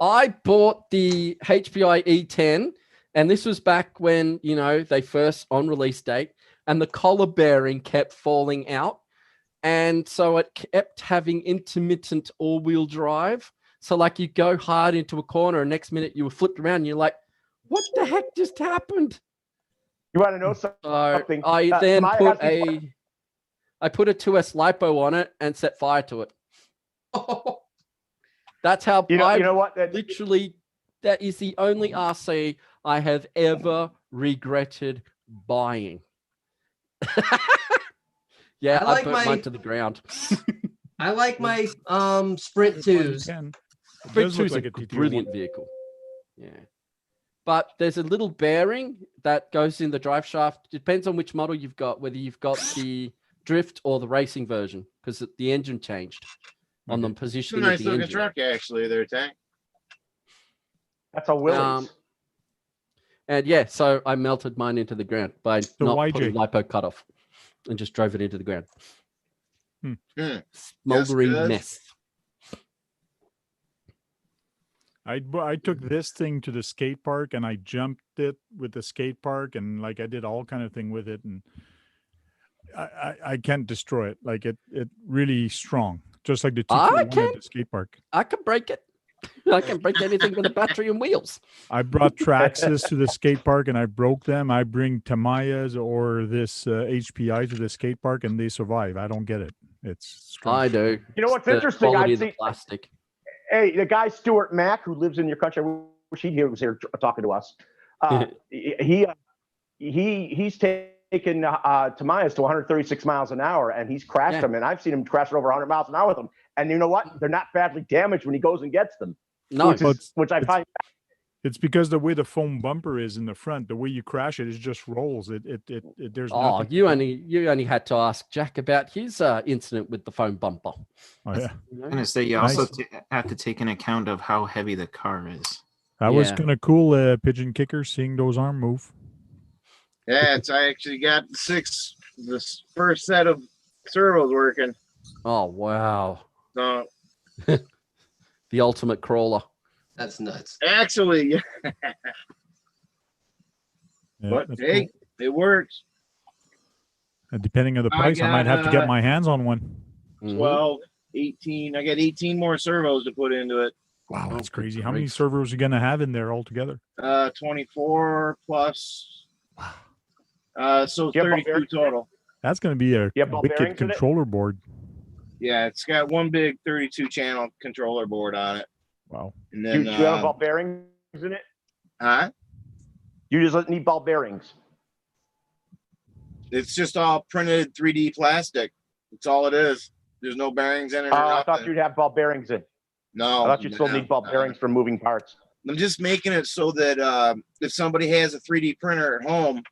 I bought the HPI E10, and this was back when, they first on release date, and the collar bearing kept falling out. And so it kept having intermittent all-wheel drive. So like you go hard into a corner, and next minute you were flipped around, and you're like, what the heck just happened? You want to know something? So I then Tamaya put has these- I put a 2S lipo on it and set fire to it. That's how You know what? literally, that is the only RC I have ever regretted buying. Yeah, I I like burnt my- mine to the ground. I like my Sprint 2s. It Sprint does look 2's like a a TTO1. brilliant vehicle. Yeah. But there's a little bearing that goes in the drive shaft. Depends on which model you've got, whether you've got the drift or the racing version, because the engine changed on the It's a positioning nice of the looking engine. truck, actually, there, Tank. That's a Willys. And yeah, so I melted mine into the ground by not putting lipo cutoff and just drove it into the ground. Smoldering good. mess. I took this thing to the skate park and I jumped it with the skate park and like I did all kind of thing with it and I can't destroy it. Like it really strong, just like the I T21 at the skate park. I can break it. I can break anything with a battery and wheels. I brought Traxxas to the skate park and I broke them. I bring Tamiya's or this HPI to the skate park and they survive. I don't get it. It's strong. I do. You know what's The interesting? quality I've of the seen. plastic. Hey, the guy Stuart Mack who lives in your country. I wish he was here talking to us. He's taken Tamiya's to 136 miles an hour, and he's crashed them. And I've seen him crash over 100 miles an hour with them. And you know what? They're not badly damaged when he goes and gets them. No, which I find. It's because the way the foam bumper is in the front, the way you crash it, it just rolls. There's nothing. You only had to ask Jack about his incident with the foam bumper. Oh yeah. I'm gonna say you also have to take an account of how heavy the car is. That was kind of cool, Pigeon Kicker, seeing those arm move. Yeah, I actually got this first set of servos working. Oh wow. So the ultimate crawler. That's nuts. Actually, yeah, but hey, cool. It works. Depending on the price, I might have to get my hands on one. 12, 18. I got 18 more servos to put into it. Wow, that's crazy. How many servos are you going to have in there altogether? 24 plus. So 32 total. That's going to be a wicked controller board. Yeah, it's got one big 32 channel controller board on it. Wow. And then, you have ball bearings in it? Huh? You just need ball bearings. It's just all printed 3D plastic. That's all it is. There's no bearings in it. I thought you'd have ball bearings in. No. I thought you'd still need ball bearings for moving parts. I'm just making it so that if somebody has a 3D printer at home,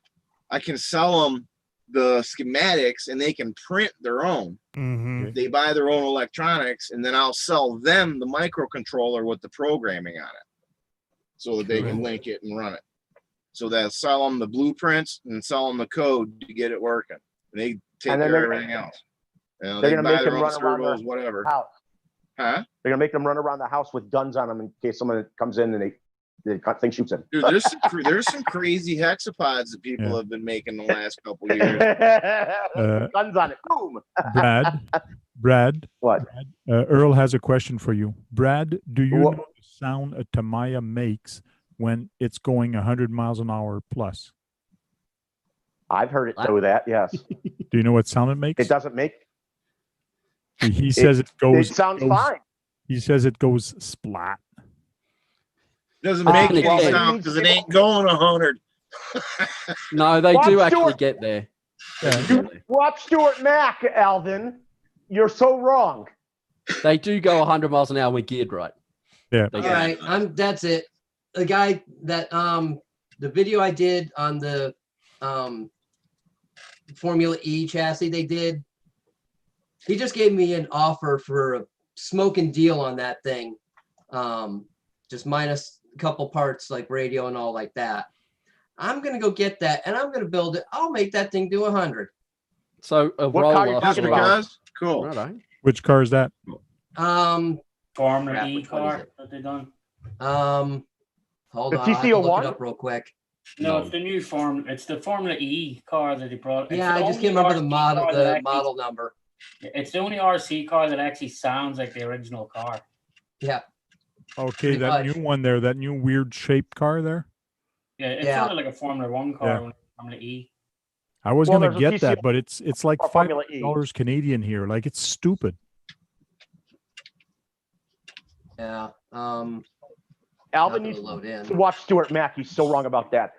I can sell them the schematics and they can print their own. Mm-hmm. They buy their own electronics and then I'll sell them the microcontroller with the programming on it so that they can link it and run it. So they'll sell them the blueprints and sell them the code to get it working. And they take care of everything else. You know, they're they going to buy make them their own run around servos, the whatever. house. Huh? They're going to make them run around the house with guns on them in case someone comes in and the thing shoots them. Dude, there's some crazy hexapods that people have been making the last couple years. Guns on it. Boom. Brad. What? Earl has a question for you. Brad, do you know the sound a Tamiya makes when it's going 100 miles an hour plus? I've heard it do that, yes. Do you know what sound it makes? It doesn't make. He says it goes. It sounds fine. He says it goes splat. Doesn't make any sound because it ain't going 100. No, they do actually get there. Yeah. Watch Stuart Mack, Alvin. You're so wrong. They do go 100 miles an hour when geared right. Yeah. All right, that's it. The guy that the video I did on the Formula E chassis they did, he just gave me an offer for a smoking deal on that thing. Just minus a couple parts like radio and all like that. I'm gonna go get that and I'm gonna build it. I'll make that thing do 100. So what car are you talking about? Cool. Right. Which car is that? Formula E car that they done. Hold the on, TC01? I'll look it up real quick. No, it's the new It's the Formula E car that they brought. Yeah, I just can't remember the model number. It's the only RC car that actually sounds like the original car. Yeah. Okay, that new one there, that new weird shaped car there. Yeah, it sounded like a Formula One car when Formula E. I was gonna get that, but it's like $5 $5 Canadian here. Like it's stupid. Yeah. Alvin needs to watch Stuart Mack. He's so wrong about that.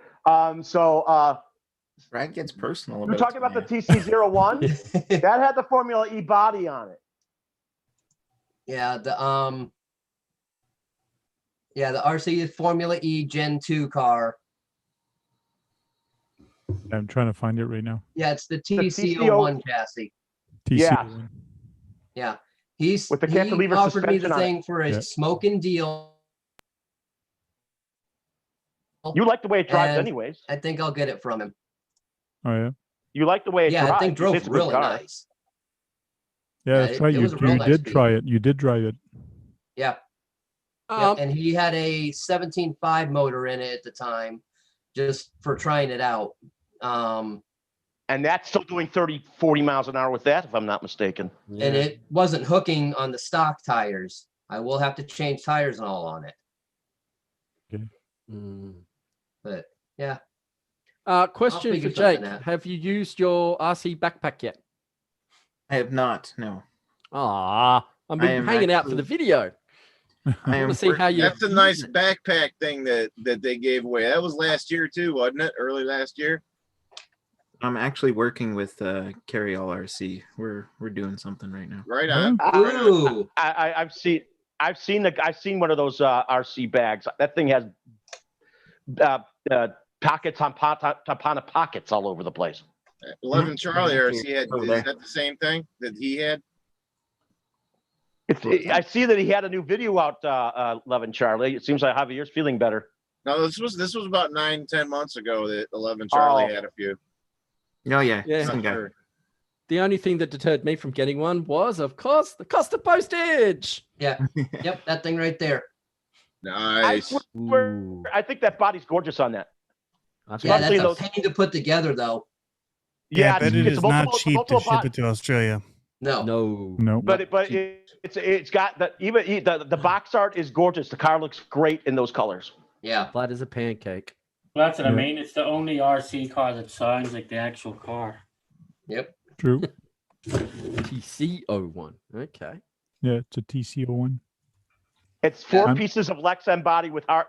Brad gets personal. You're talking about the TC01? That had the Formula E body on it. Yeah, the RC Formula E Gen 2 car. I'm trying to find it right now. Yeah, it's the TC01 chassis. TC01. Yeah. He's with the cantilever offered me the thing for a smoking deal. You like the way it drives anyways. I think I'll get it from him. Oh yeah. You like the way it drives. Yeah, I think drove really nice. Yeah, that's right. You did try it. You did drive it. Yeah. And he had a 17.5 motor in it at the time, just for trying it out. And that's still doing 30, 40 miles an hour with that, if I'm not mistaken. And it wasn't hooking on the stock tires. I will have to change tires and all on it. Okay. But yeah. Question for figure something Jake. out. Have you used your RC backpack yet? I have not. No. Ah, I've I been am hanging out for the actually- video. I I am. want to see how you. That's a nice backpack thing that they gave away. That was last year too, wasn't it? Early last year. I'm actually working with Carry All RC. We're doing something right now. Right on. Ooh. I've seen one of those RC bags. That thing has pockets on pockets all over the place. 11 Charlie RC had. Over Is there. that the same thing that he had? I see that he had a new video out, 11 Charlie. It seems like Javier's feeling better. No, this was about 9-10 months ago that 11 Charlie had a few. Oh yeah. Yeah. Same guy. Sure. The only thing that deterred me from getting one was, of course, the cost of postage. Yeah. Yep. That thing right there. Nice. Ooh. I think that body's gorgeous on that. Yeah, Especially that's a those- pain to put together, though. Yeah, but it it's is multiple- not cheap to multiple ship it to Australia. No. No. No. But it's got the box art is gorgeous. The car looks great in those colors. Yeah. Flat as a pancake. Well, that's what I Yeah. mean. It's the only RC car that sounds like the actual car. Yep. True. TC01. Okay. Yeah, it's a TCO1. It's four I'm- pieces of Lexan body with hard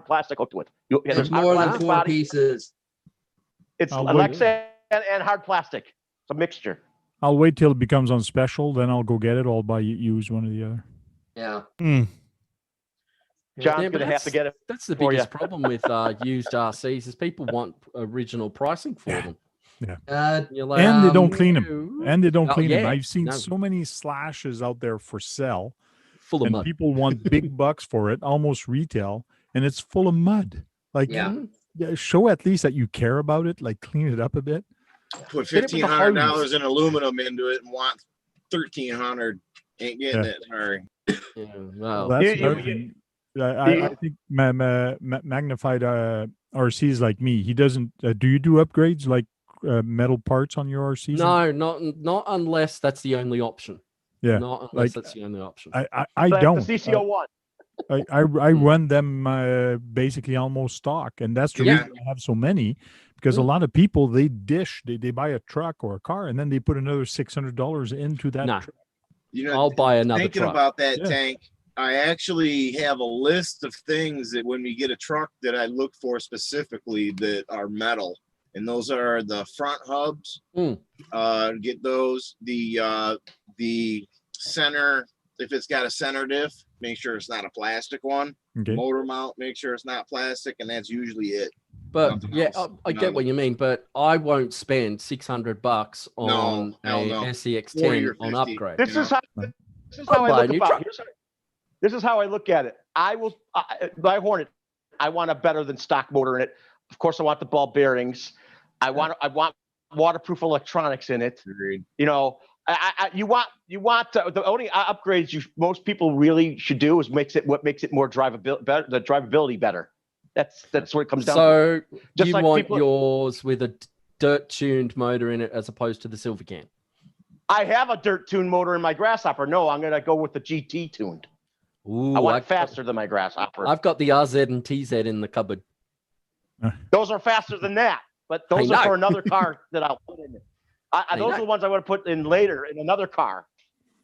plastic hooked to it. It's There's hard more than plastic 4 body. pieces. It's I'll wait. Lexan and hard plastic. It's a mixture. I'll wait till it becomes on special, then I'll go get it. I'll buy used one or the other. Yeah. John's Yeah, but gonna have to get it. That's the for biggest ya. problem with used RCs is people want original pricing for them. You're like, And they don't clean them. no. And they don't Oh, clean them. yeah. I've seen No. so many slashes out there for sale, Full of and mud. people want big bucks for it, almost retail, and it's full of mud. Like, Yeah. yeah, show at least that you care about it. Like, clean it up a bit. Put Hit it with the $1,500 in aluminum into it and want 1,300. Ain't getting Yeah. it. Sorry. Yeah, Well, well, that's You- another thing. I think magnified RCs like me. He doesn't. Do you do upgrades like metal parts on your RCs? no, not unless that's the only option. Yeah. Not unless like, that's the only option. I Like don't. The CCO1. I run them basically almost stock, and that's the Yeah. reason I have so many. Because a lot of people they buy a truck or a car, and then they put another $600 into that. No. truck. You know, I'll buy another thinking truck. about that Yeah. tank, I actually have a list of things that when we get a truck that I look for specifically that are metal, and those are the front hubs. Get those. The center, if it's got a center diff, make sure it's not a plastic one. Okay. Motor mount, make sure it's not plastic, and that's usually it. But Nothing yeah, else. I get what you mean. But I won't spend $600 on hell a no. 40 SCX10 or on 50. upgrade. This Yeah. is how I'll I buy a look new about truck. it. This is how I look at it. My Hornet, I want a better than stock motor in it. Of course, I want the ball bearings. I want waterproof electronics in it. Agreed. You know, you want the only upgrades most people really should do is makes it more drivability better. The drivability better. That's what it comes down to. So Just you like want people- yours with a dirt tuned motor in it as opposed to the silver can. I have a dirt tuned motor in my Grasshopper. No, I'm gonna go with the GT tuned. Ooh, I want it faster than my Grasshopper. I've got the RZ and TZ in the cupboard. Those are faster than that, but those I are know. for another car that I'll put in it. Those are the ones I want to put in later in another car.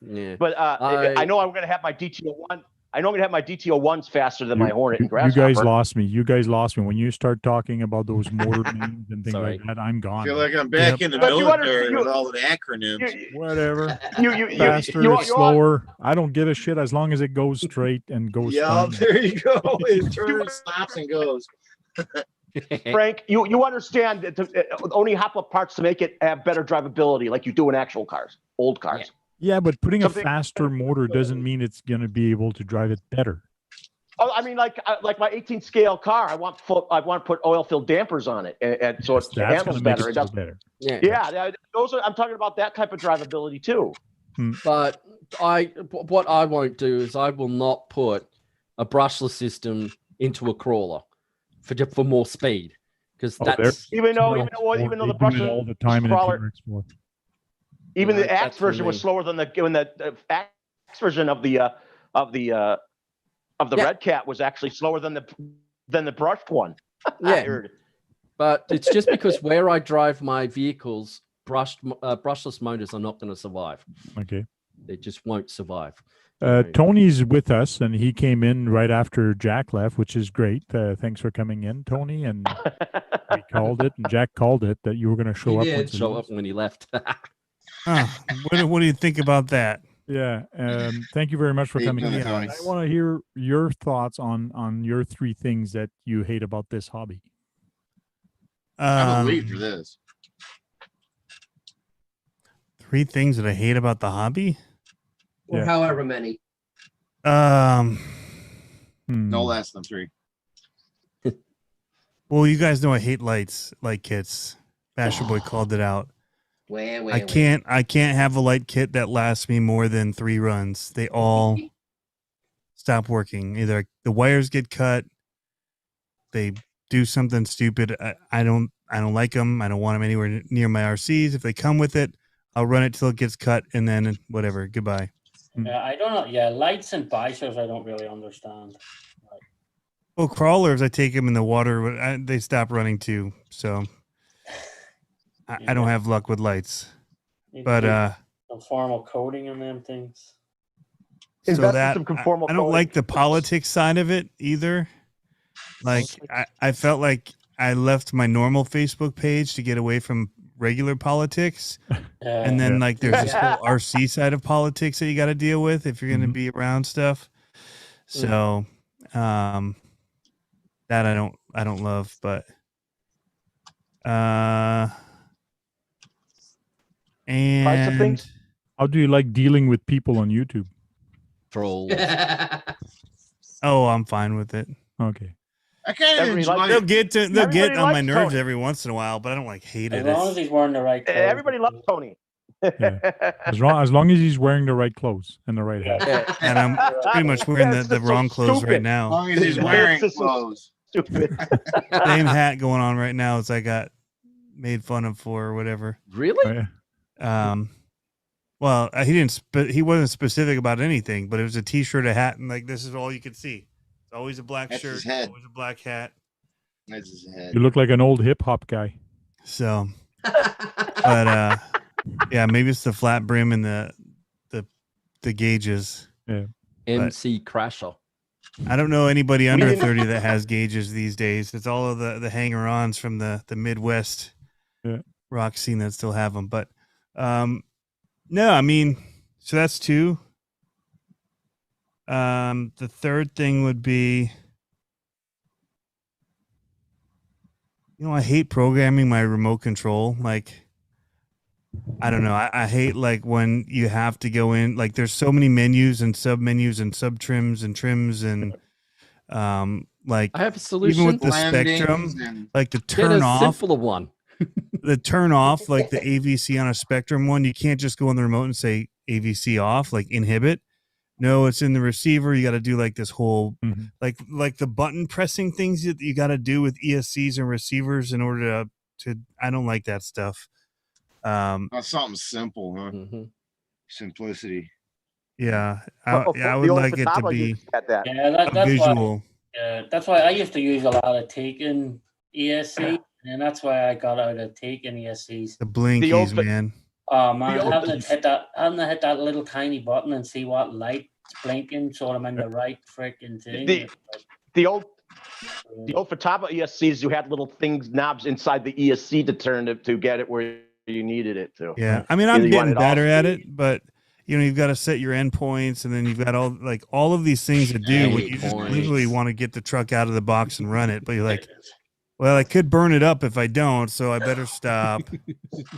Yeah. But I know I'm going to have my DTO1. I know I'm going to have my DTO1s faster than my Hornet and You Grasshopper. guys lost me. You guys lost me when you start talking about those motor names and things Sorry. like that. I'm I gone. feel like I'm back in the But you military understand- with all the acronyms. Whatever. You Faster, slower. I don't give a shit as long as it goes straight and goes. Yeah, fine. there you go. It turns, stops, and goes. Frank, you understand that only hop up parts to make it have better drivability, like you do in actual cars, old cars. Yeah, but putting Something- a faster motor doesn't mean it's going to be able to drive it better. Oh, I mean, like my 18 scale car, I want to put oil filled dampers on it, and so it That's handles going to make better. it It feel does, better. Yeah. those are. I'm talking about that type of drivability too. But what I won't do is I will not put a brushless system into a crawler for more speed, because Oh, that's Even though the they do it brushless all the time in crawler, Interior Explorer. even Yeah, the Axe that's for version was me. slower than the Axe version of the Yeah. Red Cat was actually slower than the brushed one. I Yeah. heard. But it's just because where I drive my vehicles, brushless motors are not going to survive. Okay. They just won't survive. Tony's with us, and he came in right after Jack left, which is great. Thanks for coming in, Tony. And we called it, and Jack called it that you were going to show up. did. Once he Show leaves. up when he left. What do you think about that? Yeah. Thank you very much for How you coming doing, in. Tony? I want to hear your thoughts on your 3 things that you hate about this hobby. I'm late for this. 3 things that I hate about the hobby. Or Yeah. however many. No less than 3. Well, you guys know I hate light kits. Basher Boy called it out. I can't have a light kit that lasts me more than 3 runs. They all stop working. Either the wires get cut, they do something stupid. I don't like them. I don't want them anywhere near my RCs. If they come with it, I'll run it till it gets cut, and then whatever. Goodbye. Yeah, I don't know. Yeah, lights and bishers, I don't really understand. Well, crawlers, I take them in the water. They stop running too. So I don't have luck with lights. But some formal coating in them things. so that I don't like the politics side of it either. Like I felt like I left my normal Facebook page to get away from regular politics. And then like there's this whole RC side of politics that you got to deal with if you're going to be around stuff. So that I don't love, but and how do you like dealing with people on YouTube? Trolls. Oh, I'm fine with it. Okay. I kind of enjoy they'll get on my likes nerves Tony. every once in a while, but I don't like hate As it. long as he's wearing the right clothes. Everybody loves Tony. As long as he's wearing the right clothes and the right hat. And I'm pretty much wearing the wrong clothes right now. As long as he's wearing clothes. Stupid. Same hat going on right now as I got made fun of for or whatever. Really? Well, he wasn't specific about anything, but it was a t-shirt, a hat, and like this is all you could see. It's always a black That's shirt, his head. always a black hat. That's his head. You look like an old hip hop guy. So, but yeah, maybe it's the flat brim and the gauges. Yeah. MC Crasher. I don't know anybody under 30 that has gauges these days. It's all of the hanger-ons from the Midwest rock scene that still have them. But no, I mean, so that's 2. The third thing would be, I hate programming my remote control. Like, I don't know. I hate like when you have to go in, like there's so many menus and sub menus and sub trims and trims and like I have a solution. Even with the Blendings Spectrum, and- like to Get turn a off simpler one. the turn off, like the AVC on a Spectrum one, you can't just go on the remote and say AVC off, like inhibit. No, it's in the receiver. You got to do like this whole, like the button pressing things that you got to do with ESCs and receivers in order to. I don't like that stuff. That's something simple, huh? Simplicity. Yeah, I would like it to be Yeah, a visual. That's why I used to use a lot of Taken ESC, and that's why I got out of Taken ESCs. The blinkies, man. Oh man, having to hit that little tiny button and see what light's blinking, so I'm in the right freaking thing. The old Fataba ESCs, you had little knobs inside the ESC to turn it to get it where you needed it to. Yeah, I mean, I'm getting better at it, but you've got to set your endpoints, and then you've got all of these things to do. When you just literally want to get the truck out of the box and run it, but you're like, well, I could burn it up if I don't, so I better stop.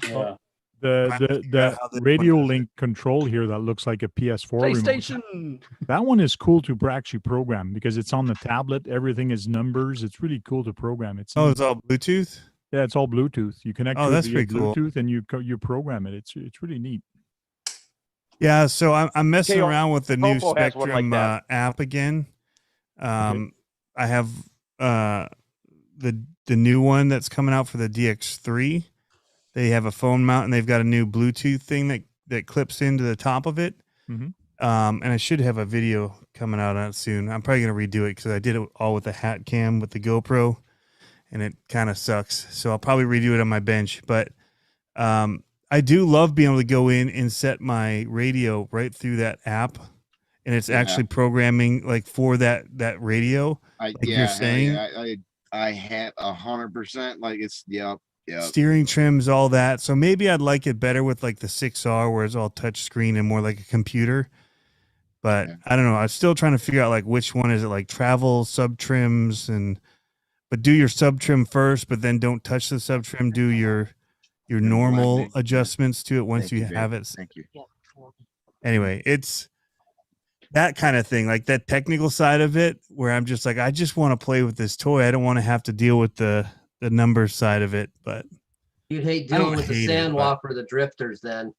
Yeah. The radio link control here that looks like a PS4 PlayStation. remote. That one is cool to actually program because it's on the tablet. Everything is numbers. It's really cool to program. It's all Bluetooth. Yeah, it's all Bluetooth. You connect. Oh, to that's it pretty via cool. Bluetooth, and you program it. It's really neat. Yeah, so I'm messing KO around with the new Topo has one like Spectrum that. app again. I have the new one that's coming out for the DX3. They have a phone mount and they've got a new Bluetooth thing that clips into the top of it. Mm-hmm. And I should have a video coming out on it soon. I'm probably going to redo it because I did it all with the hat cam with the GoPro and it kind of sucks. So I'll probably redo it on my bench. But I do love being able to go in and set my radio right through that app. And it's actually programming like for that radio. Like you're saying. I had 100%. Like it's, yep. Steering trims, all that. So maybe I'd like it better with like the 6R where it's all touch screen and more like a computer. But I don't know. I'm still trying to figure out like which one is it, like travel, sub trims, but do your sub trim first, but then don't touch the sub trim. Do your normal adjustments to it once you have it. Thank you. Anyway, it's that kind of thing, like that technical side of it where I'm just like, I just want to play with this toy. I don't want to have to deal with the numbers side of it, but you'd hate dealing with the sandwalk or the drifters then.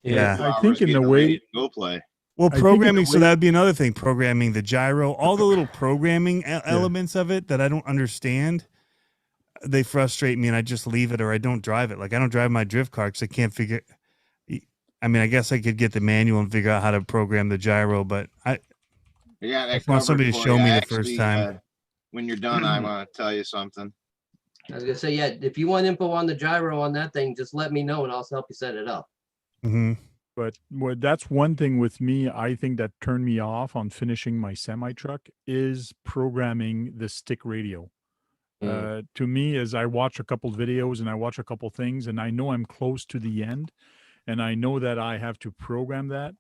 Yeah. I think in the way go play. Well, programming, so that would be another thing, programming the gyro, all the little programming elements of it that I don't understand. They frustrate me and I just leave it or I don't drive it. Like I don't drive my drift car because I can't figure. I mean, I guess I could get the manual and figure out how to program the gyro, but I want somebody to show me the first time. When you're done, I want to tell you something. I was gonna say, if you want info on the gyro on that thing, just let me know and I'll help you set it up. Mm-hmm. But that's one thing with me, I think that turned me off on finishing my semi truck is programming the stick radio. To me, as I watch a couple videos and I watch a couple things and I know I'm close to the end and I know that I have to program that.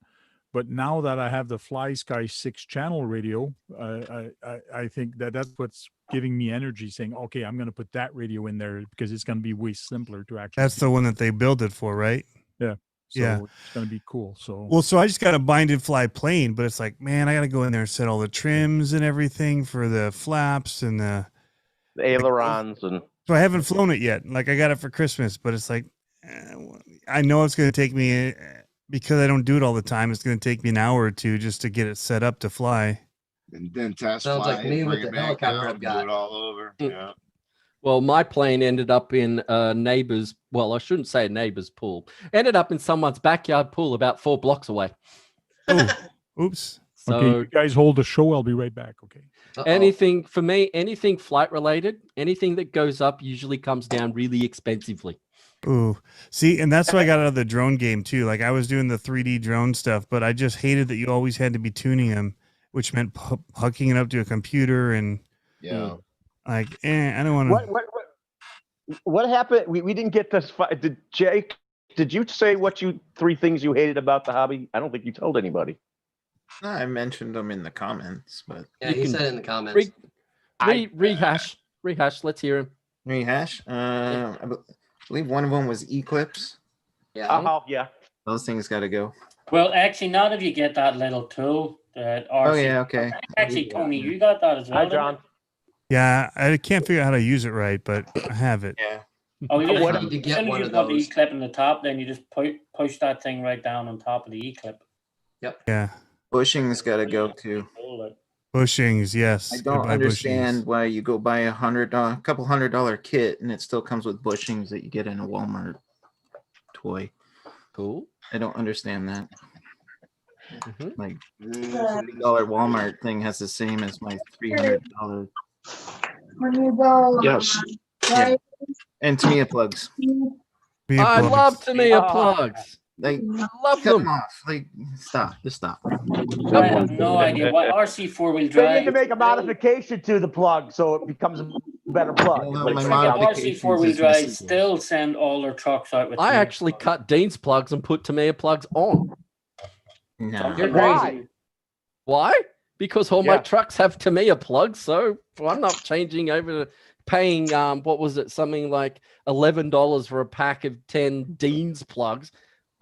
But now that I have the Fly Sky 6-channel radio, I think that's what's giving me energy saying, okay, I'm going to put that radio in there because it's going to be way simpler to actually. That's the one that they built it for, right? Yeah. So it's going to be cool. So I just got a binded fly plane, but it's like, man, I got to go in there and set all the trims and everything for the flaps and the ailerons. So I haven't flown it yet. Like I got it for Christmas, but it's like, I know it's going to take me, because I don't do it all the time, it's going to take me an hour or two just to get it set up to fly. And then test Sounds fly like me with the helicopter I've got. Do it all over. Yeah. Well, my plane ended up in a neighbor's, well, I shouldn't say a neighbor's pool. Ended up in someone's backyard pool about 4 blocks away. Oh, oops. So okay, you guys hold the show. I'll be right back. Okay. Anything for me, anything flight related, anything that goes up usually comes down really expensively. Ooh, see, and that's what I got out of the drone game too. Like I was doing the 3D drone stuff, but I just hated that you always had to be tuning them, which meant hooking it up to a computer and like, I don't want to. What happened? We didn't get this. Did Jake? Did you say 3 things you hated about the hobby? I don't think you told anybody. No, I mentioned them in the comments, but he said in the comments. Rehash. Let's hear him. Rehash. I believe one of them was Eclipse. Yeah. Yeah. Those things got to go. Well, actually, not if you get that little tool. That okay. Actually, Tony, you got that as well. Hi, John. Yeah, I can't figure out how to use it right, but I have it. Yeah. Oh, you need just to get one of got the those. E-clip in the top, then you just push that thing right down on top of the E-clip. Yep. Yeah. Bushing's got to go too. Bushings, yes. I don't understand why you go buy a couple $100 kit and it still comes with bushings that you get in a Walmart toy. Cool. I don't understand that. Like $30 Walmart thing has the same as my $300. Yes. Yeah. And Tamiya plugs. I love Tamiya plugs. Like, love cut them. off. Like, just stop. I have no idea what RC 4-wheel drive. They need to make a modification to the plug so it becomes a better plug. RC 4-wheel drive still send all their trucks out with. I actually cut Dean's plugs and put Tamiya plugs on. No. You're crazy. Why? Because all my trucks have Tamiya plugs, so I'm not changing over to paying what was it, something like $11 for a pack of 10 Dean's plugs.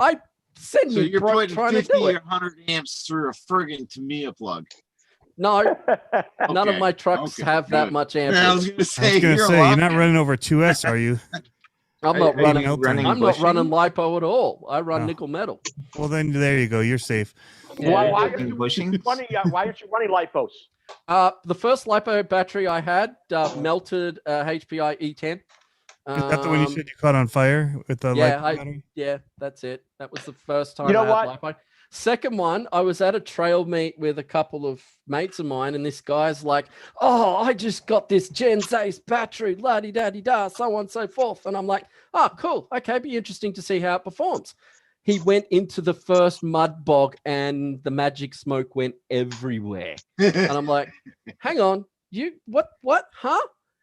I send So me you're broke putting trying to 50 do or it. 100 amps through a friggin' Tamiya plug. No, none of Okay, my trucks okay, have that good. much I was amperage. gonna say, you're not running over 2S, are you? I'm not running. running I'm not bushing? running lipo at all. I run Oh. nickel metal. Well, then there you go. You're safe. Why aren't Bushings? you running lipos? The first LiPo battery I had melted HPI E10. Is that the one you said you caught on fire with the Yeah, LiPo battery? yeah, that's it. That was the first time You know I had what? LiPo. Second one, I was at a trail meet with a couple of mates of mine, and this guy's like, "Oh, I just got this Gen Ace battery, la-di-da-di-da, so on and so forth." And I'm like, "Oh, cool. Okay, be interesting to see how it performs." He went into the first mud bog, and the magic smoke went everywhere. And I'm like, "Hang on, you what? Huh?"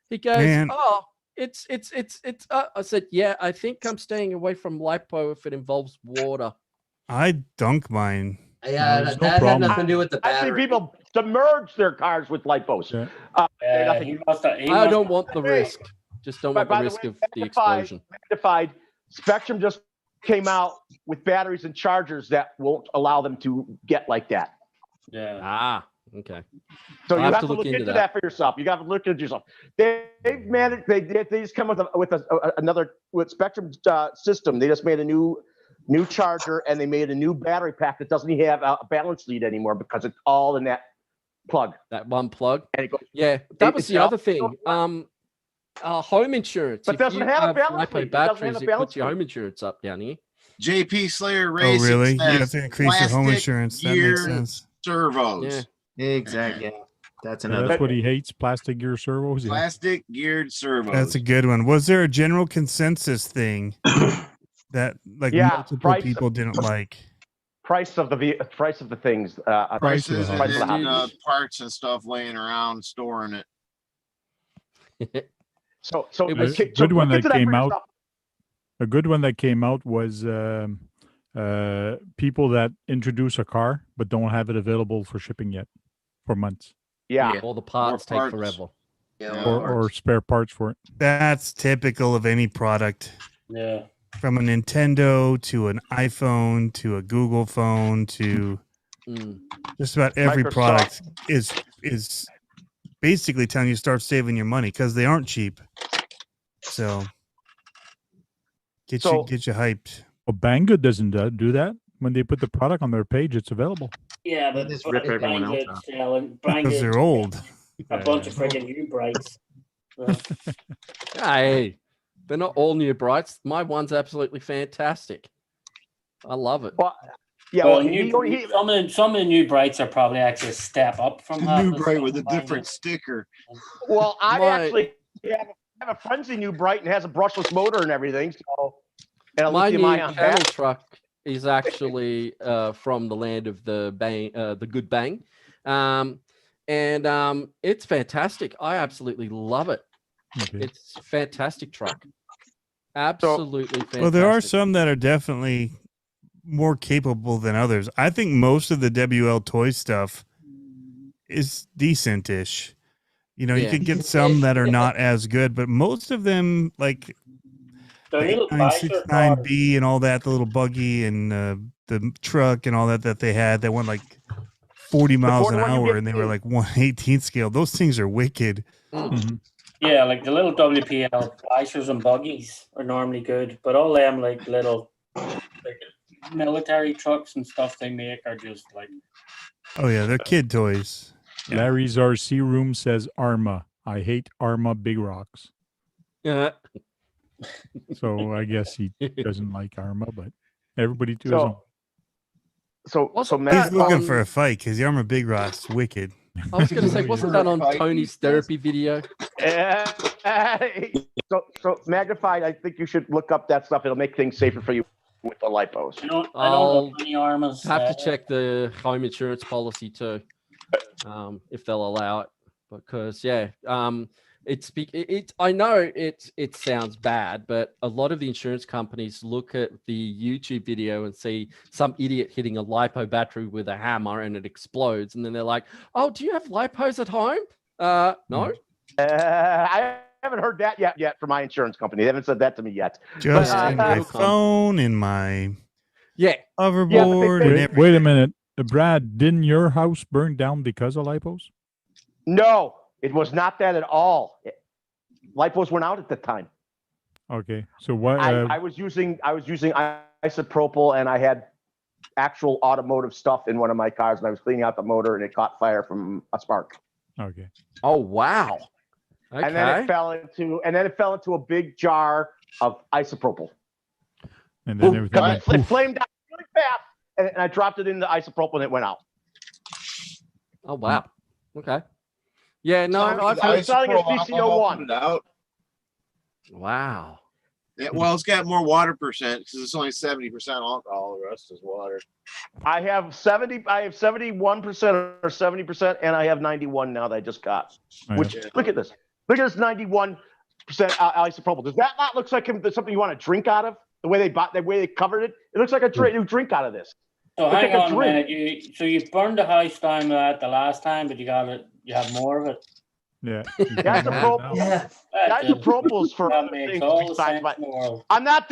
He goes, Man. "Oh, it's." I said, "Yeah, I think I'm staying away from lipo if it involves water." I dunk mine. Yeah, there's that no had nothing problem. to do with the I've seen battery. people submerge their cars with lipos. Yeah. Nothing- He must have, he I must don't have- want the Hey, risk. Just don't But want the by the risk way, of the explosion. Magnified. Spectrum just came out with batteries and chargers that won't allow them to get like that. Yeah. Ah, okay. So I'll you have to look into that for yourself. You got to look into yourself. They've managed. They just come with another with Spectrum system. They just made a new charger, and they made a new battery pack that doesn't even have a balance lead anymore because it's all in that plug. That one plug. And it goes, Yeah, that was it's the all- other thing. Home insurance. But If doesn't you have a balance lipo lead. It doesn't have batteries, a it balance puts your lead. home insurance up down here. JP Slayer Oh, Racing really? You have says to increase your home plastic insurance. That makes gear sense. servos. Yeah. Exactly. Yeah. That's So another. that's what he hates, plastic gear servos. Yeah. Plastic geared servos. That's a good one. Was there a general consensus thing that like Yeah, multiple price- people didn't like? Price of the things. Price of the Prices hobby. and then hobby. parts and stuff laying around storing it. So It was A good one look that into came for out. yourself. A good one that came out was people that introduce a car but don't have it available for shipping yet for months, Yeah. All the parts take parts. forever. Yeah, or spare parts for it. That's typical of any product. Yeah. From a Nintendo to an iPhone to a Google phone to Mm. just about every Microsoft. product is basically telling you to start saving your money because they aren't cheap. So get you hyped. Well, Banggood doesn't do that. When they put the product on their page, it's available. Yeah, They but just rip everyone else off. Because they're old. A bunch of friggin' new brights. Hey, they're not all new brights. My one's absolutely fantastic. I love it. Well, yeah. Well, Well, some of the new brights are probably actually a step up from A half new the bright stuff with a I'm different finding. sticker. well, I My- actually have a frenzy new bright and has a brushless motor and everything. So, and a My new lithium-ion camel battery. truck is actually from the land of the bang, the good bang, and it's fantastic. I absolutely love it. Okay. It's a fantastic truck. Absolutely fantastic. Well, there are some that are definitely more capable than others. I think most of the WL toy stuff is decent-ish. You know, you Yeah. could get some that are not as good, but most of them, like The little the biker 969B and all that, the little buggy and the truck and all that they had that went like 40 miles an one you hour get and they were to- like 1/18 scale. Those things are wicked. Mhm. Yeah, like the little WPL flashers and buggies are normally good, but all them like little like military trucks and stuff they make are just like Oh yeah, they're kid toys. Yeah. Larry's RC room says Arma. I hate Arma big rocks. Yeah. So I guess he doesn't like Arma, but everybody to his So- own. So Wasn't He's that looking on- for a fight because the Armor Big Rock's wicked. I was going to say, wasn't that on Tony's therapy video? so magnified. I think you should look up that stuff. It'll make things safer for you with the lipos. I don't I'll know any armors. Have to check the home insurance policy too, if they'll allow it. Because I know it sounds bad, but a lot of the insurance companies look at the YouTube video and see some idiot hitting a lipo battery with a hammer and it explodes, and then they're like, "Oh, do you have lipos at home?" No. I haven't heard that yet from my insurance company. They haven't said that to me yet. Just But, in my it'll come. phone, in my Yeah. hoverboard, and everything. Wait a minute. Brad, didn't your house burn down because of lipos? No, it was not that at all. Lipos went out at the time. Okay. So what? I was using isopropyl, and I had actual automotive stuff in one of my cars, and I was cleaning out the motor, and it caught fire from a spark. Okay. Oh wow. Okay. And then it fell into a big jar of isopropyl. And then everything went It poof. flamed out really fast, and I dropped it in the isopropyl, and it went out. Oh wow. Okay. Yeah. No. I was selling a CCO1. Out. Wow. Yeah, well, it's got more water percent because it's only 70% alcohol. The rest is water. I have 71% or 70%, and I have 91 now that I just got. Which look at this. Look at this 91% isopropyl. Does that not look like something you want to drink out of? The way they covered it, it looks like a drink out of this. So hang on a minute. You burned the house down with that the last time, but you have more of it. Yeah. Isopropyl's for things besides I'm not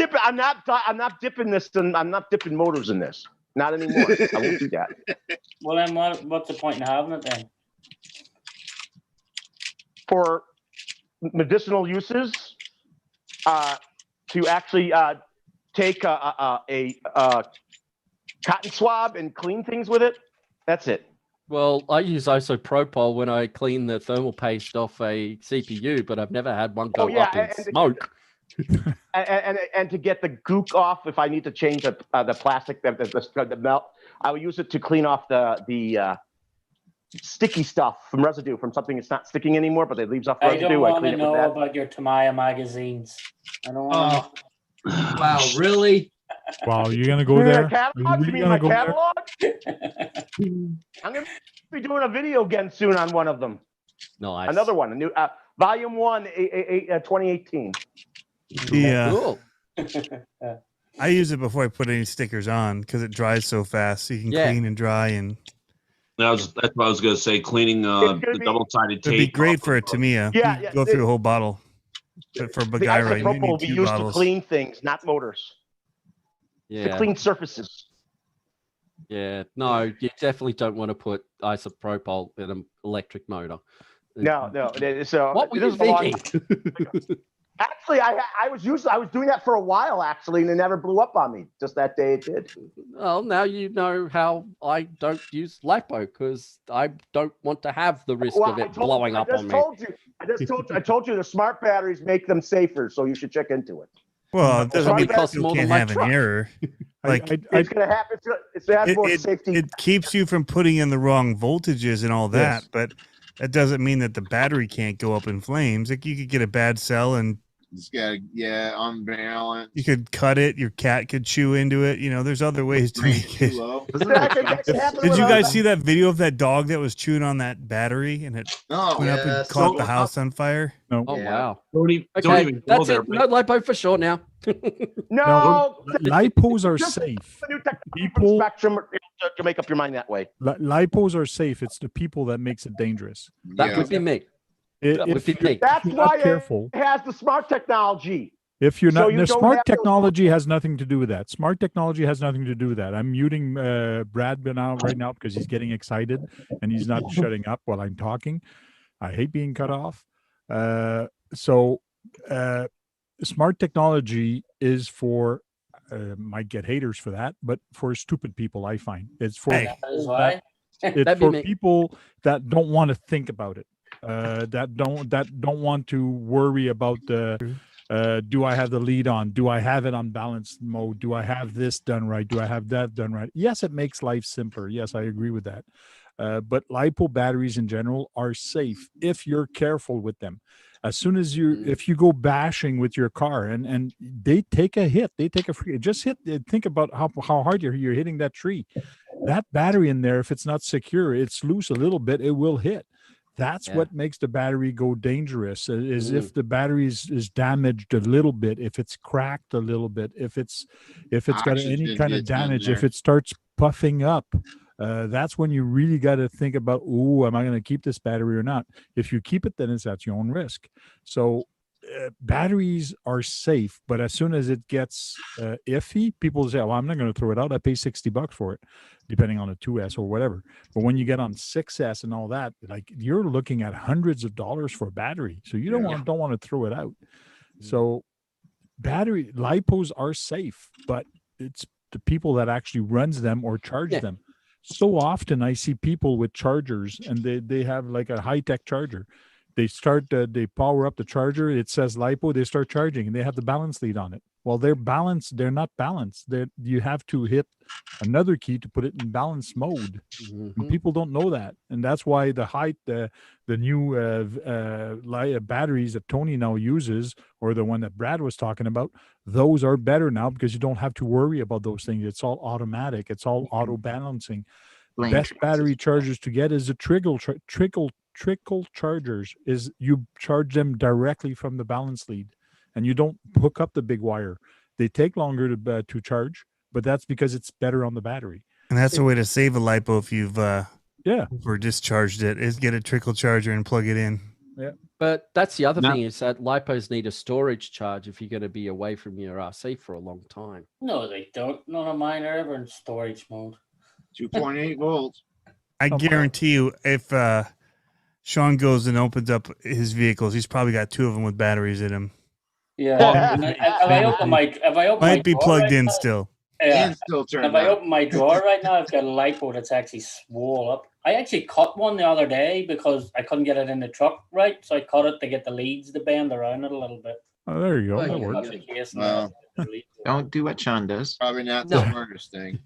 dipping this. I'm not dipping motors in this. Not anymore. I won't do that. Well, then what's the point in having it then? For medicinal uses, to actually take a cotton swab and clean things with it. That's it. Well, I use isopropyl when I clean the thermal paste off a CPU, but I've never had one go up in smoke. And to get the gook off, if I need to change the plastic, the melt, I will use it to clean off the sticky stuff from residue from something that's not sticking anymore, but it leaves off residue. I don't want to know about your Tamaya magazines. I don't want to know. Wow, really? Wow, you're gonna go there? Catalog? You mean my catalog? I'm gonna be doing a video again soon on one of them. Nice. Another one, a new volume 1, 2018. Cool. I use it before I put any stickers on because it dries so fast. So you can clean and dry and. That's what I was going to say. Cleaning the double-sided tape. It'd be great for a Tamiya. Yeah, go through a whole bottle. But for Bagaira, you need will be 2 used bottles. to clean things, not motors. Yeah. To clean surfaces. Yeah. No, you definitely don't want to put isopropyl in an electric motor. No. So what were you thinking? Actually, I was doing that for a while actually, and it never blew up on me. Just that day it did. Well, now you know how I don't use lipo because I don't want to have the risk of it blowing up on me. I told you the smart batteries make them safer, so you should check into it. Well, it doesn't mean cost you more can't than my have an truck. error. Like it's gonna happen. It's more safety. It keeps you from putting in the wrong voltages and all that, but that doesn't mean that the battery can't go up in flames. Like you could get a bad cell and it's got unbalanced. You could cut it. Your cat could chew into it. You know, there's other ways to make it. Did you guys see that video of that dog that was chewing on that battery and it went up and caught the house on fire? No. Oh wow. Don't even that's go there. it. No lipo for sure now. No, lipos are safe. The new technology spectrum to make up your mind that way. Lipos are safe. It's the people that makes it dangerous. That would be me. That's why careful. It has the smart technology. If you're not, So the smart technology has nothing to do with that. Smart technology has nothing to do with that. I'm muting Brad right now because he's getting excited and he's not shutting up while I'm talking. I hate being cut off. Smart technology is for might get haters for that, but for stupid people, I find it's for people that don't want to think about it. That don't want to worry about do I have the lead on? Do I have it on balanced mode? Do I have this done right? Do I have that done right? Yes, it makes life simpler. Yes, I agree with that. But LiPo batteries in general are safe if you're careful with them. As soon as if you go bashing with your car and they take a hit, think about how hard you're hitting that tree. That battery in there, if it's not secure, it's loose a little bit, it will hit. That's what makes the battery go dangerous is if the battery is damaged a little bit, if it's cracked a little bit, if it's got any kind of damage, if it starts puffing up, that's when you really got to think about, am I going to keep this battery or not? If you keep it, then it's at your own risk. So batteries are safe, but as soon as it gets iffy, people say, well, I'm not going to throw it out. I pay $60 for it, depending on a 2S or whatever. But when you get on 6S and all that, like you're looking at hundreds of dollars for a battery. So you don't want to throw it out. So battery lipos are safe, but it's the people that actually runs them or charge them. so often I see people with chargers and they have like a high-tech charger. They start, they power up the charger. It says LiPo. They start charging and they have the balance lead on it. Well, they're balanced. They're not balanced. You have to hit another key to put it in balance mode. And people don't know that. And that's why the new batteries that Tony now uses, or the one that Brad was talking about, those are better now because you don't have to worry about those things. It's all automatic. It's all auto balancing. Blame Best traces. battery chargers to get is the trickle chargers. Is you charge them directly from the balance lead, and you don't hook up the big wire. They take longer to charge, but that's because it's better on the battery. And that's a way to save a LiPo if you've Yeah. or discharged it, is get a trickle charger and plug it in. Yeah. But that's the other No. thing is that LiPos need a storage charge if you're going to be away from your RC for a long time. No, they don't. None of mine are ever in storage mode. 2.8 volts. I guarantee you, if Sean goes and opens up his vehicles, he's probably got 2 of them with batteries in them. Yeah. And if I open my Might be drawer plugged right in now- still. Yeah. And still And turned if I on. open my drawer right now, I've got a LiPo that's actually swole up. I actually cut one the other day because I couldn't get it in the truck right, so I cut it to get the leads to bend around it a little bit. Oh, there you go. Oh, That yeah. works. That's the case, and Wow. that's the lead. Don't do what Sean does. Probably not No. the smartest thing.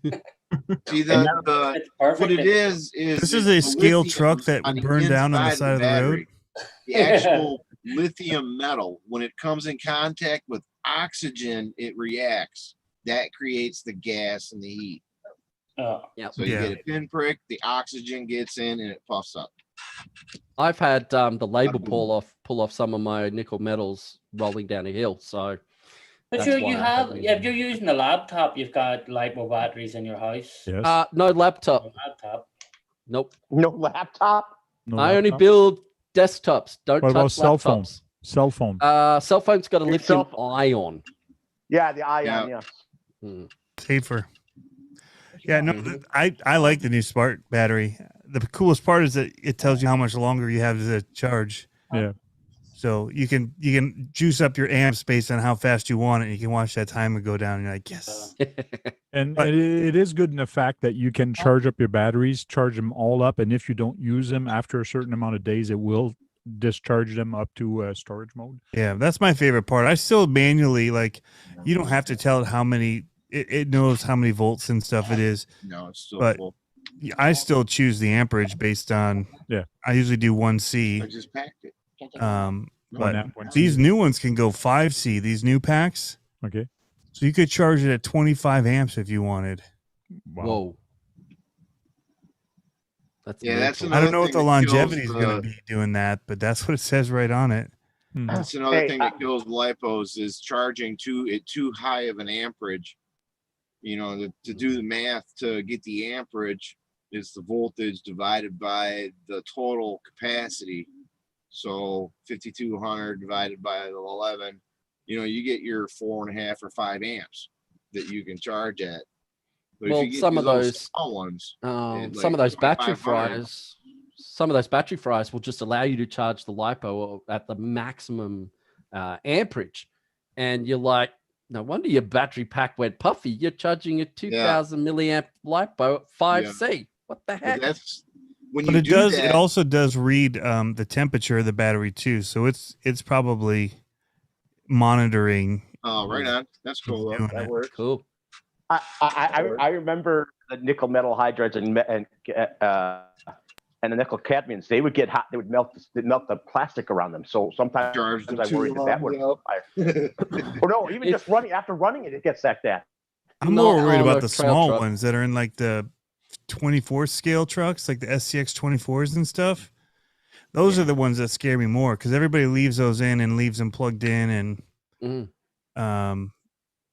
See, And what it's perfect. it is This is it's a the scale lithium truck that on the burned down on the inside side of the road. battery. The actual lithium metal, when it comes in contact with oxygen, it reacts. That creates the gas and the heat. Yep. So you Yeah. get a pinprick, the oxygen gets in and it puffs up. I've had the label pull off some of my nickel metals rolling down a hill. So But that's you why I have, haven't if you're using a laptop, you've got LiPo batteries in your house. Yes. no laptop. A laptop. Nope. No laptop. No I only laptop. build desktops. Don't What touch about cell phone? laptops. Cell phone. Cell phone's got a Your lithium cell ion. Yeah, the ion. Yeah. Yeah. Safer. Yeah, no, I like the new Spark battery. The coolest part is that it tells you how much longer you have to charge. Yeah. So you can juice up your amp space on how fast you want it. And you can watch that timer go down. And you're like, yes. And But- it is good in the fact that you can charge up your batteries, charge them all up, and if you don't use them after a certain amount of days, it will discharge them up to storage mode. Yeah, that's my favorite part. I still manually, like, you don't have to tell it how many, it knows how many volts and stuff it is. No, it's still But- full. I still choose the amperage based on, Yeah. I usually do 1C. I just packed it. But One these new ones can go 5C, these new packs. Okay. So you could charge it at 25 amps if you wanted. Wow. Whoa. That's Yeah, that's mental. I don't Another know what thing the that kills longevity is going the- to be doing that, but that's what it says right on it. Mhm. That's another Hey, thing that kills lipos is charging too high of an amperage. You know, to do the math to get the amperage is the voltage divided by the total capacity. So 5,200 divided by the 11, you know, you get your 4.5 or 5 amps that you can charge at. But Well, if you get some of those those- small ones, Some like of those battery 2,500. fryers, some of those battery fryers will just allow you to charge the LiPo at the maximum amperage, and you're like, no wonder your battery pack went puffy. You're charging a 2,000 milliamp LiPo at 5C. What the but heck? that's when But you it do does. that, It also does read the temperature of the battery too. So it's probably monitoring. oh, right on. That's cool. Though. doing That it. works. Cool. I remember the nickel metal hydrides and the nickel cadmiums. They would get hot. They would melt the plastic around them. So sometimes Charge them I too worried that would long, fire. Or no, even just running after running it gets like that. I'm Not more worried on about a the trail small truck. ones that are in like the 24 scale trucks, like the SCX 24s and stuff. Those are the ones that scare me more because everybody leaves those in and leaves them plugged in, and Mhm.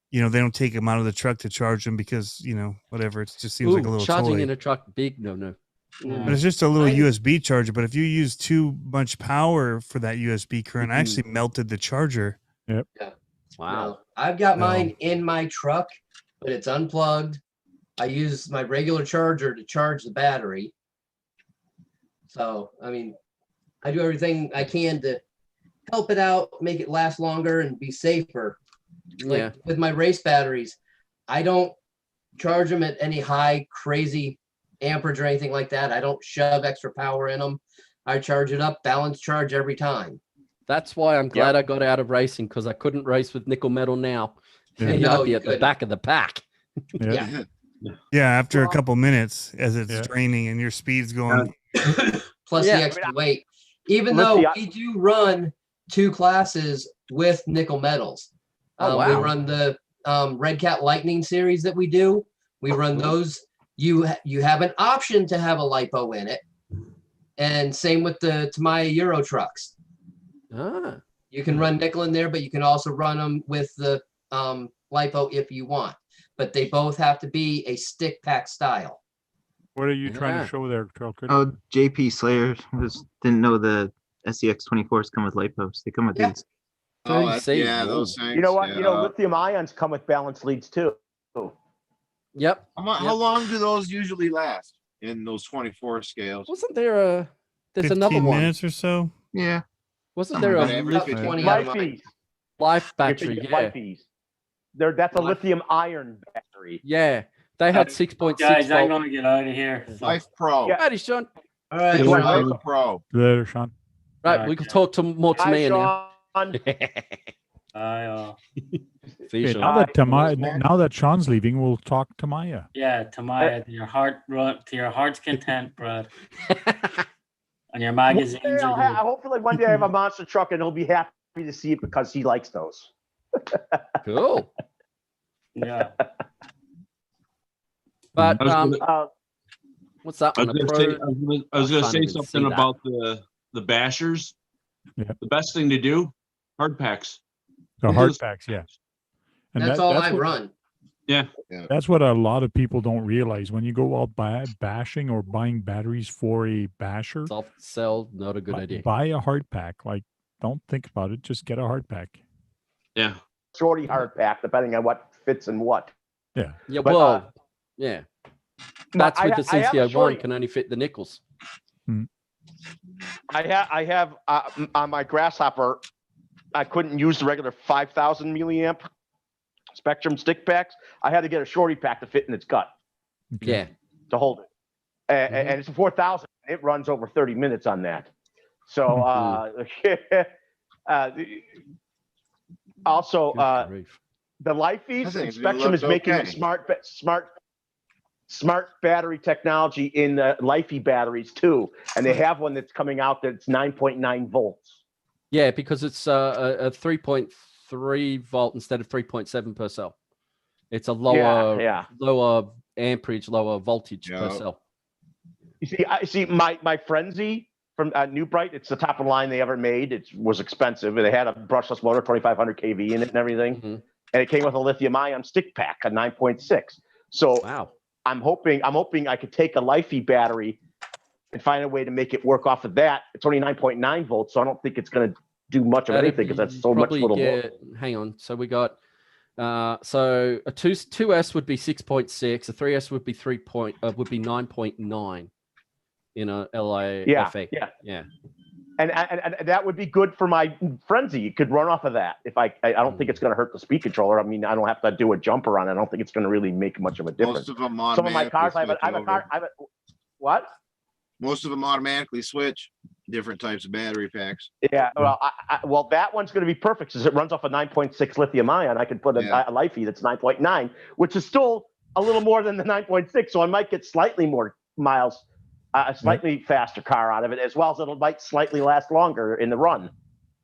you know, they don't take them out of the truck to charge them because, you know, whatever. It just seems like a Ooh, little charging toy. in a truck, big no. But it's just a little USB charger. But if you use too much power for that USB current, I actually melted the charger. Wow. No, I've got No. mine in my truck, but it's unplugged. I use my regular charger to charge the battery. So, I mean, I do everything I can to help it out, make it last longer and be safer. Like Yeah. with my race batteries, I don't charge them at any high, crazy amperage or anything like that. I don't shove extra power in them. I charge it up, balance charge every time. That's why I'm glad I got out of racing, because I couldn't race with nickel metal now. Yeah. No, I'd be you at the couldn't. back of the pack. Yeah. Yeah, after a Well- couple minutes as it's Yeah. draining and your speed's going. Plus Yeah. the extra weight. Even Let's though see, we do run 2 classes with nickel metals. Oh, We wow. run the Red Cat Lightning series that we do. We run those. You have an option to have a lipo in it. And same with the Tamiya Euro trucks. Ah, You can run nickel in there, but you can also run them with the lipo if you want. But they both have to be a stick pack style. What are you trying Yeah. to show there, Trail Critic? Oh, JP Slayer didn't know the SCX 24s come with lipos. They come with Yeah. these. Oh, 30C. yeah, those things. You know what? You know, yeah. lithium ions come with balance leads too. Yep. How long do those usually last in those 24 scales? Wasn't there there's another 15 one? minutes or so. Yeah. Wasn't Something there like a that, every lift, 15 Lifeys. life You're battery? thinking Yeah. Lifeys. That's a lithium iron battery. Yeah. They had 6.6 Guys, I'm volt. gonna get out of here. Life Pro. Yeah. Righty, Sean. All right. It's What? Life Pro. Later, Sean. Right, Right, we can yeah. talk more to Hi, me now. Sean. See you, Okay, Sean. now that Sean's leaving, we'll talk to Maya. Yeah, Tamiya, to your heart's content, Brad. And your magazines One day are good. hopefully one day I have a monster truck and he'll be happy to see it because he likes those. Cool. Yeah. But I was gonna- what's that I one? was A gonna pro? say, I was gonna can't say even something see that. about the bashers. Yeah. The best thing to do, hard packs. The Into hard the- packs, yeah. And That's all I run. That's what a lot of people don't realize. When you go out bashing or buying batteries for a basher, Soft cell, not a good idea. buy a hard pack. Like, don't think about it. Just get a hard pack. Yeah. Shorty hard pack, depending on what fits and what. Yeah. Yeah, But, well, yeah. That's with the I have a CC01 shorty. can only fit the nickels. I have on my Grasshopper, I couldn't use the regular 5,000 milliamp Spectrum stick packs. I had to get a shorty pack to fit in its gut Okay. Yeah. to hold it. And it's a 4,000. It runs over 30 minutes on that. So also Good grief. the I Lifeys think and Spectrum it is making looks smart battery technology in the Lifey batteries too, and they have one that's coming out that's 9.9 volts. Yeah, because it's a 3.3 volt instead of 3.7 per cell. It's a lower lower amperage, lower voltage per Yeah. cell. You see, I see my Frenzy from New Bright. It's the top of the line they ever made. It was expensive. They had a brushless motor, 2,500 kV in it and everything, Mhm. and it came with a lithium-ion stick pack, a 9.6. So Wow. I'm hoping I could take a Lifey battery and find a way to make it work off of that. It's only 9.9 volts, so I don't think it's going to do much of That'd anything because that's be so much probably, little. yeah, hang on. So we got so a 2S would be 6.6, a 3S would be 9.9 in a LIFA. Yeah. And that would be good for my Frenzy. It could run off of that. If I don't think it's going to hurt the speed controller. I mean, I don't have to do a jumper on it. I don't think it's going to really make much of a difference. Most of them Some of my cars, I automatically have a car. What? Most of them automatically switch different types of battery packs. Yeah. Well, well, that one's going to be perfect because it runs off a 9.6 lithium ion. I could put a Lifey that's 9.9, which is still a little more than the 9.6. So I might get slightly more miles, a slightly faster car out of it, as well as might slightly last longer in the run.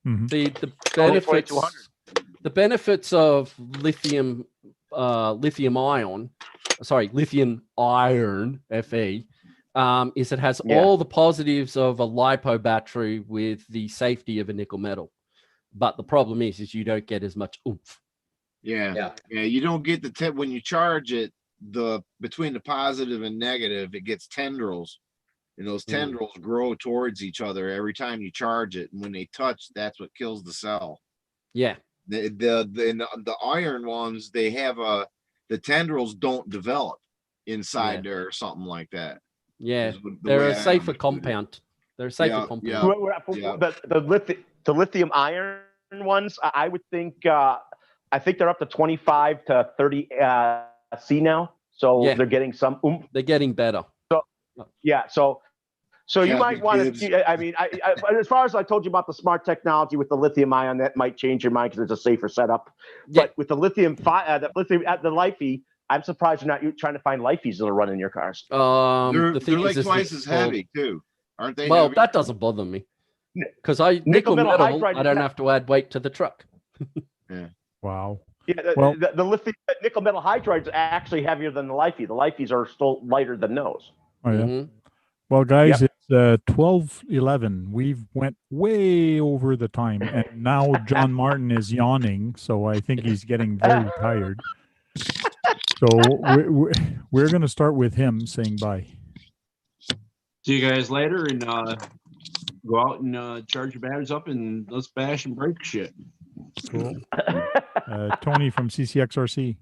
Mm-hmm. The benefits of lithium iron Fe is it has all the positives of a lipo battery with the safety of a nickel metal, but the problem is you don't get as much oomph. Yeah. You don't get the tip when you charge it. Between the positive and negative, it gets tendrils, and those tendrils grow towards each other every time you charge it. And when they touch, that's what kills the cell. Yeah. The iron ones, they have the tendrils don't develop inside there or something like that. Yeah, they're a safer compound. They're a safer compound. The lithium iron ones, I would think. I think they're up to 25 to 30 C now, so they're getting some oomph. They're getting better. So Yeah. So you Yeah, might want to. I mean, I as far as I told you about the smart technology with the lithium ion, that might change your mind because it's a safer setup. Yeah. But with the lithium, the lifey, I'm surprised you're not trying to find lifeys that'll run in your cars. They're The thing like is twice this as called- heavy too, aren't they? Well, heavy? that doesn't bother me because Nickel metal metal, hydride I is don't not- have to add weight to the truck. Wow. Yeah, Well- the lithium nickel metal hydride is actually heavier than the lifey. The lifeys are still lighter than those. Oh yeah. Mhm. Well, guys, Yep. it's 12:11. We've went way over the time, and now John Martin is yawning, so I think he's getting very tired. So we're going to start with him saying bye. See you guys later, and go out and charge your batteries up, and let's bash and break shit. Cool. Tony from CCXRC.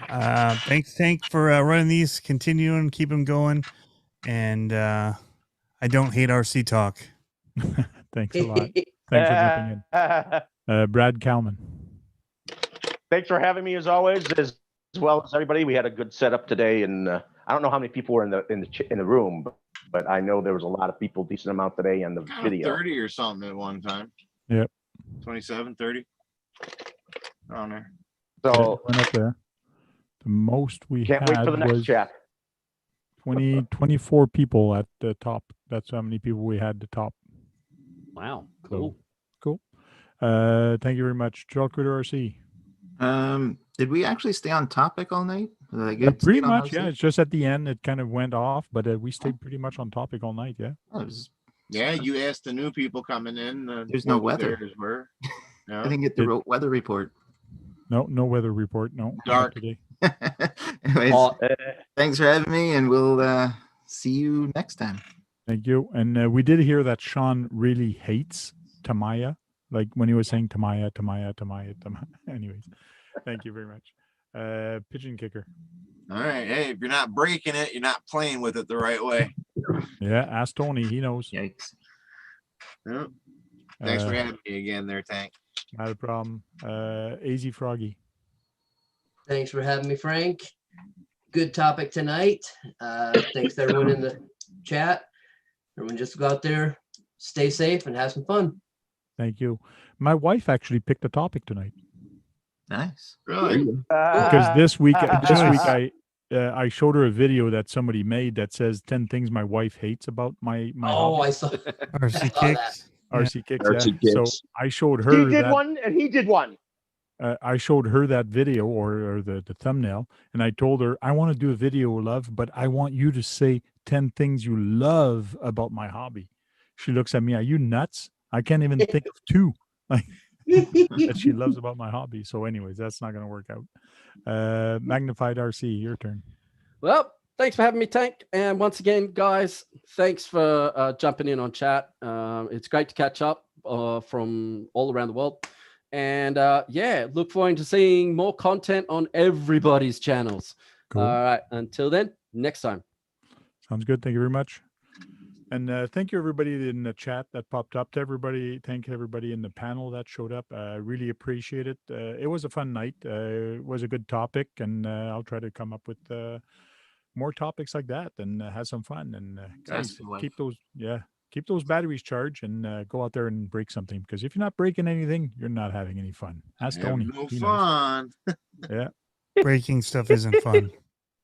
Thanks, Tank, for running these. Continue and keep them going. And I don't hate RC talk. Thanks a lot. Thanks for jumping in. Brad Kalman. Thanks for having me as always, as well as everybody. We had a good setup today, and I don't know how many people were in the room, but I know there was a lot of people, decent amount today on the video. 30 or something at one time. Yep. 27, 30. On there. So went up there. The most we can't had wait for the next was chat. 24 people at the top. That's how many people we had at the top. Wow, cool. So, cool. Thank you very much, Trail Critter RC. Did we actually stay on topic all night? Was that good? Pretty Stayed on much, RC? yeah. It's just at the end it kind of went off, but we stayed pretty much on topic all night. Yeah. Yeah, you asked the new people coming in. There's no what weather. theirs were. I didn't get the weather report. No weather report. No. not Dark. today. Anyways, thanks for having me, and we'll see you next time. Thank you. And we did hear that Sean really hates Tamaya, like when he was saying Tamaya. Anyways, thank you very much. Pigeon kicker. All right. Hey, if you're not breaking it, you're not playing with it the right way. Yeah, ask Tony. He knows. Yikes. Yep. Thanks for having me again there, Tank. Not a problem. AZ Froggy. Thanks for having me, Frank. Good topic tonight. Thanks to everyone in the chat. Everyone just go out there, stay safe, and have some fun. Thank you. My wife actually picked a topic tonight. Nice. Really? Because this week I showed her a video that somebody made that says 10 things my wife hates about my Oh, hobby. I saw RC that. kicks. RC kicks. RC Yeah. So kicks. I showed her He did that, one, and he did one. I showed her that video or the thumbnail, and I told her, I want to do a video, love, but I want you to say 10 things you love about my hobby. She looks at me, are you nuts? I can't even think of 2 like that she loves about my hobby. So anyways, that's not going to work out. Magnified RC, your turn. Well, thanks for having me, Tank. And once again, guys, thanks for jumping in on chat. It's great to catch up from all around the world. And yeah, look forward to seeing more content on everybody's channels. Cool. All right. Until then, next time. Sounds good. Thank you very much. And thank you, everybody in the chat that popped up. To everybody, thank everybody in the panel that showed up. I really appreciate it. It was a fun night. It was a good topic, and I'll try to come up with more topics like that and have some fun. And guys, keep those batteries charged and go out there and break something. Because if you're not breaking anything, you're not having any fun. Ask Tony. No He knows. fun. Yeah, Breaking stuff isn't fun.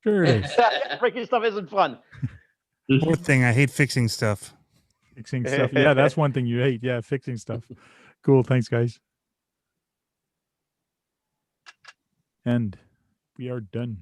sure it is. Breaking stuff isn't fun. Fourth thing, I hate fixing stuff. Fixing stuff. Yeah, that's one thing you hate. Yeah, fixing stuff. Cool. Thanks, guys. And we are done.